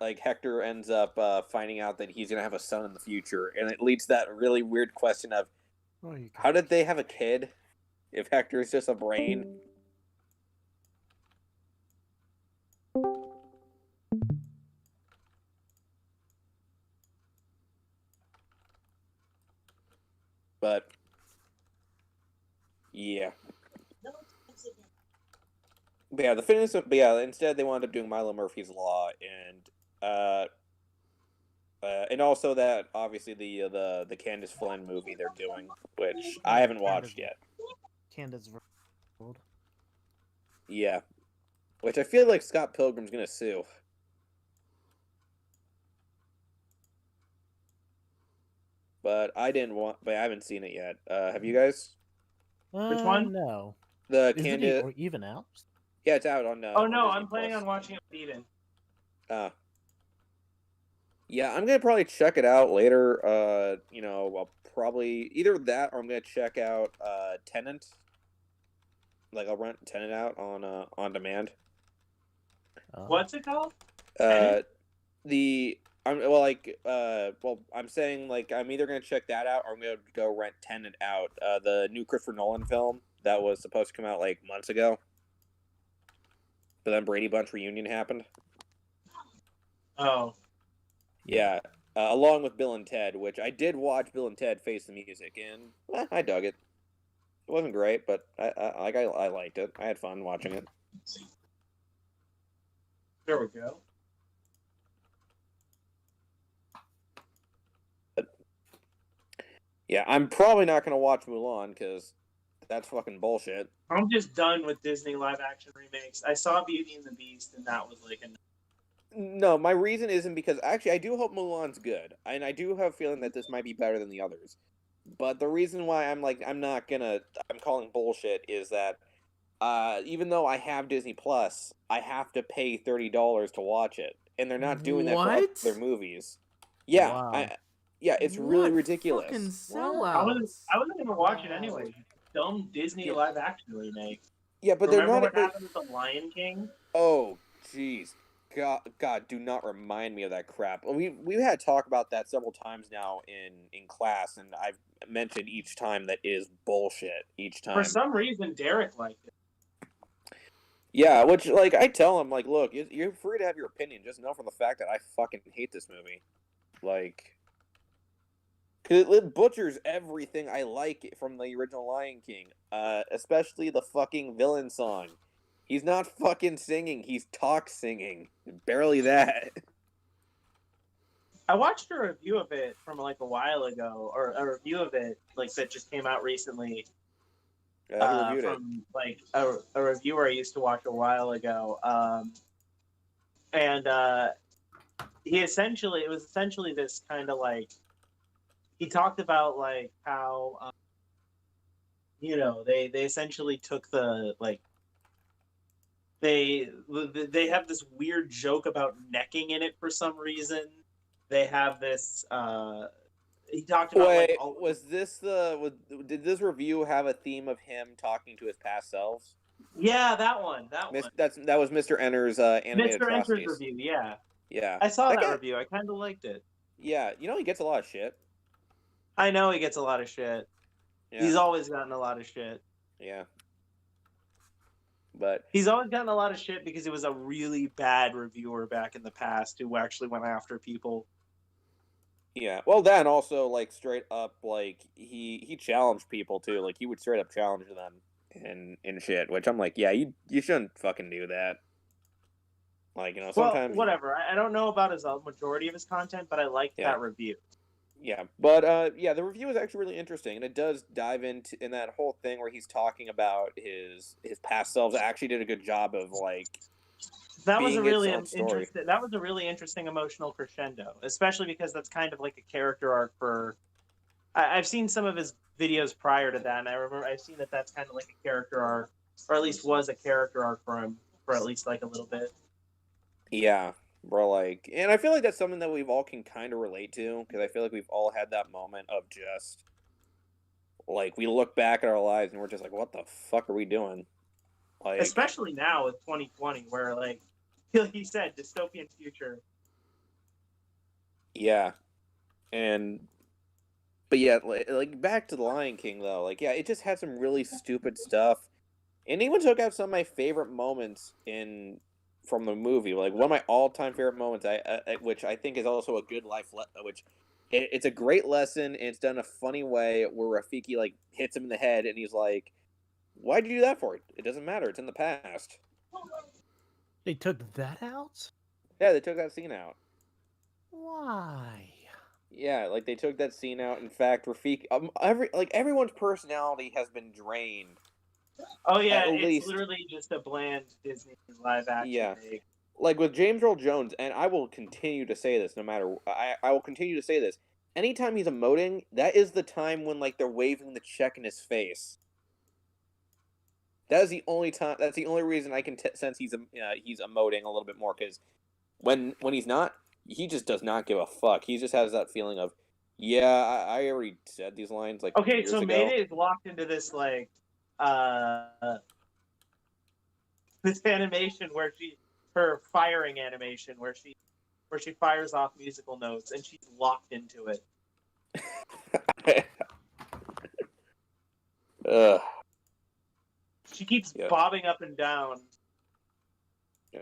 like Hector ends up finding out that he's gonna have a son in the future, and it leads to that really weird question of how did they have a kid if Hector is just a brain? But yeah. But yeah, instead they wound up doing Milo Murphy's Law, and also that obviously the Candace Flynn movie they're doing, which I haven't watched yet. Candace World. Yeah, which I feel like Scott Pilgrim's gonna sue. But I haven't seen it yet. Have you guys? Which one? No. The Is Candace. it even out? Yeah, it's out on. Oh no, on I'm planning Plus. on watching it with Eden. Yeah, I'm gonna probably check it out later. I'll probably either that or I'm gonna check out Tenant. Like I'll rent Tenant out on demand. What's it called? I'm saying like I'm either gonna check that out or I'm gonna go rent Tenant out. The new Christopher Nolan film that was supposed to come out like months ago, but then Brady Bunch reunion happened. Oh. Yeah, along with Bill and Ted, which I did watch Bill and Ted Face the Music, and I dug it. It wasn't great, but I liked it. I had fun watching it. There we go. Yeah, I'm probably not going to watch Mulan because that's fucking bullshit. I'm just done with Disney live action remakes. I saw Beauty and the Beast, and that was like No, my reason isn't because actually I do hope Mulan's good, and I do have a feeling that this might be better than the others. But the reason why I'm calling bullshit is that even though I have Disney Plus, I have to pay $30 to watch it, and they're not doing that for their movies. Yeah, Wow. It's really ridiculous. Fucking I wasn't sellouts. gonna watch it anyway. Dumb Disney live action remake. Yeah, but Remember they're not. what happened with the Lion King? Oh, jeez. God, do not remind me of that crap. We've had talk about that several times now in class, and I've mentioned each time that is bullshit each time. For some reason, Derek liked it. Yeah, which like I tell him like, look, you're free to have your opinion. Just know from the fact that I fucking hate this movie, like, cause it butchers everything I like from the original Lion King, especially the fucking villain song. He's not fucking singing, he's talk singing. Barely that. I watched a review of it from like a while ago, or a review of it like that just came out recently. Who reviewed from like a reviewer I used to watch a while ago. and it was essentially this kind of like, he talked about like how they essentially took the like they have this weird joke about necking in it for some reason. They have this he talked about Wait, did this review have a theme of him talking to his past selves? Yeah, that one. That was Mr. Enter's animated Mr. Enter's atrocities. review, yeah. Yeah. I saw that guy, review. I kind of liked it. Yeah, he gets a lot of shit. I know he gets a lot of shit. Yeah. He's always gotten a lot of shit. Yeah. But he's always gotten a lot of shit because he was a really bad reviewer back in the past who actually went after people. Yeah, well, then also like straight up like he challenged people too. Like he would straight up challenge them and shit. Which I'm like, yeah, you shouldn't fucking do that. Like sometimes. Well, whatever. I don't know about his majority of his content, but I liked that review. Yeah, but the review is actually really interesting, and it does dive into that whole thing where he's talking about his past selves. Actually, did a good job of like. That was a really interesting. That was a really interesting emotional crescendo, especially because that's kind of like a character arc for. I've seen some of his videos prior to that, and I remember I've seen that that's kind of like a character arc, or at least was a character arc for him for at least like a little bit. Yeah, bro. Like, and I feel like that's something that we've all can kind of relate to because I feel like we've all had that moment of just like we look back at our lives and we're just like, what the fuck are we doing? Like, especially now with 2020, where like he said, dystopian future. Yeah, but yeah, like back to the Lion King though. Like, yeah, it just had some really stupid stuff, and even took out some of my favorite moments from the movie. Like one of my all-time favorite moments, which I think is also a good life which. It's a great lesson, and it's done in a funny way where Rafiki like hits him in the head, and he's like, "Why'd you do that for? It doesn't matter. It's in the past." They took that out? Yeah, they took that scene out. Why? Yeah, like they took that scene out. In fact, Rafiki, everyone's personality has been drained. Oh yeah, it's literally just a bland Disney live action. Yeah. Like with James Earl Jones, and I will continue to say this no matter. I will continue to say this. Anytime he's emoting, that is the time when like they're waving the check in his face. That is the only time. That's the only reason I can sense he's emoting a little bit more because when he's not, he just does not give a fuck. He just has that feeling of, yeah, I already said these lines like. Okay, years so ago. Mayday is locked into this like this animation where her firing animation where she fires off musical notes and she's locked into it. She keeps bobbing up and down. Yeah.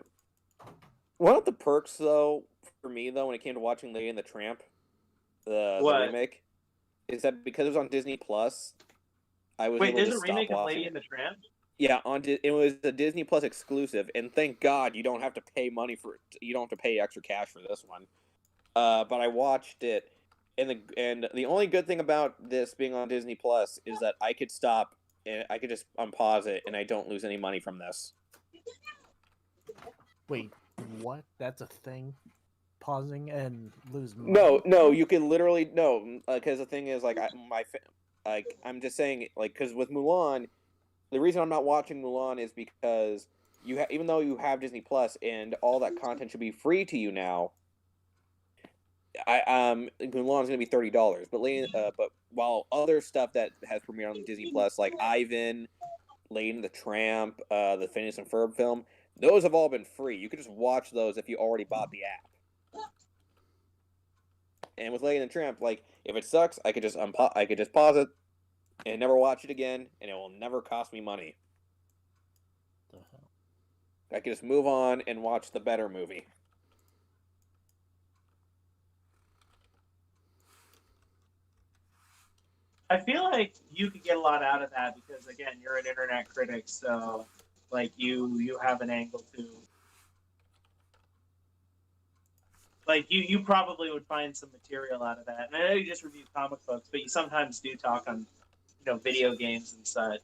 One of the perks, though, for me, when it came to watching Lady and the Tramp, the remake, is that because it was on Disney Plus, I was able to stop watching. Wait, there's a remake of Lady and the Tramp? Yeah, it was a Disney Plus exclusive, and thank God you don't have to pay money for it. You don't have to pay extra cash for this one. But I watched it, and the only good thing about this being on Disney Plus is that I could stop and I could just unpause it, and I don't lose any money from this. Wait, what? That's a thing? Pausing and lose money? No, you can literally because the thing is, like, I'm just saying, like, because with Mulan, the reason I'm not watching Mulan is because even though you have Disney Plus and all that content should be free to you now, Mulan's gonna be $30. But while other stuff that has premiered on Disney Plus, like Ivan, Lady and the Tramp, the Phineas and Ferb film, those have all been free. You can just watch those if you already bought the app. And with Lady and the Tramp, like if it sucks, I could just pause it and never watch it again, and it will never cost me money. I can just move on and watch the better movie. I feel like you could get a lot out of that because, again, you're an internet critic, so like you have an angle too. Like you probably would find some material out of that. And I know you just review comic books, but you sometimes do talk on video games and such.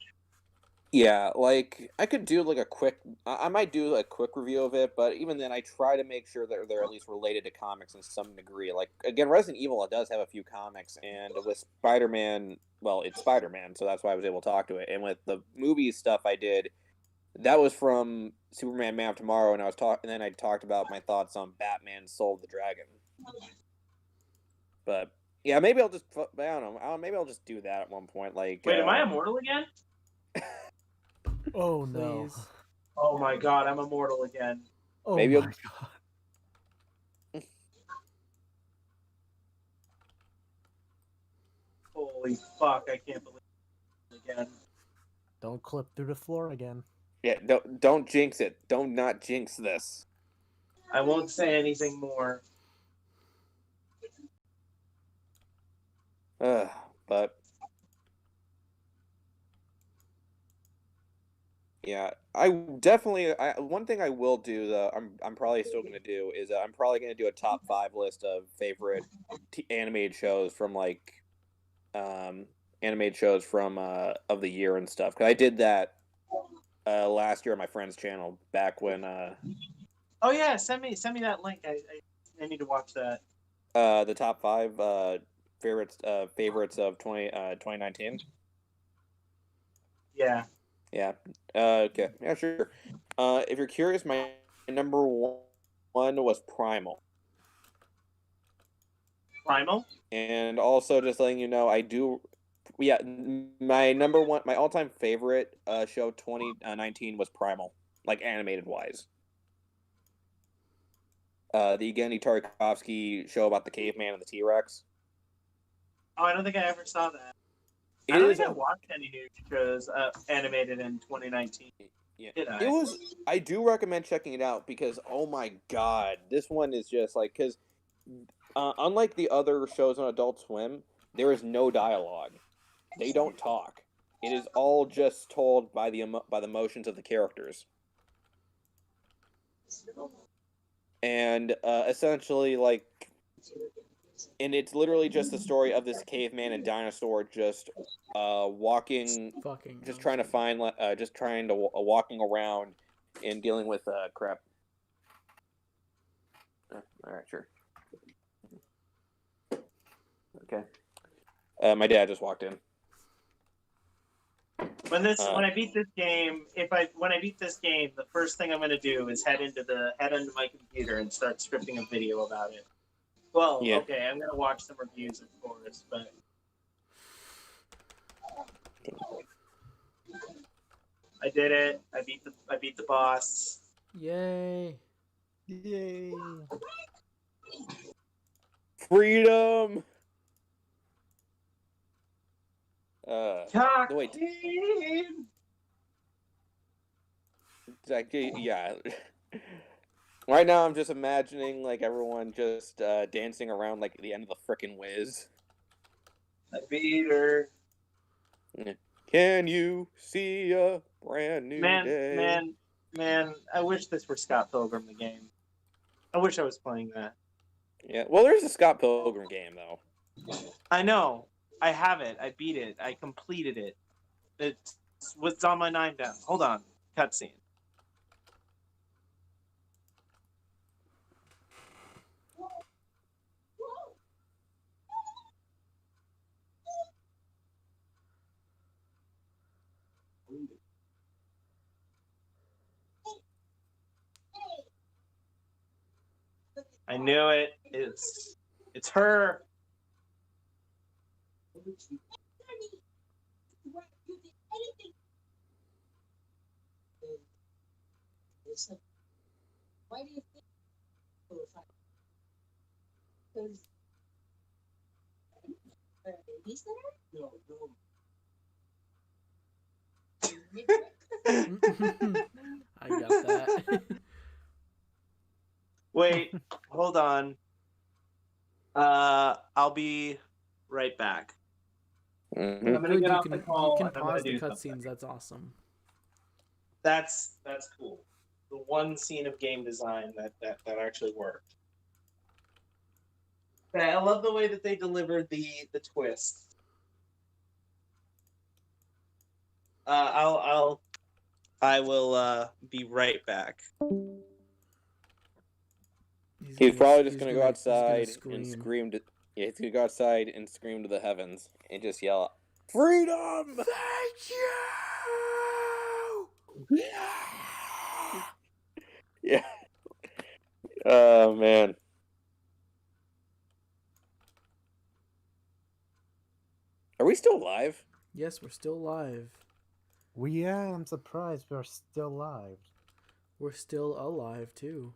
Yeah, like I could do like a quick. I might do a quick review of it, but even then, I try to make sure that they're at least related to comics in some degree. Like again, Resident Evil it does have a few comics, and with Spider-Man, well, it's Spider-Man, so that's why I was able to talk to it. And with the movie stuff I did, that was from Superman: Man of Tomorrow, and and then I talked about my thoughts on Batman: Soul of the Dragon. But yeah, maybe I'll just. I don't know. Maybe I'll just do that at one point. Like, Wait, am I immortal again? Oh no. Please. Oh my god, I'm immortal again. Oh Maybe my I'll- god. Holy fuck, I can't believe it again. Don't clip through the floor again. Yeah, don't jinx it. Don't not jinx this. I won't say anything more. But yeah, I definitely. One thing I will do though, I'm probably still gonna do is I'm probably gonna do a top 5 list of favorite animated shows from like, animated shows from of the year and stuff. Cause I did that last year on my friend's channel back when Oh yeah, send me that link. I need to watch that. the top 5 favorites of 2019. Yeah. Yeah. Okay. Yeah, sure. If you're curious, my number one was Primal. Primal? And also, just letting you know, I do. Yeah, my number one, my all-time favorite show 2019 was Primal, like animated wise. The Evgeny Tarkovsky show about the caveman and the T-Rex. Oh, I don't think I ever saw that. It I don't is think I watched any new shows animated in 2019. Yeah, Did I? it was. I do recommend checking it out because oh my god, this one is just like because unlike the other shows on Adult Swim, there is no dialogue. They don't talk. It is all just told by the motions of the characters. And essentially, like, and it's literally just the story of this caveman and dinosaur just walking, Fucking. just trying to find, walking around and dealing with crap. All right, sure. Okay. My dad just walked in. When I beat this game, when I beat this game, the first thing I'm gonna do is head into my computer and start scripting a video about it. Well, Yeah. okay, I'm gonna watch some reviews, of course, but I did it. I beat the boss. Yay. Yay. Freedom. Wait. Yeah. Right now, I'm just imagining like everyone just dancing around like the end of the frickin' Wiz. I beat her. Can you see a brand new day? Man! I wish this were Scott Pilgrim the game. I wish I was playing that. Yeah. Well, there's a Scott Pilgrim game though. I know. I have it. I beat it. I completed it. It's what's on my 9 down. Hold on. Cutscene. I knew it. It's her. Why do you think? Because babies there? No. I got that. Wait, hold on. I'll be right back. Mm-hmm. I'm gonna Good, get you off can, the call. you can and I'm gonna pause the do cutscenes. something. That's awesome. That's cool. The one scene of game design that actually worked. Yeah, I love the way that they delivered the twist. I'll I will be right back. He's probably just gonna go he's outside scream. and scream to. Yeah, he's gonna go outside and scream to the heavens and just yell, "Freedom!" Thank you. Yeah. Oh man. Are we still live? Yes, we're still live. I'm surprised we're still live. We're still alive too.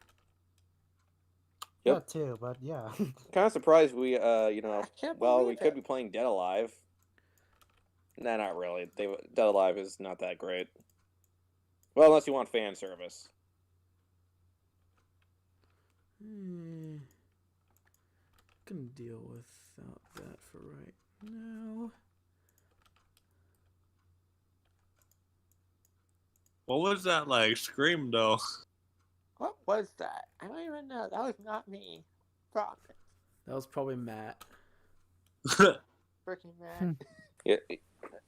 Yep. That too, but yeah. Kind of surprised we, we can't could believe be playing Dead Alive. Nah, not really. Dead Alive is not that great. Well, unless you want fan service. Can deal without that for right now. What was that like? Scream though. What was that? I don't even know. That was not me. Promise. That was probably Matt. Freaking Matt.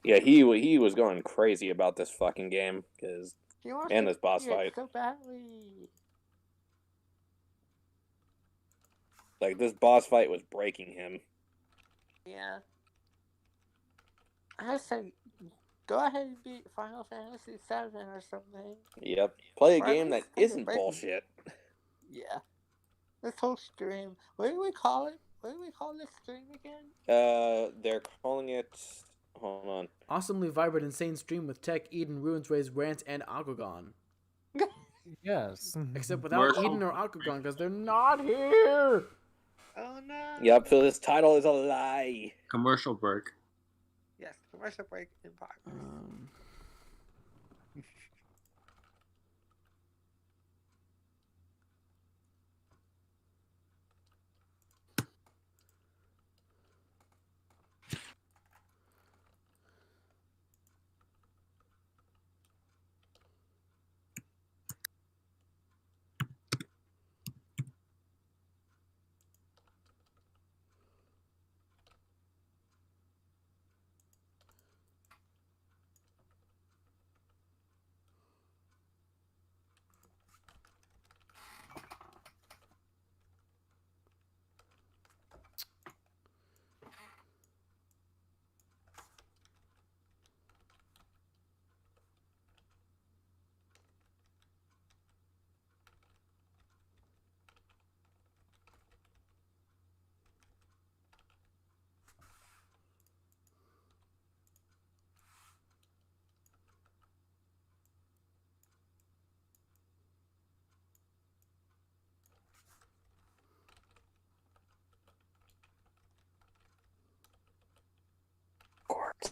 Yeah, he was going crazy about this fucking game and this boss it fight. so badly. Like this boss fight was breaking him. Yeah. I said, go ahead and beat Final Fantasy VII or something. Yep. Play a Or at game that least take a isn't break. bullshit. Yeah. This whole stream. What do we call it? What do we call this stream again? They're calling it. Hold on. Awesomely vibrant, insane stream with Tech, Eden, Ruinsway's Rants, and Aquagon. Yes. Except without Eden or Aquagon, because they're not here. Oh no. Yep. So this title is a lie. Commercial break. Yes, commercial break in progress.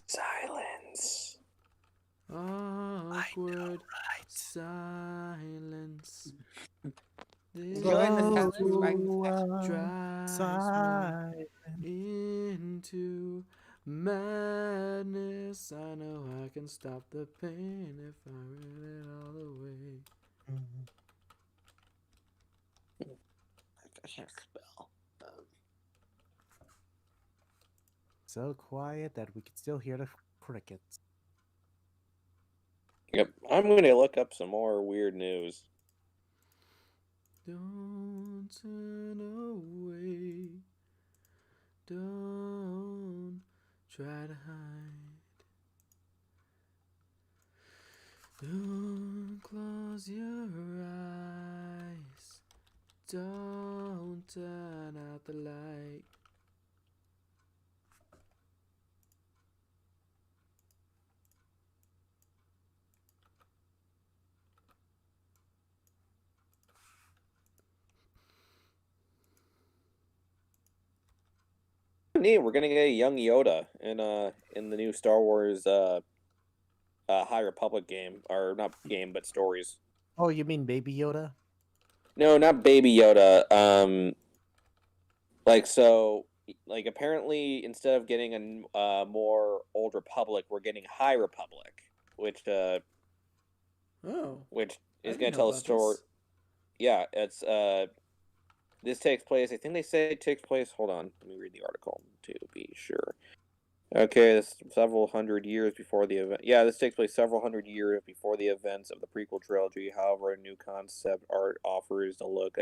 Silence. Awkward silence. Join the silence by Drives me into madness. I know I can stop the pain if I read it all the way. I can't spell. So quiet that we could still hear the crickets. Yep. I'm gonna look up some more weird news. Don't turn away. Don't try to hide. Don't close your eyes. Don't turn out the light. Neat. We're gonna get a young Yoda in the new Star Wars High Republic game, or not game, but stories. Oh, you mean Baby Yoda? No, not Baby Yoda. Apparently instead of getting a more Old Republic, we're getting High Republic, which is gonna tell a story. Yeah, it's this takes place. I think they say it takes place. Hold on, let me read the article to be sure. Okay, this is several hundred years before the event. Yeah, this takes place several hundred years before the events of the prequel trilogy. However, a new concept art offers a look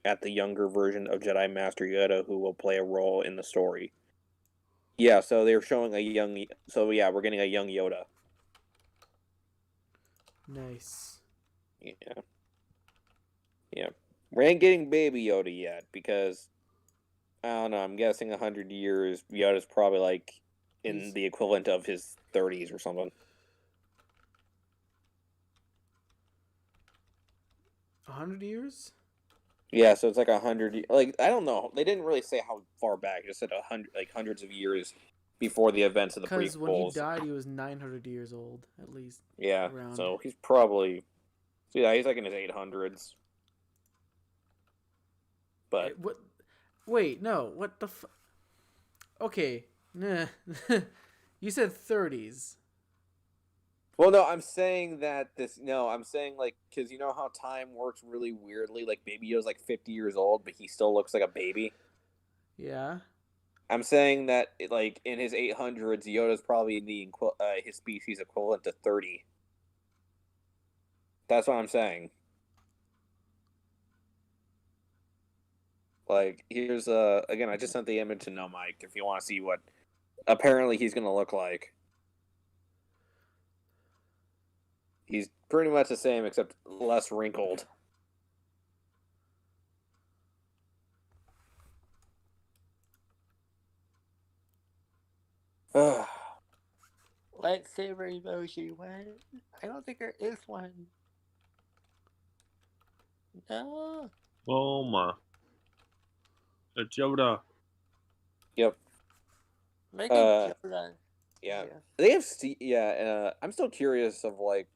at the younger version of Jedi Master Yoda, who will play a role in the story. Yeah, so they're showing a young. So yeah, we're getting a young Yoda. Nice. Yeah. Yeah. We ain't getting baby Yoda yet because I don't know. I'm guessing 100 years. Yoda's probably like in the equivalent of his 30s or something. 100 years? Yeah, so it's like 100. Like I don't know. They didn't really say how far back. It just said 100, like hundreds of years before the events of the prequels. Because when he died, he was 900 years old, at least. Yeah. Around. So he's probably. So yeah, he's like in his 800s. But what? Wait, no. What the? Okay. Nah. You said 30s. well, no, I'm saying that this. No, I'm saying like because you know how time works really weirdly. Like Baby Yoda's like 50 years old, but he still looks like a baby. Yeah. I'm saying that like in his 800s, Yoda's probably his species equivalent to 30. That's what I'm saying. Like here's again, I just sent the image to No Mike if you want to see what apparently he's gonna look like. He's pretty much the same except less wrinkled. Lightsaber emoji. What? I don't think there is one. No. Oh my. It's Yoda. Yep. Make it Yoda. Yeah. They have I'm still curious of like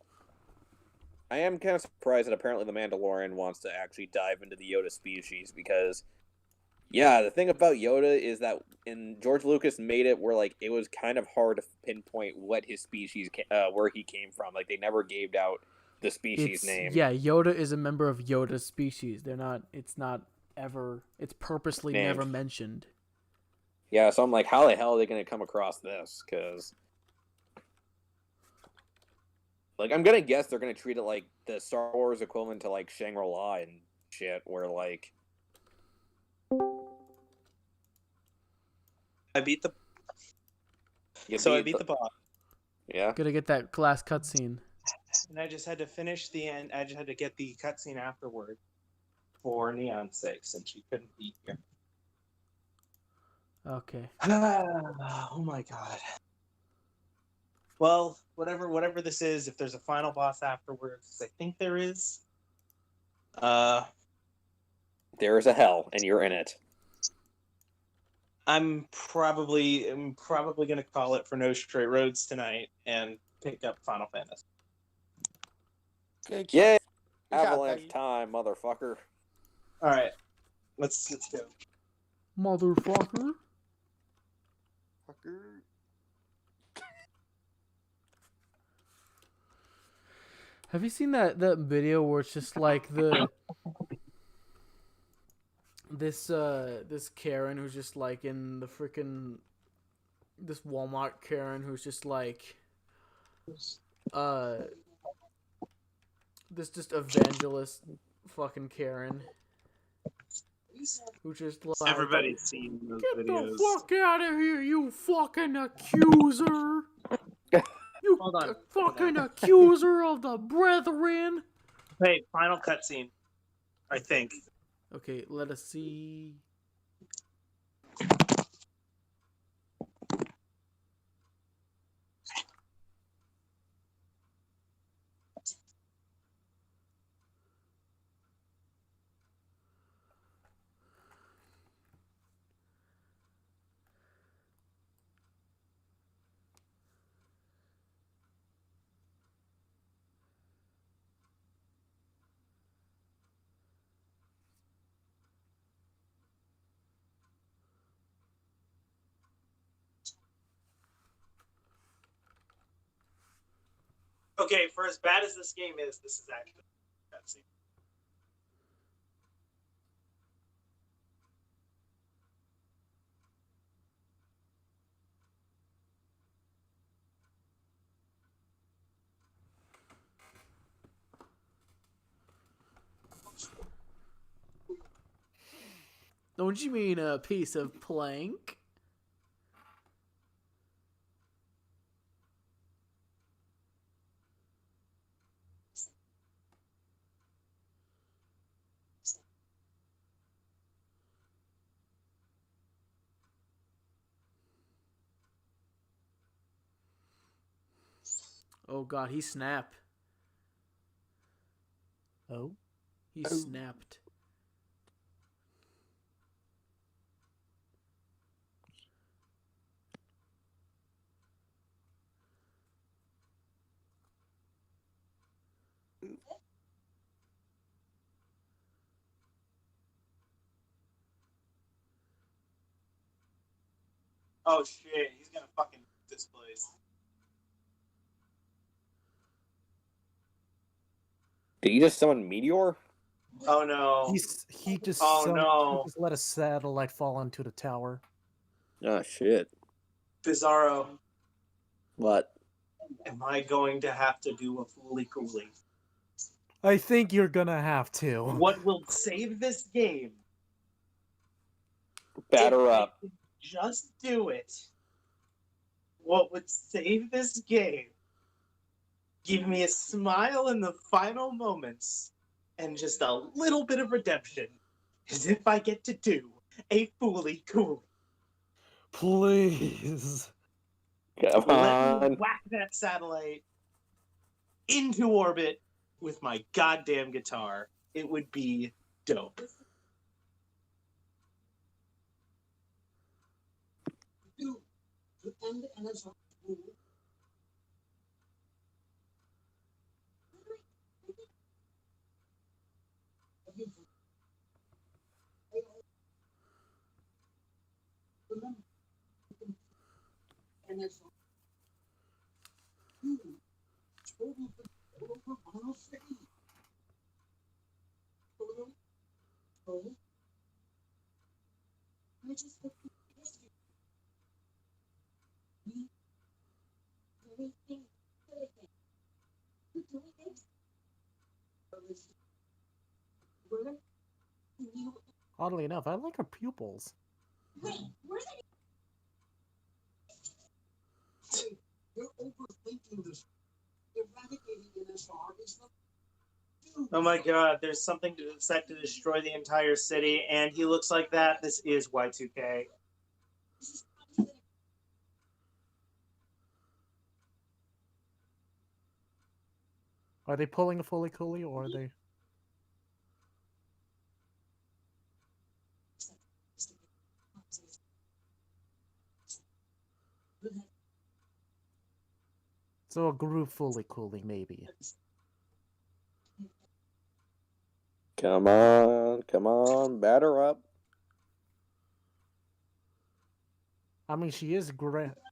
I am kind of surprised that apparently the Mandalorian wants to actually dive into the Yoda species because yeah, the thing about Yoda is that George Lucas made it where like it was kind of hard to pinpoint what his species where he came from. Like they never gave out the species name. Yeah, Yoda is a member of Yoda's species. It's purposely Named. never mentioned. Yeah, so I'm like, how the hell are they going to come across this? Because, like, I'm going to guess they're going to treat it like the Star Wars equivalent to, like, Shangri-La and shit, where, like... I beat the boss. Yeah. Gotta get that last cutscene. And I just had to finish the end. I just had to get the cutscene afterward for Neon's sake, since she couldn't be here. Okay. Oh my god. Well, whatever this is, if there's a final boss afterwards, I think there is. There is a hell, and you're in it. I'm probably gonna call it for No Straight Roads tonight and pick up Final Fantasy. Yay! Avalanche time, motherfucker. All right, let's go. Motherfucker. Have you seen that video where it's just like this Karen who's just like in the freaking this Walmart Karen who's just like this just evangelist fucking Karen who just like Everybody's seen those get videos. the fuck out of here, you fucking accuser! You fucking accuser of the brethren! Hey, final cutscene. I think. Okay, let us see. Okay, for as bad as this game is, this is actually a cutscene. Don't you mean a piece of plank? Oh god, he snapped. Oh? He snapped. Oh shit, he's gonna fucking this place. Did you just summon Meteor? Oh no. He just Oh, no. he just let a satellite fall into the tower. Oh shit. Bizarro, What? am I going to have to do a fooly cooly? I think you're gonna have to. What will save this game? Batter if I up. could just do it. What would save this game? Give me a smile in the final moments and just a little bit of redemption. As if I get to do a fooly cool. Please. Come Let me on. whack that satellite into orbit with my goddamn guitar. It would be dope. Oddly enough, I like her pupils. Oh my god, there's something set to destroy the entire city, and he looks like that. This is Y2K. Are they pulling a fully coolie or are they? So a group fully coolie, maybe. Come on, batter up. I mean, she is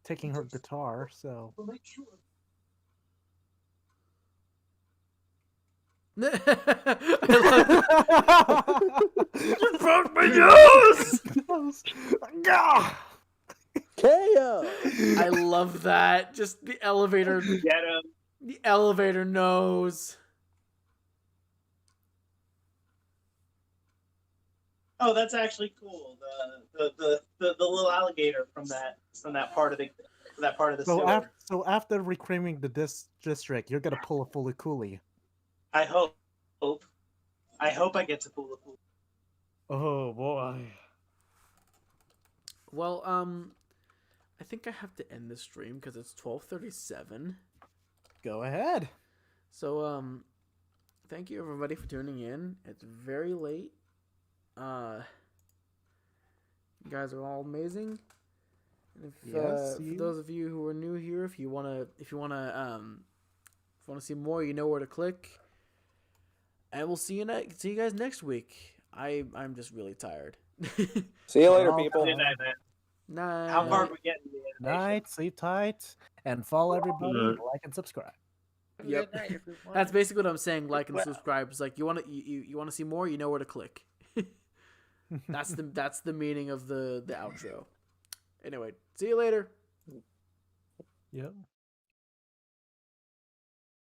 taking her guitar, so. You broke my nose! KO! I love that. Just the elevator. Get him. The elevator nose. Oh, that's actually cool. The little alligator from that part of the sewer. So after reclaiming the district, you're gonna pull a fully coolie. I hope. I hope I get to pull the pool. Oh boy. Well, I think I have to end the stream because it's 12:37. Go ahead. So, thank you everybody for tuning in. It's very late. You guys are all amazing. And if for those of you who are new here, if you wanna see more, you know where to click. And we'll see you guys next week. I'm just really tired. See you later, people. Good night, man. Night. How far are we getting? Night, sleep tight, and follow everybody, like and subscribe. Yep. That's basically what I'm saying. Like and subscribe. It's like you wanna see more, you know where to click. That's the meaning of the outro. Anyway, see you later. Yep.